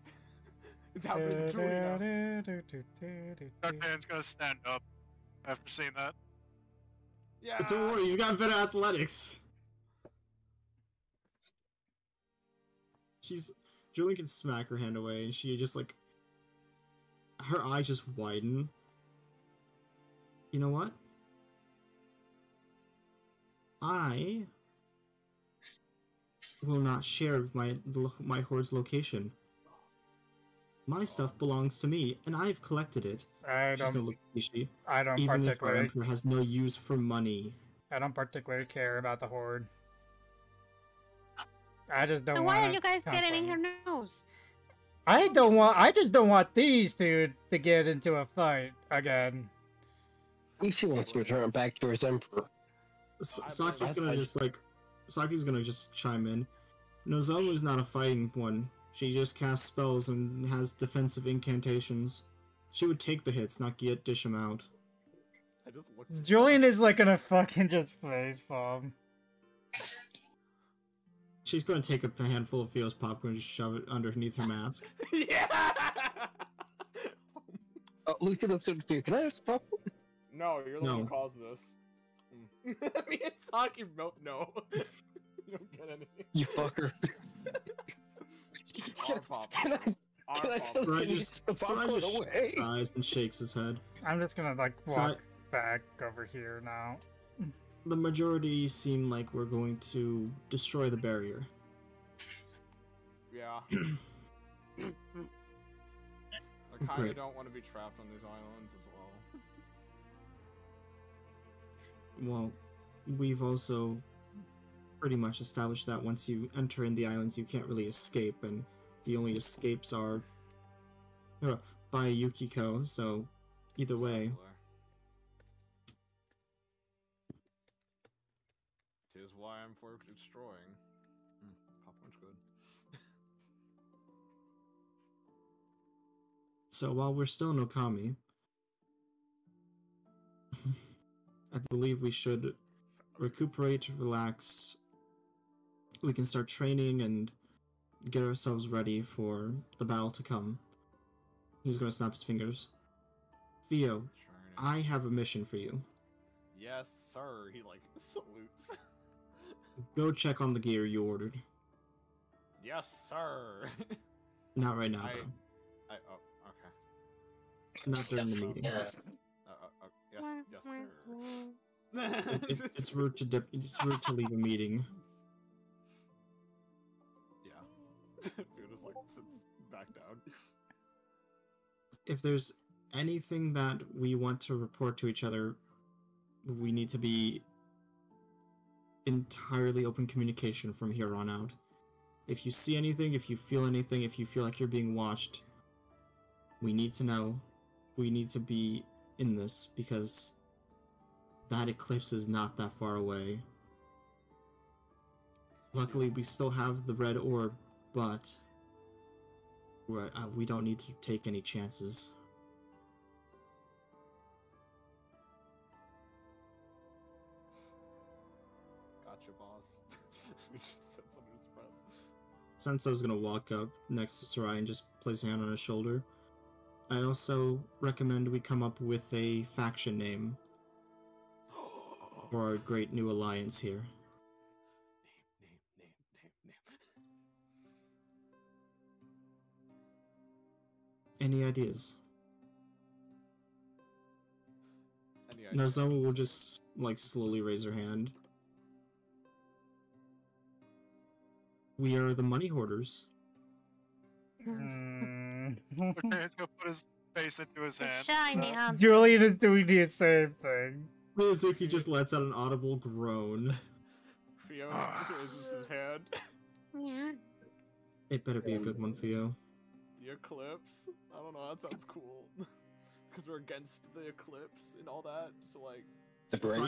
It's happening to Julian now.
Darkman's gonna stand up after seeing that.
Yeah.
But don't worry, he's got better athletics. Julian can smack her hand away, and she just like her eyes just widen. You know what? I will not share my hoard's location. My stuff belongs to me, and I've collected it. She's gonna look fishy.
I don't
Even if our
particularly.
emperor has no use for money.
I don't particularly care about the horde. I just don't
So
want.
why are you guys getting in her nose?
I don't want. I just don't want these two to get into a fight again.
She wants to return back to his emperor.
Saki's gonna just chime in. Nozomu's not a fighting one. She just casts spells and has defensive incantations. She would take the hits, not dish them out.
I just looked.
Julian is like gonna fucking just face palm.
She's gonna take a handful of Theo's popcorn and just shove it underneath her mask.
Yeah.
Lucy looks at you. Can I have some popcorn?
No, you're the one who caused this. Me and Saki both no. You don't get anything.
You fucker.
Our popcorn.
Can I still
Soraya
the popcorn away?
sighs and shakes his head.
I'm just gonna like walk back over here now.
The majority seem like we're going to destroy the barrier.
Yeah. I kinda
Great.
don't want to be trapped on these islands as well.
Well, we've also pretty much established that once you enter in the islands, you can't really escape, and the only escapes are by Yukiko, so either way.
Tis why I'm for destroying. Popcorn's good.
So while we're still in Okami, I believe we should recuperate, relax. We can start training and get ourselves ready for the battle to come. He's gonna snap his fingers. Theo, I have a mission for you.
Yes, sir. He like salutes.
Go check on the gear you ordered.
Yes, sir.
Not right now, though.
Oh, okay.
Not during the meeting.
Yes, sir.
It's rude to dip. It's rude to leave a meeting.
Yeah. Dude just like sits back down.
If there's anything that we want to report to each other, we need to be entirely open communication from here on out. If you see anything, if you feel anything, if you feel like you're being watched, we need to know. We need to be in this, because that eclipse is not that far away. Luckily, we still have the red orb, but we don't need to take any chances.
Gotcha, boss. We just said something to his breath.
Senso's gonna walk up next to Sarai and just place a hand on his shoulder. I also recommend we come up with a faction name for our great new alliance here.
Name.
Any ideas?
Any ideas?
Nozomu will just, like, slowly raise her hand. We are the money hoarders.
Okay, he's gonna put his face into his hand.
Shiny hand.
Julian is doing the same thing.
Miyazuki just lets out an audible groan.
Theo raises his hand.
Yeah.
It better be a good one, Theo.
The eclipse? I don't know, that sounds cool. Because we're against the eclipse and all that, so like...
The brave?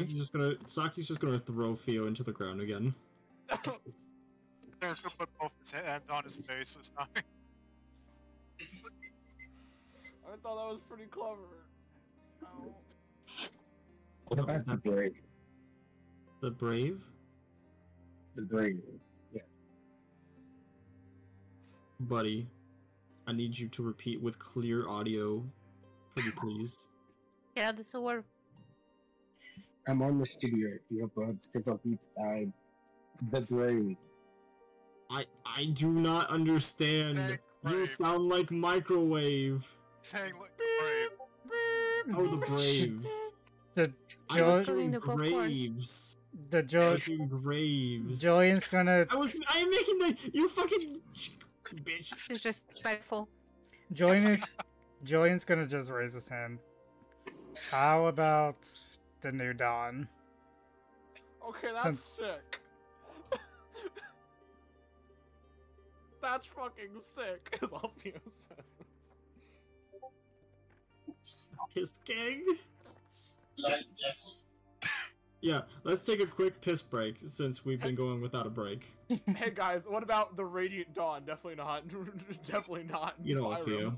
Saki's just gonna throw Theo into the ground again.
He's gonna put both his hands on his face this time.
I thought that was pretty clever. Oh.
What about the brave?
The brave?
The brave. Yeah.
Buddy, I need you to repeat with clear audio. Pretty please.
Get out the sword.
I'm on the studio. You have buds because of each side. The brave.
I do not understand. You sound like microwave.
Saying like brave.
Oh, the Braves.
I
was doing Braves. Braves.
Julian's gonna.
I am making the. You fucking bitch.
It's just respectful.
Julian's gonna just raise his hand. How about the New Dawn?
Okay, that's sick. That's fucking sick, as Alfio says.
Piss gang? Yeah, let's take a quick piss break since we've been going without a break.
Hey guys, what about the Radiant Dawn? Definitely not. Definitely not.
You know what, Theo?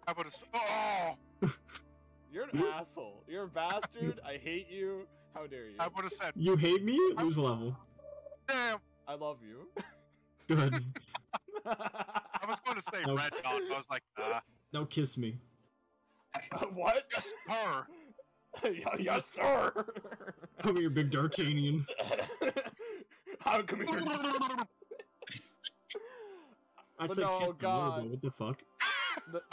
I would have. Oh!
You're an asshole. You're a bastard. I hate you. How dare you?
I would have said.
You hate me? Lose a level.
Damn.
I love you.
Good.
I was going to say Red Dawn. I was like, nah.
Now kiss me.
What?
Yes, sir.
Yes, sir.
Come here, big D'Artagnan.
How come here?
I said
no,
kiss the
God.
logo. What the fuck?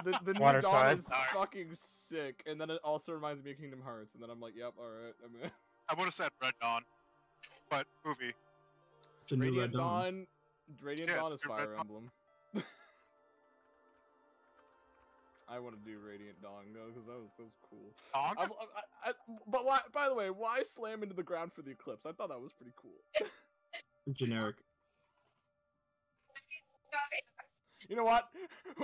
The new
Water
Dawn
type.
is fucking sick, and then it also reminds me of Kingdom Hearts, and then I'm like, yep, alright, I'm in.
I would have said Red Dawn, but movie.
The new
Radiant
Red Dawn.
Radiant
Yeah,
Dawn is
the Red
Fire
Dawn.
Emblem. I want to do Radiant Dawn though, because that was cool.
Dawn?
But why? By the way, why slam into the ground for the eclipse? I thought that was pretty cool.
Generic.
You know what?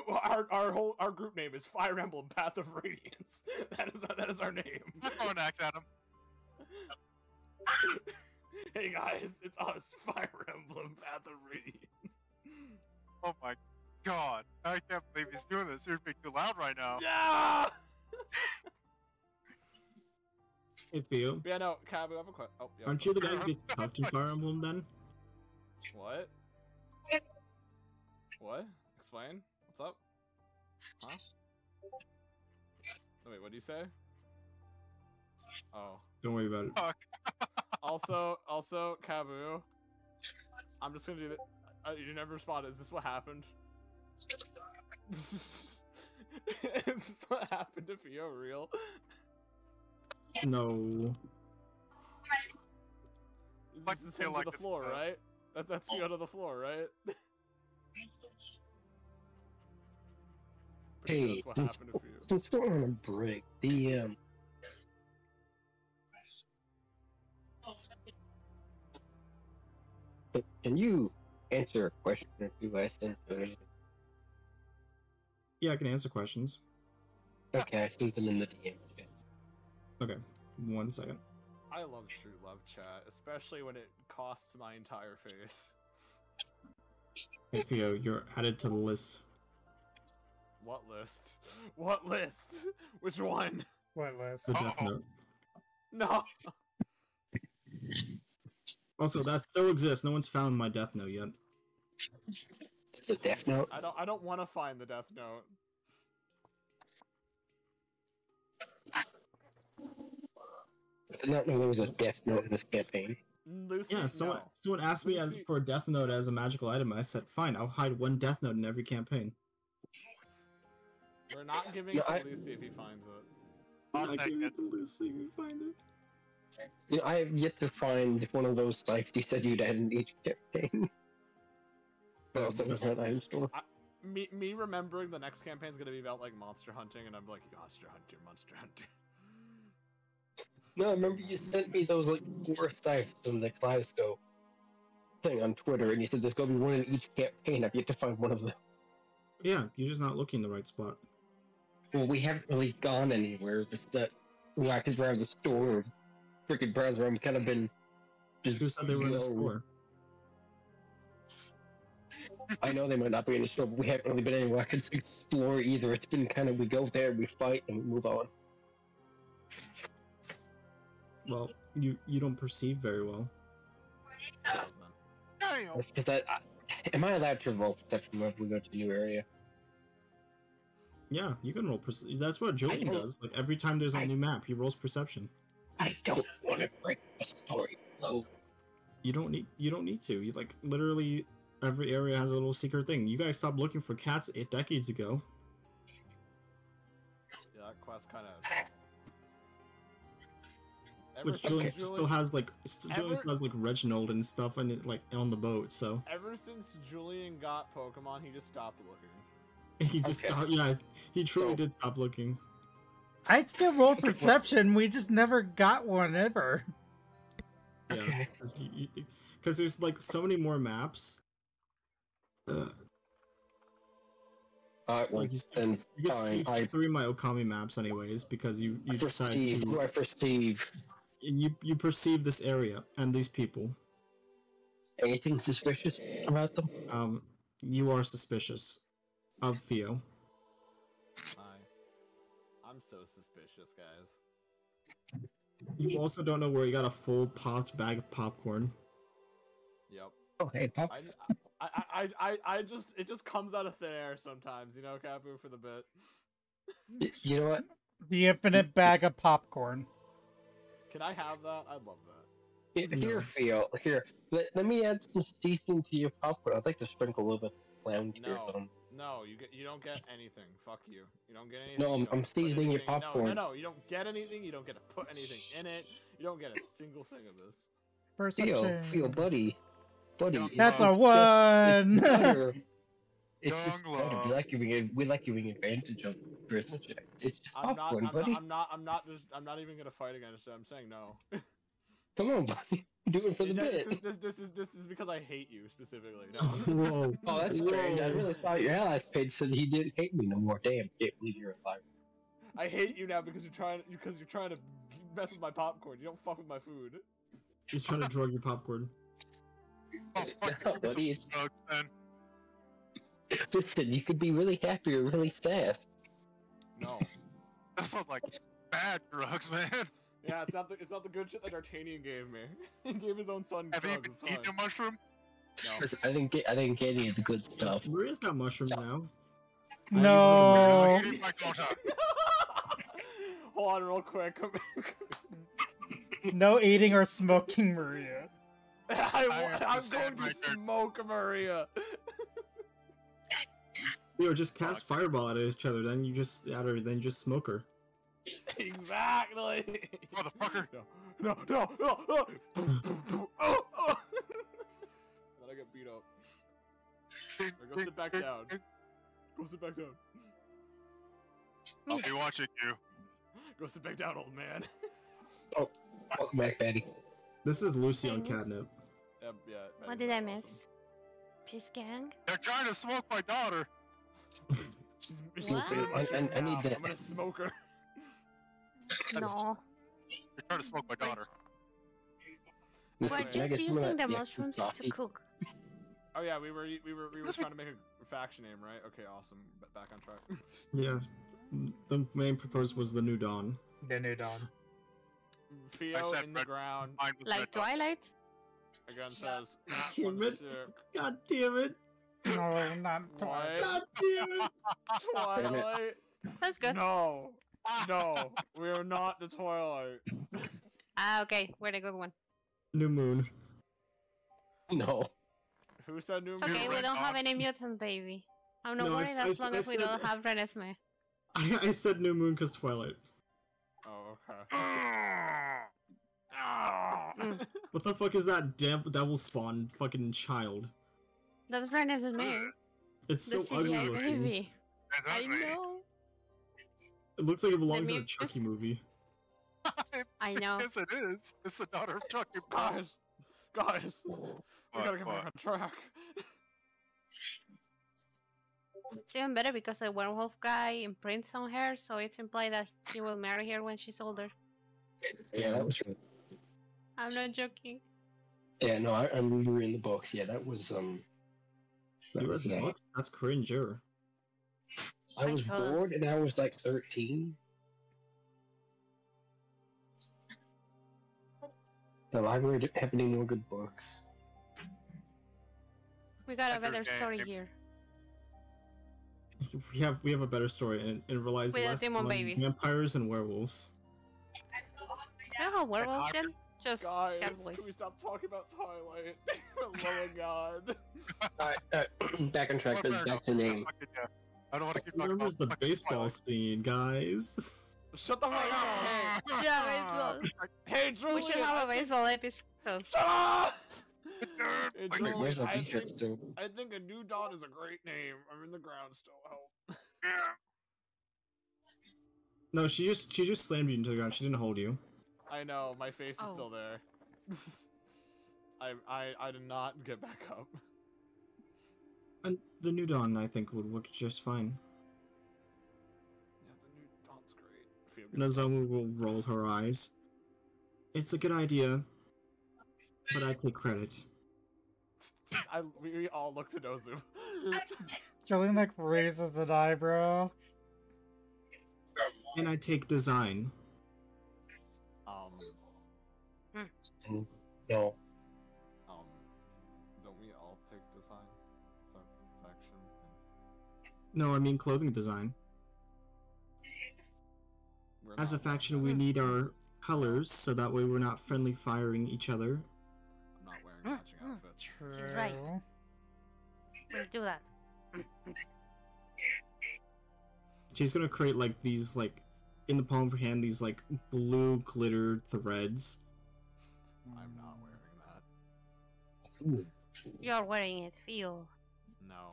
Our group name is Fire Emblem Path of Radiance. That is our name.
I'm throwing an axe at him.
Hey guys, it's us, Fire Emblem Path of Radiance.
Oh my god. I can't believe he's doing this. You're being too loud right now.
Yeah.
Hey, Theo.
Yeah, no, Cabu, I have a question. Oh, yeah,
Aren't you the guy who gets tucked in Fire Emblem then?
What? What? Explain? What's up? Huh? Oh, wait, what do you say? Oh.
Don't worry about it.
Fuck.
Also, Cabu, I'm just gonna do that. You never responded. Is this what happened? Is this what happened to Theo real?
No.
This is him to the floor, right? That's Theo to the floor, right?
Hey, since we're on a break, can you answer a question or two I sent earlier?
Yeah, I can answer questions.
Okay, I sent them in the DM chat.
Okay, 1 second.
I love True Love chat, especially when it costs my entire face.
Hey, Theo, you're added to the list.
What list? What list? Which one?
What list?
The Death Note.
No.
Also, that still exists. No one's found my Death Note yet.
There's a Death Note?
I don't want to find the Death Note.
I did not know there was a Death Note in this campaign.
Lucy,
Yeah, someone asked me
Lucy...
for a Death Note as a magical item. I said, fine, I'll hide one Death Note in every campaign.
We're not giving it to Lucy if he finds it.
I'll give it to Lucy if you find it.
You know, I have yet to find one of those sites you said you'd add in each campaign. But also in an item store.
Me remembering the next campaign's gonna be about like monster hunting, and I'm like, monster hunter.
No, I remember you sent me those like 4 sites from the Kaleidoscope thing on Twitter, and you said there's gonna be one in each campaign. I've yet to find one of them.
Yeah, you're just not looking in the right spot.
Well, we haven't really gone anywhere. Just that I could grab the store or freaking browser. I've kind of been just.
Who said they were in the store?
I know they might not be in the store, but we haven't really been anywhere I could explore either. It's been kind of we go there, we fight, and we move on.
Well, you don't perceive very well.
That's because am I allowed to roll perception whenever we go to a new area?
Yeah, you can roll perception. That's what Julian does. Like every time there's a new map, he rolls perception.
I don't want to break the story flow.
You don't need to. You like literally every area has a little secret thing. You guys stopped looking for cats 8 decades ago.
Yeah, that quest kind of.
Which Julian still has like Julian still has like Reginald and stuff and it, like on the boat. So
ever since Julian got Pokemon, he just stopped looking.
He just stopped. Yeah, he truly did stop looking.
I'd still roll perception. We just never got one ever.
Yeah, because there's like so many more maps.
Like
you get 3 my Okami maps anyways because you decide to.
I perceive.
You perceive this area and these people.
Anything suspicious about them?
You are suspicious of Theo.
I'm so suspicious, guys.
You also don't know where you got a full popped bag of popcorn.
Yep.
Oh, hey, Pop.
It just comes out of thin air sometimes, you know, Capu, for the bit.
You know what?
The infinite bag of popcorn.
Can I have that? I'd love that.
Here, Theo. Here, let me add some seasoning to your popcorn. I'd like to sprinkle a little bit of clown here.
No, you don't get anything. Fuck you. You don't get anything.
No, I'm seasoning your popcorn.
No, you don't get anything. You don't get to put anything in it. You don't get a single thing of this.
Theo, buddy.
That's a 1.
It's just butter. We like giving advantage of charisma checks. It's just popcorn, buddy.
I'm not even gonna fight against it. I'm saying no.
Come on, buddy. Do it for the bit.
This is because I hate you specifically. No.
Whoa.
Oh, that's strange. I
Whoa.
really thought your allies page said he didn't hate me no more. Damn, can't believe you're alive.
I hate you now because you're trying to mess with my popcorn. You don't fuck with my food.
He's trying to drug your popcorn.
Oh, fuck,
No,
give me some
buddy, it's...
drugs, then.
Listen, you could be really happy or really sad.
No.
That sounds like bad drugs, man.
Yeah, it's not the good shit that D'Artagnan gave me. He gave his own son
Have you
drugs.
even
It's
eaten
fine.
a mushroom?
No.
Listen, I didn't get any of the good stuff.
Maria's got mushrooms now.
No.
You eat my daughter.
Hold on real quick.
No eating or smoking, Maria.
I'm
the
going to
record.
smoke Maria.
Yo, just cast fireball at each other, then you just smoke her.
Exactly.
Motherfucker.
No. Oh. Then I get beat up. Go sit back down. Go sit back down.
I'll be watching you.
Go sit back down, old man.
Welcome back, Batty.
This is Lucy on catnip.
Yeah.
What did I miss? Peace gang?
They're trying to smoke my daughter.
She's
What?
doing my shit
I need
now.
that.
I'm gonna smoke her.
No.
They're trying to smoke my daughter.
Listen,
We're
can I
just
get some of
using
that
the
extra
mushrooms to
coffee?
cook.
Oh yeah, we were trying to make a faction name, right? Okay, awesome. Back on track.
Yeah. The main purpose was the New Dawn.
The New Dawn.
Theo
said
in the
red-
ground
Mine was
Like
red dot.
Twilight?
again says,
Damn
"I'm
it.
sick."
God damn it!
No, not
What?
God damn it!
Twilight?
That's good.
No, we are not the Twilight.
Ah, okay. We're the good one.
New Moon.
No.
Who said new
It's okay,
moon?
we
Red
don't have
Dawn.
any mutant, baby. I'm not
No,
worried as long as we don't have Renesmee.
I said New Moon because Twilight.
Oh, okay.
Mm.
What the fuck is that devil spawn fucking child?
That's Renesmee.
It's
The
so ugly
CGI
looking.
baby. I
Exactly.
know.
It looks like it belongs in a
meme
Chucky
just-
movie.
I know.
Yes, it is. It's the daughter of Chucky.
Guys, we gotta get back on track.
It's even better because the werewolf guy imprints on her, so it's implied that he will marry her when she's older.
Yeah, that was true.
I'm not joking.
Yeah, no, I'm reading the books. Yeah, that was That
You read
was
the books? That's cringer.
I was
Because-
bored and I was like 13. The library didn't have any more good books.
We got a
Ender's
better story
Game.
here.
We have a better story, and it relies
With a
less
demon
on
baby.
vampires and werewolves.
You know how werewolves
hybrid-
can just
Guys,
get voice.
can we stop talking about Twilight? For the love of God.
Alright, back on track.
Well, fair
Back to
enough.
name.
Fucking, yeah. I don't want to keep talking
Remembers the
about fucking
baseball
Twilight.
scene, guys.
Shut the fuck up!
Yeah, baseball.
Hey, Julian!
We should have a baseball episode.
Shut up! Hey,
Wait,
Julian,
Where's my
I
t-shirt
think,
still?
I think a new dawn is a great name. I'm in the ground still. Help.
No, she just slammed you into the ground. She didn't hold you.
I know, my face is
Oh.
still there. I did not get back up.
And the New Dawn, I think, would work just fine.
Yeah, the new dawn's great. Feel good.
Nozomu will roll her eyes. It's a good idea, but I take credit.
We all look to Nozu.
Jolene like raises an eyebrow.
And I take design.
No.
Don't we all take design? It's our faction.
No, I mean clothing design.
We're
As a
not-
faction, we need our colors, so that way we're not friendly firing each other.
I'm not wearing matching outfits.
True.
right. We'll do that.
She's gonna create like these in the palm of her hand, these blue glitter threads.
I'm not wearing that.
You're wearing it, feel.
No.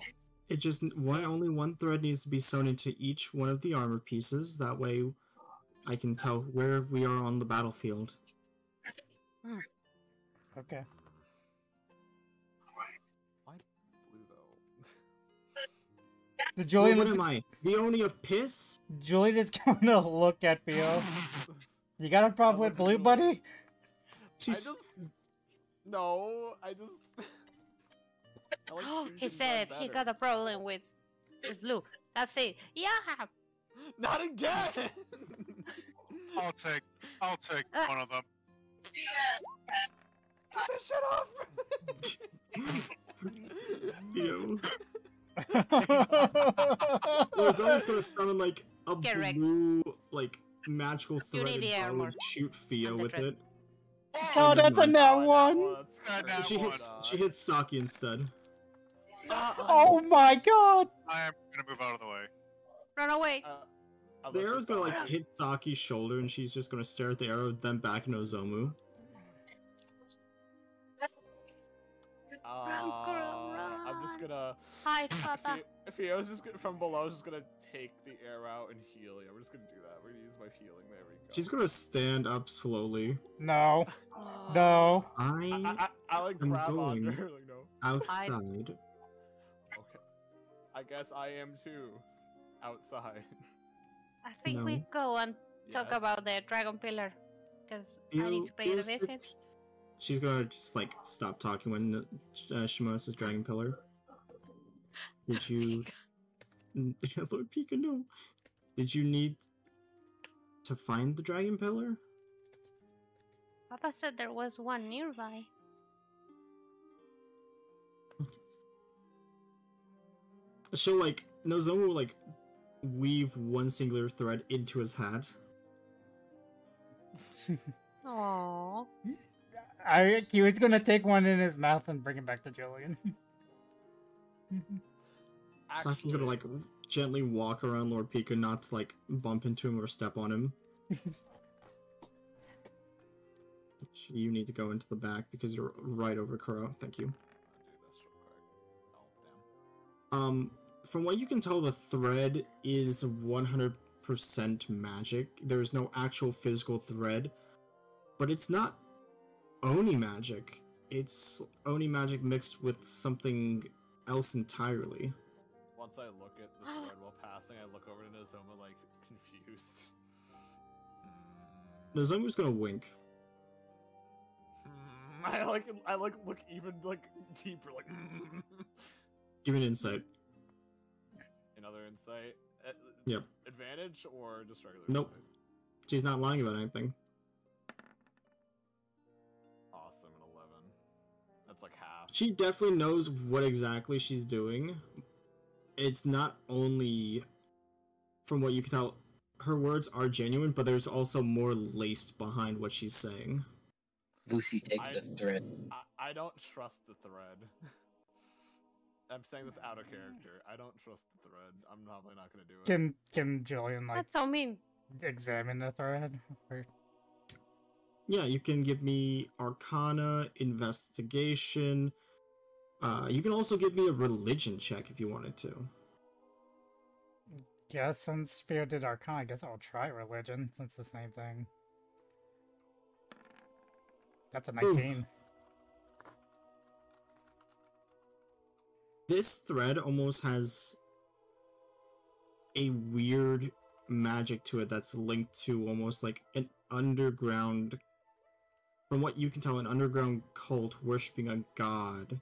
It just only one thread needs to be sewn into each one of the armor pieces. That way, I can tell where we are on the battlefield.
Okay.
Why blue though?
The
Well,
Julian
what
is
am I? The Oni of piss?
Julian is going to look at Theo. You got a problem with blue, buddy?
She's...
No, I just... I like pink
He
and
said
red
he
better.
got a problem with blue. That's it. Yeah.
Not again!
I'll take one of them.
Get this shit off!
Ew. There's almost gonna summon like a
Correct.
blue, like magical
You need
threaded
the
bow
armor
and shoot Theo
on the
with
dress.
it.
Oh,
And
that's a
then
nat
Oh,
one!
that's
She
crazy.
hits Saki instead.
Oh my god!
I am gonna move out of the way.
Run away.
The arrow's gonna like hit Saki's shoulder, and she's just gonna stare at the arrow, then back into Nozomu.
I'm just gonna.
Hi, Papa.
If he was just from below, just gonna take the arrow out and heal you. We're just gonna do that. We're gonna use my healing. There we go.
She's gonna stand up slowly.
No. No.
I
like
am
grab
going
onto her, like, no.
outside.
Okay. I guess I am too. Outside.
I think
No.
we go and talk
Yes.
about the dragon pillar, because I need to pay the visit.
She's gonna just like stop talking when Shamona says dragon pillar. Did you, Lord Pika? No. Did you need to find the dragon pillar?
Papa said there was one nearby.
She'll like Nozomu will like weave one singular thread into his hat.
Aww.
He was gonna take one in his mouth and bring it back to Julian.
Saki's gonna like gently walk around Lord Pika, not to like bump into him or step on him. You need to go into the back because you're right over Kuro. Thank you. From what you can tell, the thread is 100% magic. There is no actual physical thread, but it's not Oni magic. It's Oni magic mixed with something else entirely.
Once I look at the thread while passing, I look over to Nozoma like confused.
Nozomu's gonna wink.
I look even like deeper, like.
Give me an insight.
Another insight.
Yep.
Advantage or just regular?
Nope.
Insight?
She's not lying about anything.
Awesome, an 11. That's like half.
She definitely knows what exactly she's doing. It's not only, from what you can tell, her words are genuine, but there's also more laced behind what she's saying.
Lucy, take the thread.
I don't trust the thread. I'm saying this out of character. I don't trust the thread. I'm probably not gonna do it.
Can Julian like
That's so mean.
examine the thread? Or...
Yeah, you can give me Arcana, Investigation. You can also give me a Religion check if you wanted to.
Yeah, since Theo did Arcana, I guess I'll try Religion, since it's the same thing. That's a 19.
Oof. This thread almost has a weird magic to it that's linked to almost like an underground, from what you can tell, an underground cult worshipping a god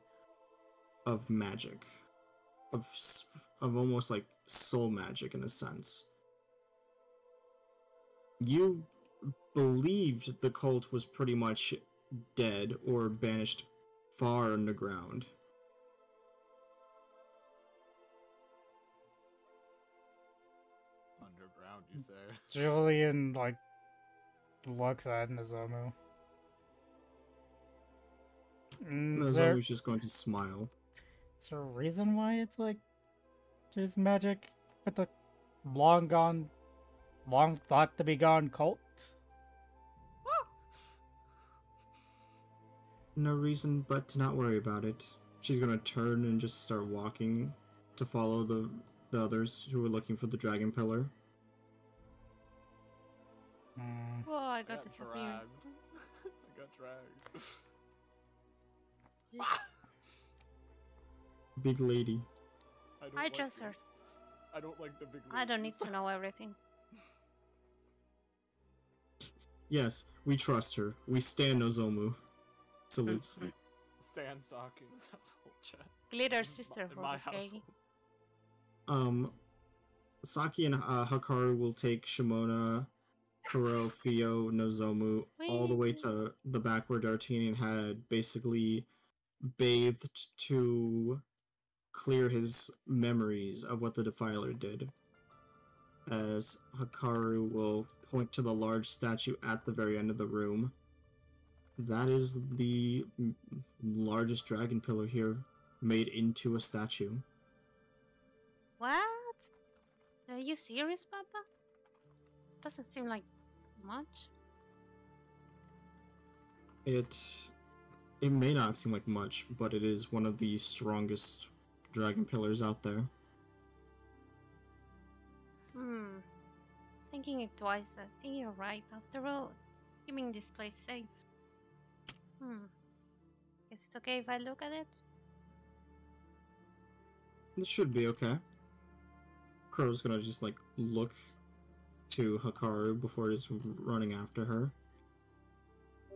of magic, of almost like soul magic in a sense. You believed the cult was pretty much dead or banished far underground.
Underground, you say?
Julian, like, looks at Nozomu.
Nozomu's just going to smile.
Is there a reason why it's like there's magic with the long thought to be gone cult?
No reason but to not worry about it. She's gonna turn and just start walking to follow the others who were looking for the dragon pillar.
Oh, I got
dragged.
disappeared.
I got dragged.
Big lady.
I trust her.
this. I don't like the big
I don't need
ladies.
to know everything.
Yes, we trust her. We stand Nozomu. Salutes.
Stan Saki.
Glitter sister
In my
okay?
household.
Saki and Hakaru will take Shamona, Kuro, Fio, Nozomu all the way to the back where D'Artagnan had basically bathed to clear his memories of what the Defiler did. As Hakaru will point to the large statue at the very end of the room. That is the largest dragon pillar here, made into a statue.
What? Are you serious, Papa? Doesn't seem like much.
It may not seem like much, but it is one of the strongest dragon pillars out there.
Thinking it twice, I think you're right. After all, keeping this place safe. Is it okay if I look at it?
It should be okay. Crow's gonna just like look to Hakaru before it's running after her.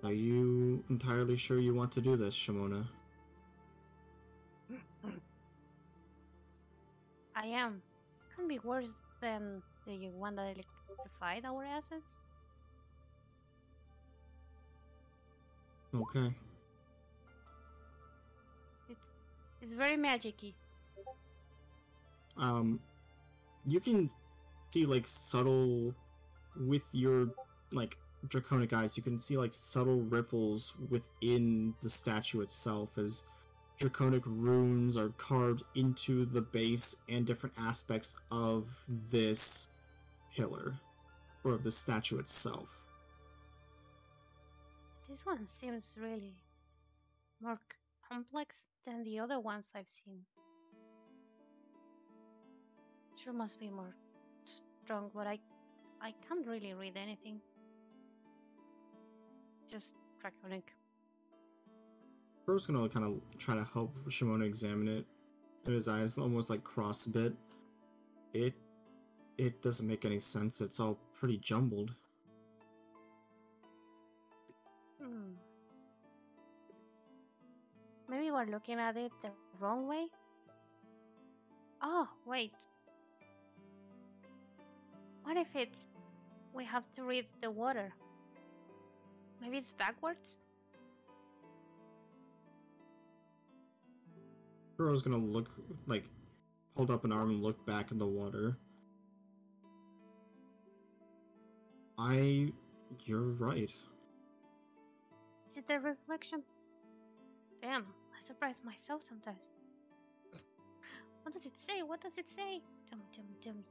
Are you entirely sure you want to do this, Shamona?
I am. Can't be worse than the one that electrified our asses.
Okay.
It's very magic-y.
You can see like subtle, with your like draconic eyes, you can see like subtle ripples within the statue itself as draconic runes are carved into the base and different aspects of this pillar, or of the statue itself.
This one seems really more complex than the other ones I've seen. Sure must be more strong, but I can't really read anything. Just draconic.
Bro's gonna kind of try to help Shamona examine it, and his eyes almost like cross a bit. It doesn't make any sense. It's all pretty jumbled.
Maybe we're looking at it the wrong way? Oh, wait. What if we have to read the water? Maybe it's backwards?
Bro's gonna look, like, hold up an arm and look back in the water. You're right.
Is it a reflection? Damn, I surprise myself sometimes. What does it say? What does it say? Tell me.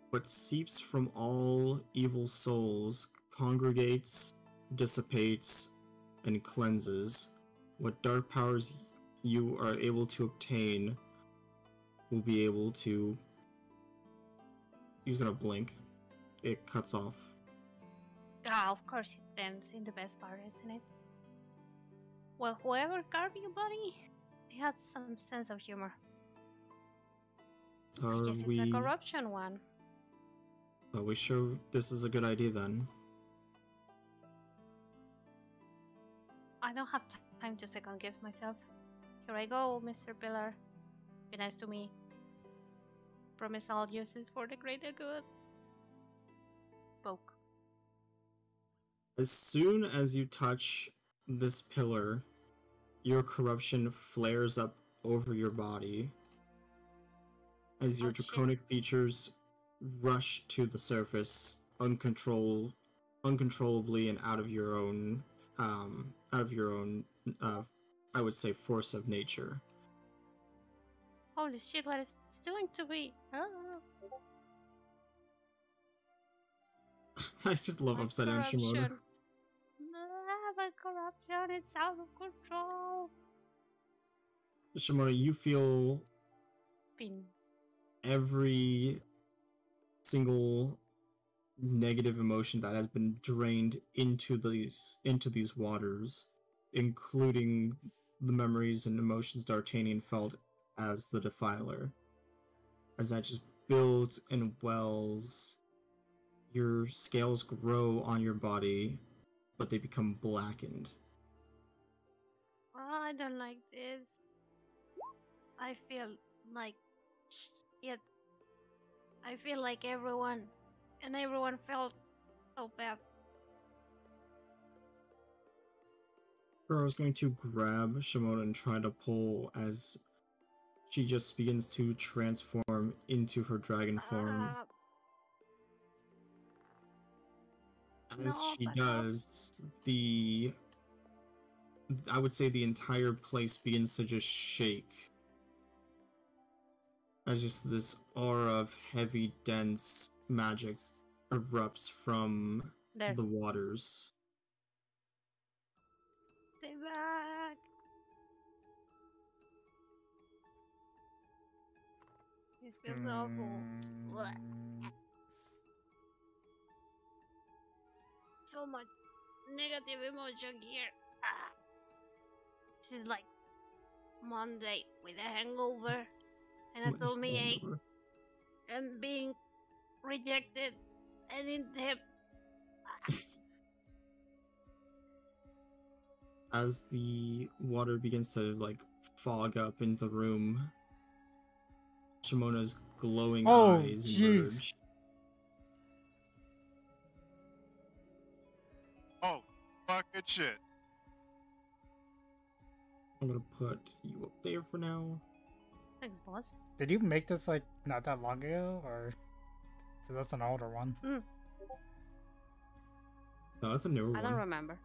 What seeps from all evil souls congregates, dissipates, and cleanses. What dark powers you are able to obtain will be able to... He's gonna blink. It cuts off.
Ah, of course it ends in the best part, isn't it? Well, whoever carved your body, he had some sense of humor. I guess it's a corruption one.
Are we sure this is a good idea then?
I don't have time to second guess myself. Here I go, Mr. Pillar. Be nice to me. Promise I'll use this for the greater good. Poke.
As soon as you touch this pillar, your corruption flares up over your body as your draconic features rush to the surface uncontrollably and out of your own I would say force of nature.
Holy shit, what is it doing to me?
I just love upside down Shamona.
My corruption, it's out of control.
Shamona, you feel every single negative emotion that has been drained into these waters, including the memories and emotions D'Artagnan felt as the Defiler. As that just builds and wells, your scales grow on your body, but they become blackened.
Oh, I don't like this. I feel like shit. I feel like everyone felt so bad.
Kuro's going to grab Shamona and try to pull as she just begins to transform into her dragon form. As she does, I would say the entire place begins to just shake. As just this aura of heavy, dense magic erupts from the waters.
Stay back. This feels awful. So much negative emotion here. This is like Monday with a hangover and a tummy ache and being rejected and in debt.
As the water begins to like fog up in the room, Shamona's glowing eyes emerge.
Oh, fucking shit.
I'm gonna put you up there for now.
Thanks, boss.
Did you make this like not that long ago, or so that's an older one?
No, that's a newer one.
I don't remember.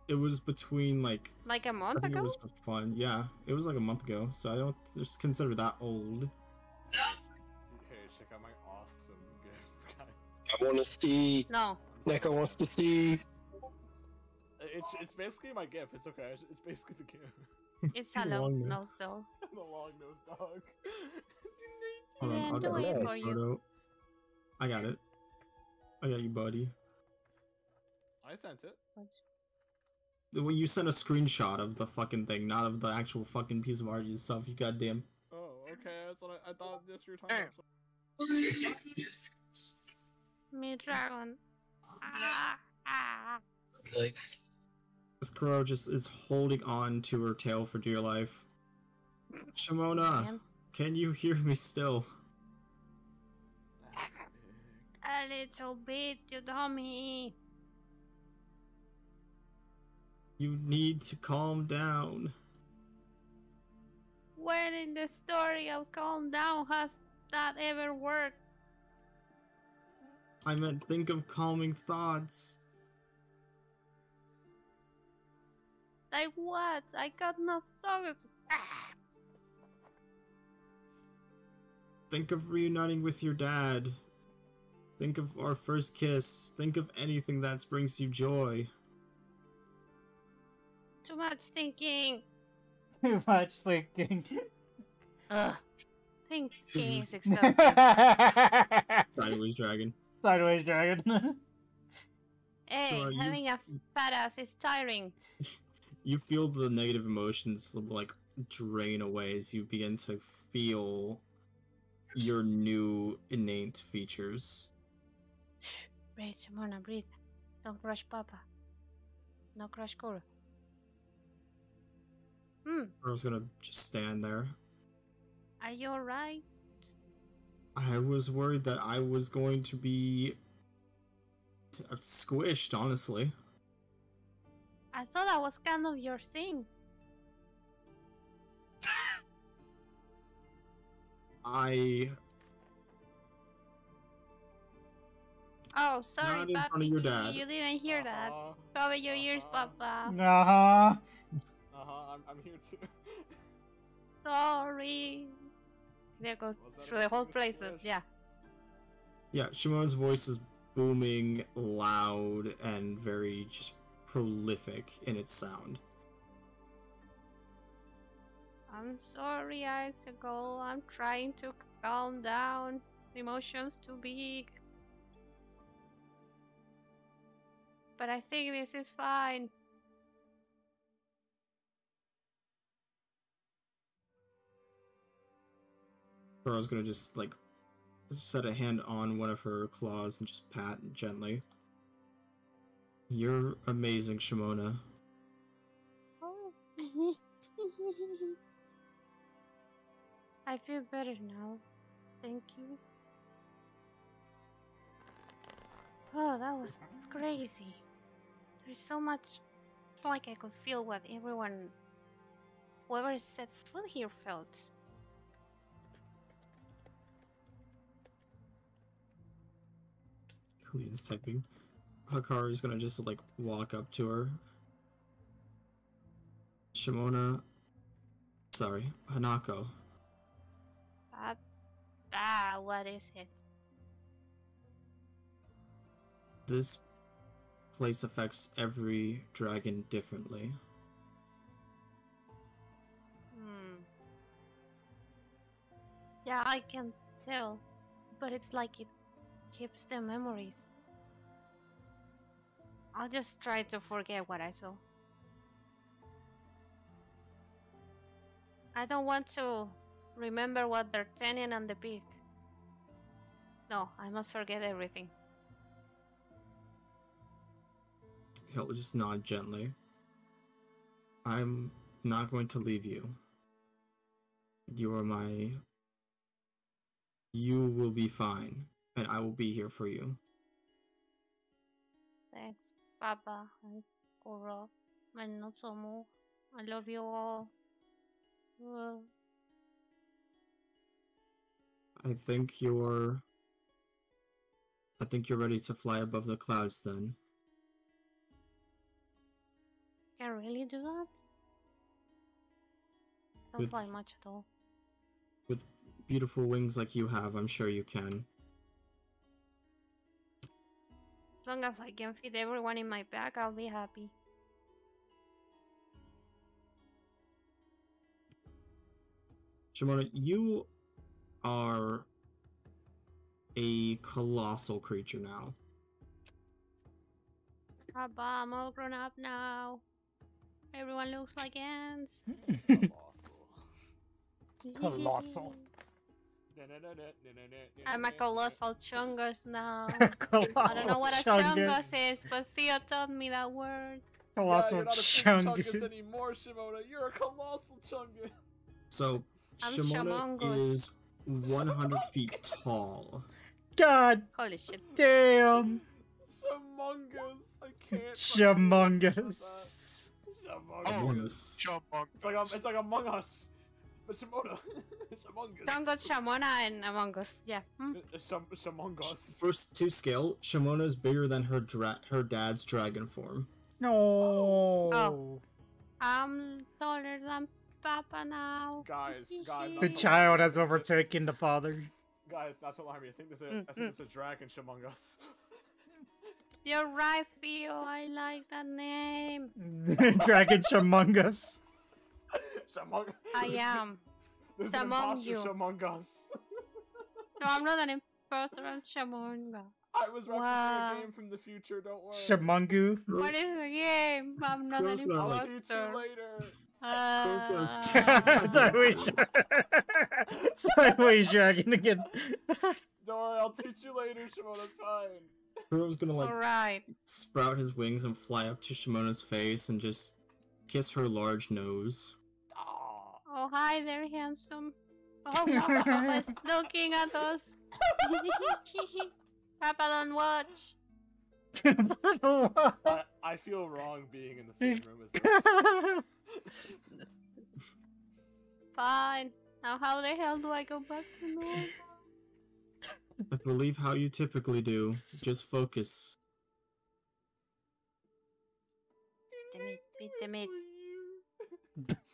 It was between like
a month ago.
It was for fun. Yeah, it was like a month ago, so I don't just consider that old.
Hey, check out my awesome gift, guys.
I want to see.
No.
Neko wants to see.
It's basically my gift. It's okay. It's basically the gift.
It's a long nose dog.
The long nose dog.
Hold on, I'll
do
get
it
this
for you.
photo. I got it. I got you, buddy.
I sent it.
Well, you sent a screenshot of the fucking thing, not of the actual fucking piece of art yourself, you goddamn.
Oh, okay. That's what I thought that's your time.
Me dragon.
Thanks.
This crow just is holding on to her tail for dear life. Shamona, can you hear me still?
A little bit, you dummy.
You need to calm down.
When in the story of Calm Down has that ever worked?
I meant think of calming thoughts.
Like what? I got no thoughts.
Think of reuniting with your dad. Think of our first kiss. Think of anything that brings you joy.
Too much thinking.
Too much thinking.
Ugh. Thinking is exhausting.
Sideways dragon.
Sideways dragon.
Hey,
So
having a fat ass is tiring.
You feel the negative emotions like drain away as you begin to feel your new innate features.
Breathe, Shamona, breathe. Don't crush Papa. No crush Kuro.
I was gonna just stand there.
Are you alright?
I was worried that I was going to be squished, honestly.
I thought that was kind of your thing. Oh, sorry,
Not in front of
Papi.
your dad.
You didn't hear that. Cover your ears, Papa.
I'm here too.
Sorry. There goes through the whole place, but yeah.
Yeah, Shamona's voice is booming, loud, and very just prolific in its sound.
I'm sorry, Icicle. I'm trying to calm down. Emotions too big. but I think this is fine.
Pearl's gonna just like set a hand on one of her claws and just pat gently. You're amazing, Shamona.
Oh. I feel better now. Thank you. Oh, that was crazy. There's so much. It's like I could feel what everyone, whoever set foot here, felt.
Lean's typing. Hakaru is gonna just like walk up to her. Shamona. Sorry, Hanako.
What is it?
This place affects every dragon differently.
Yeah, I can tell, but it's like it keeps the memories. I'll just try to forget what I saw. I don't want to remember what they're telling on the peak. No, I must forget everything.
He'll just nod gently. I'm not going to leave you. You are my... You will be fine, and I will be here for you.
Thanks, Papa and Kuro and Nozomu. I love you all.
I think you're ready to fly above the clouds then.
Can I really do that? Don't fly much at all.
With beautiful wings like you have, I'm sure you can.
As long as I can fit everyone in my back, I'll be happy.
Shamona, you are a colossal creature now.
Papa, I'm all grown up now. Everyone looks like ants.
Colossal.
I'm a colossal chungus now.
Colossal
I don't know what a
chungus.
chungus is, but Theo taught me that word.
Colossal
you're not a
chungus.
chungus anymore, Shamona. You're a colossal chungus.
So,
I'm
Shamona
Shamongus.
is 100 feet tall.
God
Holy shit.
damn.
Shamongus. I can't.
Shamongus.
Shamongus.
It's like Among Us. But Shamona. Shamongus.
Chungus, Shamona, and Among Us. Yeah.
Shamongus.
First to scale, Shamona is bigger than her dad's dragon form.
No.
Oh. I'm taller than Papa now.
Guys.
The child has overtaken the father.
Guys, not to alarm you. I think there's a dragon Among Us.
You're right, Theo. I like that name.
Dragon Shamongus.
I am.
There's an
Among
imposter
you.
Among Us.
No, I'm not an imposter. I'm Shamonga.
I was referencing a game from the future. Don't worry.
Shamungu.
What is the game? I'm not an
Crow's gonna, like-
imposter.
Sideways dragon again.
Don't worry, I'll teach you later, Shimona. It's fine.
Kuro's gonna like
Alright.
sprout his wings and fly up to Shimona's face and just kiss her large nose.
Oh, hi there, handsome. Oh, no, Papa's looking at us. Papa, don't watch.
I feel wrong being in the same room as this.
Fine. Now, how the hell do I go back to normal?
I believe how you typically do. Just focus.
Beat the meat.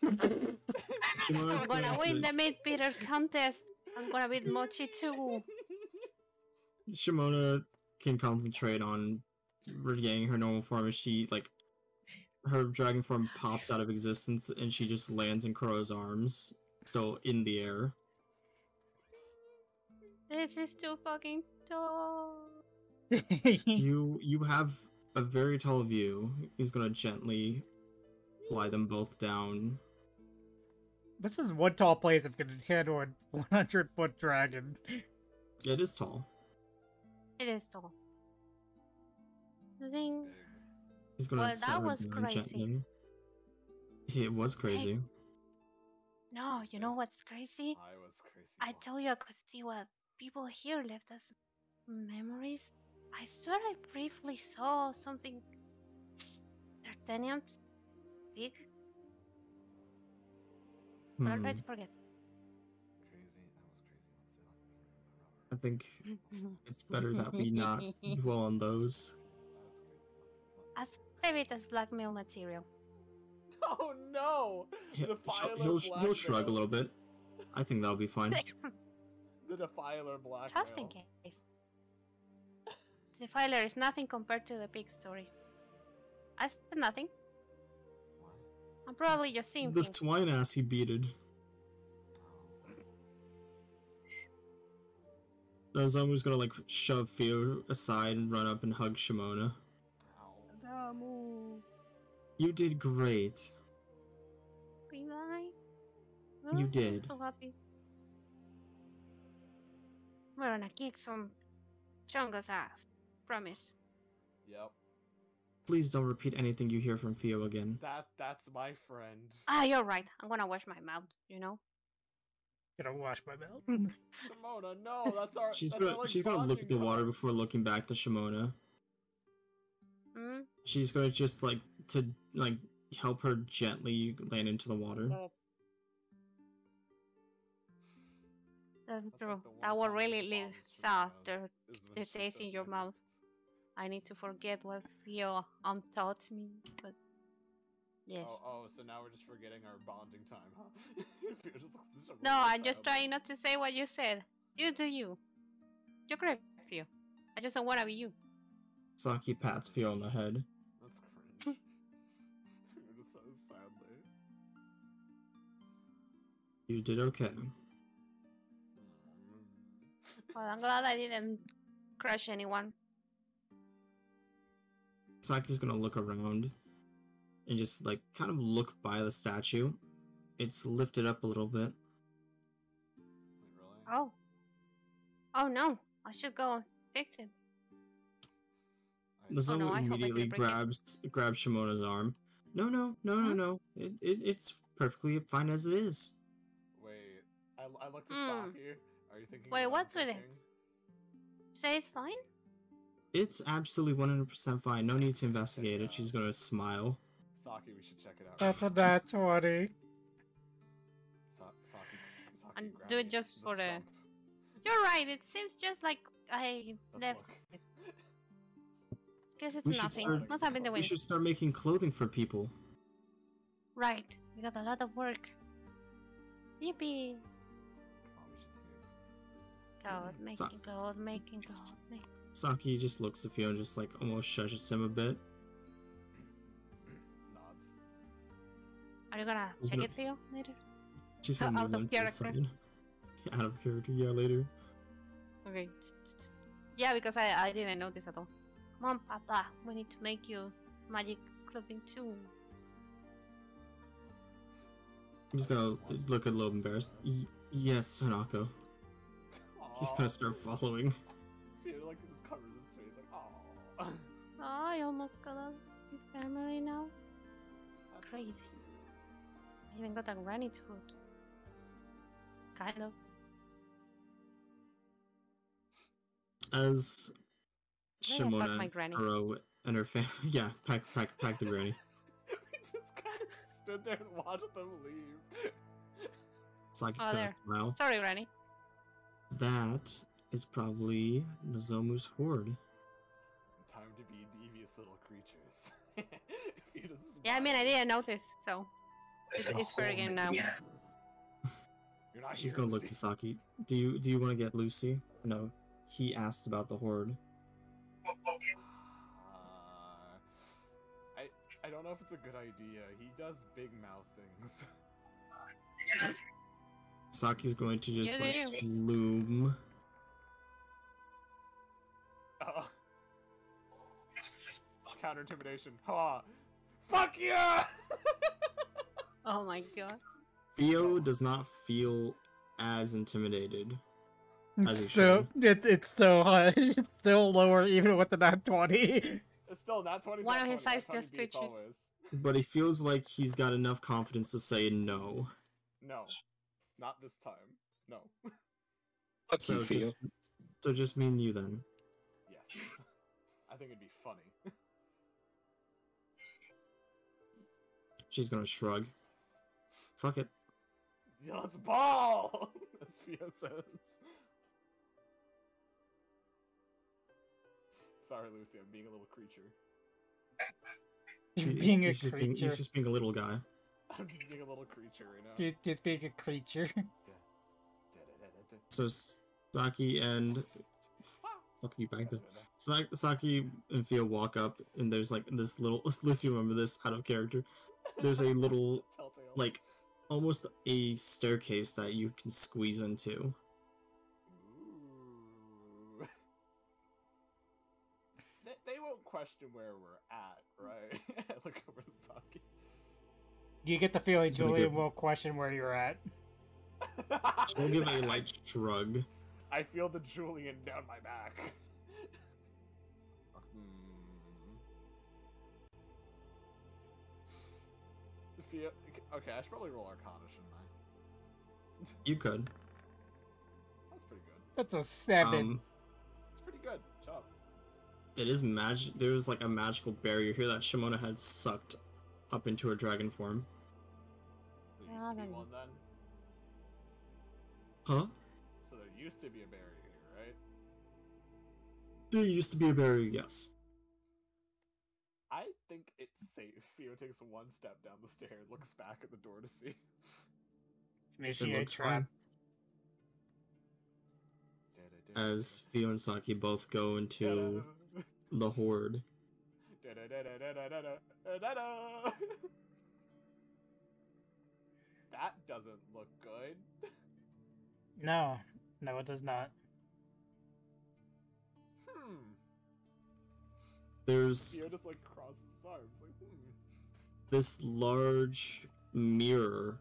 Shimona's
I'm gonna
going
win
to-
the meat beater contest. I'm gonna beat Mochi too.
Shamona can concentrate on regaining her normal form as she, like, her dragon form pops out of existence and she just lands in Kuro's arms, still in the air.
This is too fucking tall.
You have a very tall view. He's gonna gently fly them both down.
This is one tall place that can handle a 100-foot dragon.
It is tall.
It is tall. Zing.
He's gonna
Well,
set
that
her
was
down
crazy.
gently. It was crazy.
No, you know what's crazy?
I was crazy.
I told you I could see what people here left as memories. I swear I briefly saw something D'Artagnan big, but I'll try to forget.
Crazy. That was crazy.
I think it's better that we not dwell on those.
I save it as blackmail material.
Oh no!
He'll shrug a little bit. I think that'll be fine.
The defiler blackmail.
Just in case. The defiler is nothing compared to the pig story. I said nothing. I'm probably just seeing
The
things.
swine ass he beated. Nozomu's gonna like shove Theo aside and run up and hug Shamona. You did great.
Did I?
You
I'm
did.
so happy. We're gonna kick some Chunga's ass. Promise.
Yep.
Please don't repeat anything you hear from Theo again.
That's my friend.
Ah, you're right. I'm gonna wash my mouth, you know?
Gonna wash my mouth.
Shimona, no, that's our.
She's
that's
gonna
our, like,
she's gonna look at the
bonding
water
time.
before looking back to Shamona.
Hmm?
She's gonna just like to like help her gently land into the water.
That's
That's
true.
like the
That
one
will
time
really
the
leave
bombs were around,
the
is when she
taste
says
in your
my
mouth. I need to forget what Theo taught me, but yes.
Oh, so now we're just forgetting our bonding time, huh? You're just so
No,
really
I'm just
sad.
trying not to say what you said. You do you. You're great, Theo. I just don't wanna be you.
Saki pats Theo on the head.
That's cringe. You're just so sadly.
You did okay.
Well, I'm glad I didn't crush anyone.
Saki's gonna look around and just like kind of look by the statue. It's lifted up a little bit.
Wait, really?
Oh. Oh no. I should go fix it.
Nozomu
no, I hope I
immediately
didn't break it.
grabs Shimona's arm. No. It's perfectly fine as it is.
Wait, I looked at
Hmm.
Saki. Are you thinking?
Wait,
what I'm
what's with it?
thinking?
Say it's fine?
It's absolutely 100% fine. No need to investigate it. She's gonna smile.
Saki, we should check it out.
That's a nat 20.
Saki,
And
grab
do it
me.
just for
Let's
the...
jump.
You're right, it seems just like I
Let's
left
look.
it. Guess it's
We should
nothing.
start-
Not having the
We
wind.
should start making clothing for people.
Right. We got a lot of work. Yippee.
Come on, we should sneak.
Cloud making.
Saki just looks at Theo and just like almost shushes him a bit.
Nods.
Are you gonna
He's
check
gonna-
it for you later?
She's gonna
Out
move
of
on to the
character.
side. Out of character, yeah, later.
Okay. Yeah, because I didn't know this at all. Come on, Papa. We need to make you magic clothing too.
I'm just gonna look a little embarrassed. Yes, Hanako. She's
Aw.
gonna start following.
Peter like just covers his face like, oh.
Oh, I almost got a family now. Crazy. I even got a granny to food. Kind of.
As
I think I fucked my
Shamona,
granny.
Haro, and her family, yeah, pack the granny.
We just kind of stood there and watched them leave.
Saki's
Oh,
gonna
there.
smile.
Sorry, granny.
That is probably Nozomu's horde.
Time to be devious little creatures. If you just
Yeah, I mean, I didn't notice, so
There's a
it's fair
hole
game
in-
now.
Yeah.
You're not
She's
here,
gonna look
Lucy.
to Saki. Do you want to get Lucy? No, he asked about the horde.
I don't know if it's a good idea. He does big mouth things.
Saki's going to just
Yeah,
like
they
loom.
Oh. counter intimidation. Ha! Fuck yeah!
Oh my god.
Theo does not feel as intimidated as he
Still,
should.
it's still high. It's still lower even with the nat 20.
It's still not 20.
One of his eyes
That's how he
just
beats
twitches.
always.
But he feels like he's got enough confidence to say no.
No, not this time. No.
Fuck you, Theo.
So just me and you then.
Yes. I think it'd be funny.
She's gonna shrug. Fuck it.
Yeah, let's ball! As Theo says. Sorry, Lucy, I'm being a little creature.
Being a
He's just
creature.
he's just being a little guy.
I'm just being a little creature right now.
Just being a creature.
So Saki and fuck you back there. Saki and Theo walk up, and there's like this little. Lucy, remember this out of character. There's a little,
Telltale.
like, almost a staircase that you can squeeze into.
Ooh. They won't question where we're at, right? Look over to Saki.
You get the feeling
It's gonna
Julian
give-
will question where you're at.
She'll give a light shrug.
I feel the Julian down my back. Okay, I should probably roll Arcana, shouldn't I?
You could.
That's pretty good.
That's a 7.
It's pretty good. Job.
It is magic. There's like a magical barrier here that Shamona had sucked up into her dragon form.
There used to be one then?
Huh?
So there used to be a barrier here, right?
There used to be a barrier, yes.
I think it's safe. Theo takes one step down the stair, looks back at the door to see.
Initiate
looks
trap.
As Theo and Saki both go into the horde.
That doesn't look good.
No, it does not.
There's
Theo just like crosses his arms, like,
this large mirror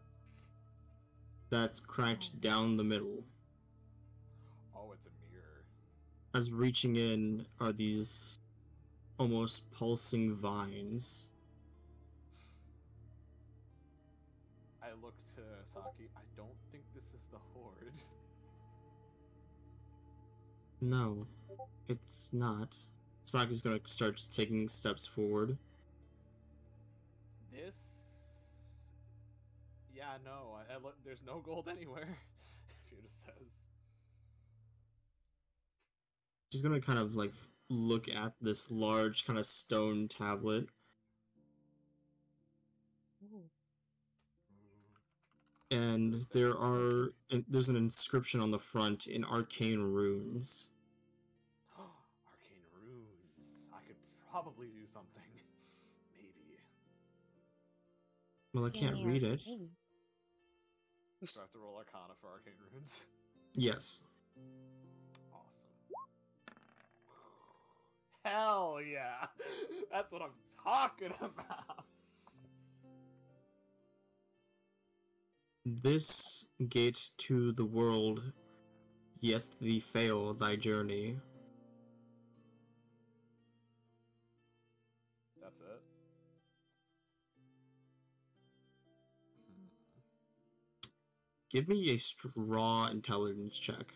that's cracked down the middle.
Oh, it's a mirror.
As reaching in are these almost pulsing vines.
I look to Saki. I don't think this is the horde.
No, it's not. Saki's gonna start taking steps forward.
This... Yeah, no. I look. There's no gold anywhere. Fuda says.
She's gonna kind of like look at this large kind of stone tablet. And there's an inscription on the front in arcane runes.
Arcane runes. I could probably do something. Maybe.
Well, I can't read it.
Do I have to roll Arcana for arcane runes?
Yes.
Awesome. Hell yeah! That's what I'm talking about!
This gate to the world, yet thee fail thy journey.
That's it?
Give me a straw intelligence check.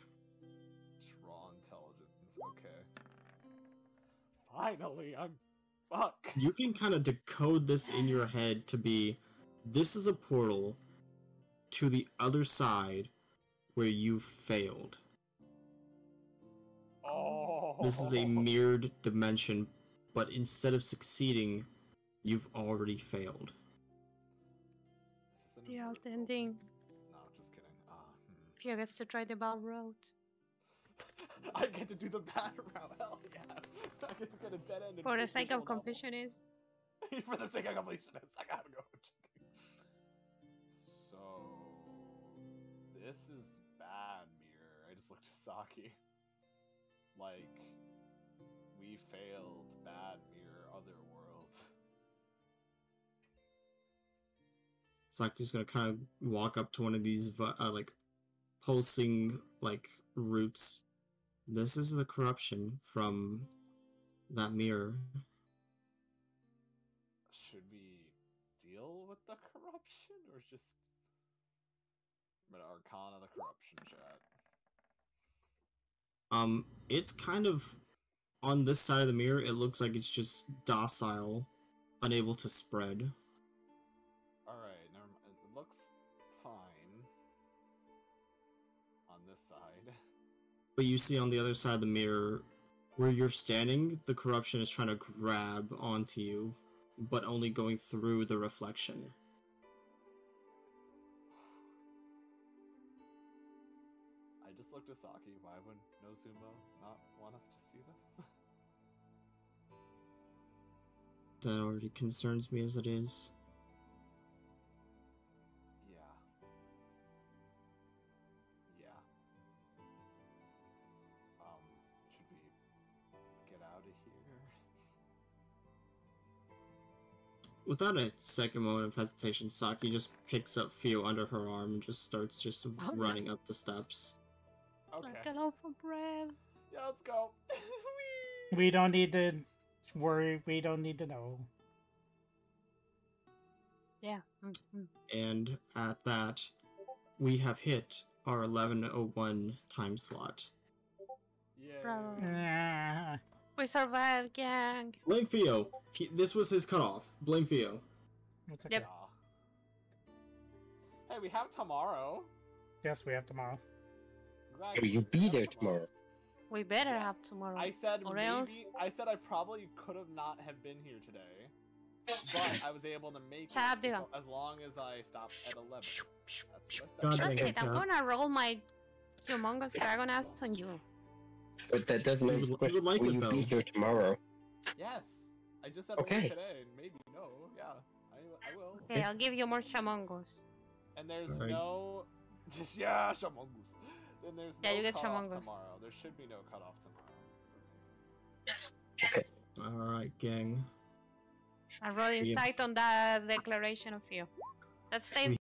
Raw intelligence, okay. Finally, I'm... Fuck!
You can kind of decode this in your head to be, this is a portal to the other side where you failed.
Oh.
This is a mirrored dimension, but instead of succeeding, you've already failed.
Is this
The alt ending.
No, just kidding.
Pia gets to try the ball route.
I get to do the bad route, hell yeah! I get to get a dead end.
For the sake of completionist.
For the sake of completionist, I gotta go. So... This is bad, Mirror. I just looked at Saki. Like, we failed, bad Mirror. other world.
Saki's gonna kind of walk up to one of these like pulsing like roots. This is the corruption from that mirror.
Should we deal with the corruption or just I'm gonna Arcana the corruption chat?
It's kind of on this side of the mirror. It looks like it's just docile, unable to spread.
All right, never mind. It looks fine on this side.
But you see on the other side of the mirror, where you're standing, the corruption is trying to grab onto you, but only going through the reflection.
I just looked at Saki. Why would Nozumo not want us to see this?
That already concerns me as it is.
Yeah. Yeah. Should we get out of here?
Without a second moment of hesitation, Saki just picks up Fio under her arm and just starts running up the steps.
Okay.
Like a loaf of bread.
Yeah, let's go.
We don't need to worry. We don't need to know.
Yeah. Mm-hmm.
And at that, we have hit our 11:01 time slot.
Yeah.
Bravo.
Yeah.
We survived, gang.
Blame Fio. This was his cutoff. Blame Fio.
It's okay.
Yep.
Hey, we have tomorrow.
Yes, we have tomorrow.
Exactly.
Will you be there tomorrow?
We better have tomorrow.
I said
Or
maybe.
else-
I said I probably could have not have been here today, but I was able to make
Chad,
it
do.
as long as I stopped at 11. That's what I said.
God
That's
dang
it. I'm gonna roll my humongous dragon ass on you.
But that doesn't
We
answer the
would- we
question.
would like
Will
it,
you be
though.
here tomorrow?
Yes, I just said
Okay.
only today, and maybe no. Yeah, I will.
Okay, I'll give you more shamongos.
And there's
Alright.
no. Yeah, Shamongoose. Then there's
Yeah,
no
you get
cutoff
Shamongoose.
tomorrow. There should be no cutoff tomorrow.
Okay.
Alright, gang.
I roll
Yeah.
insight on that declaration of you. Let's stay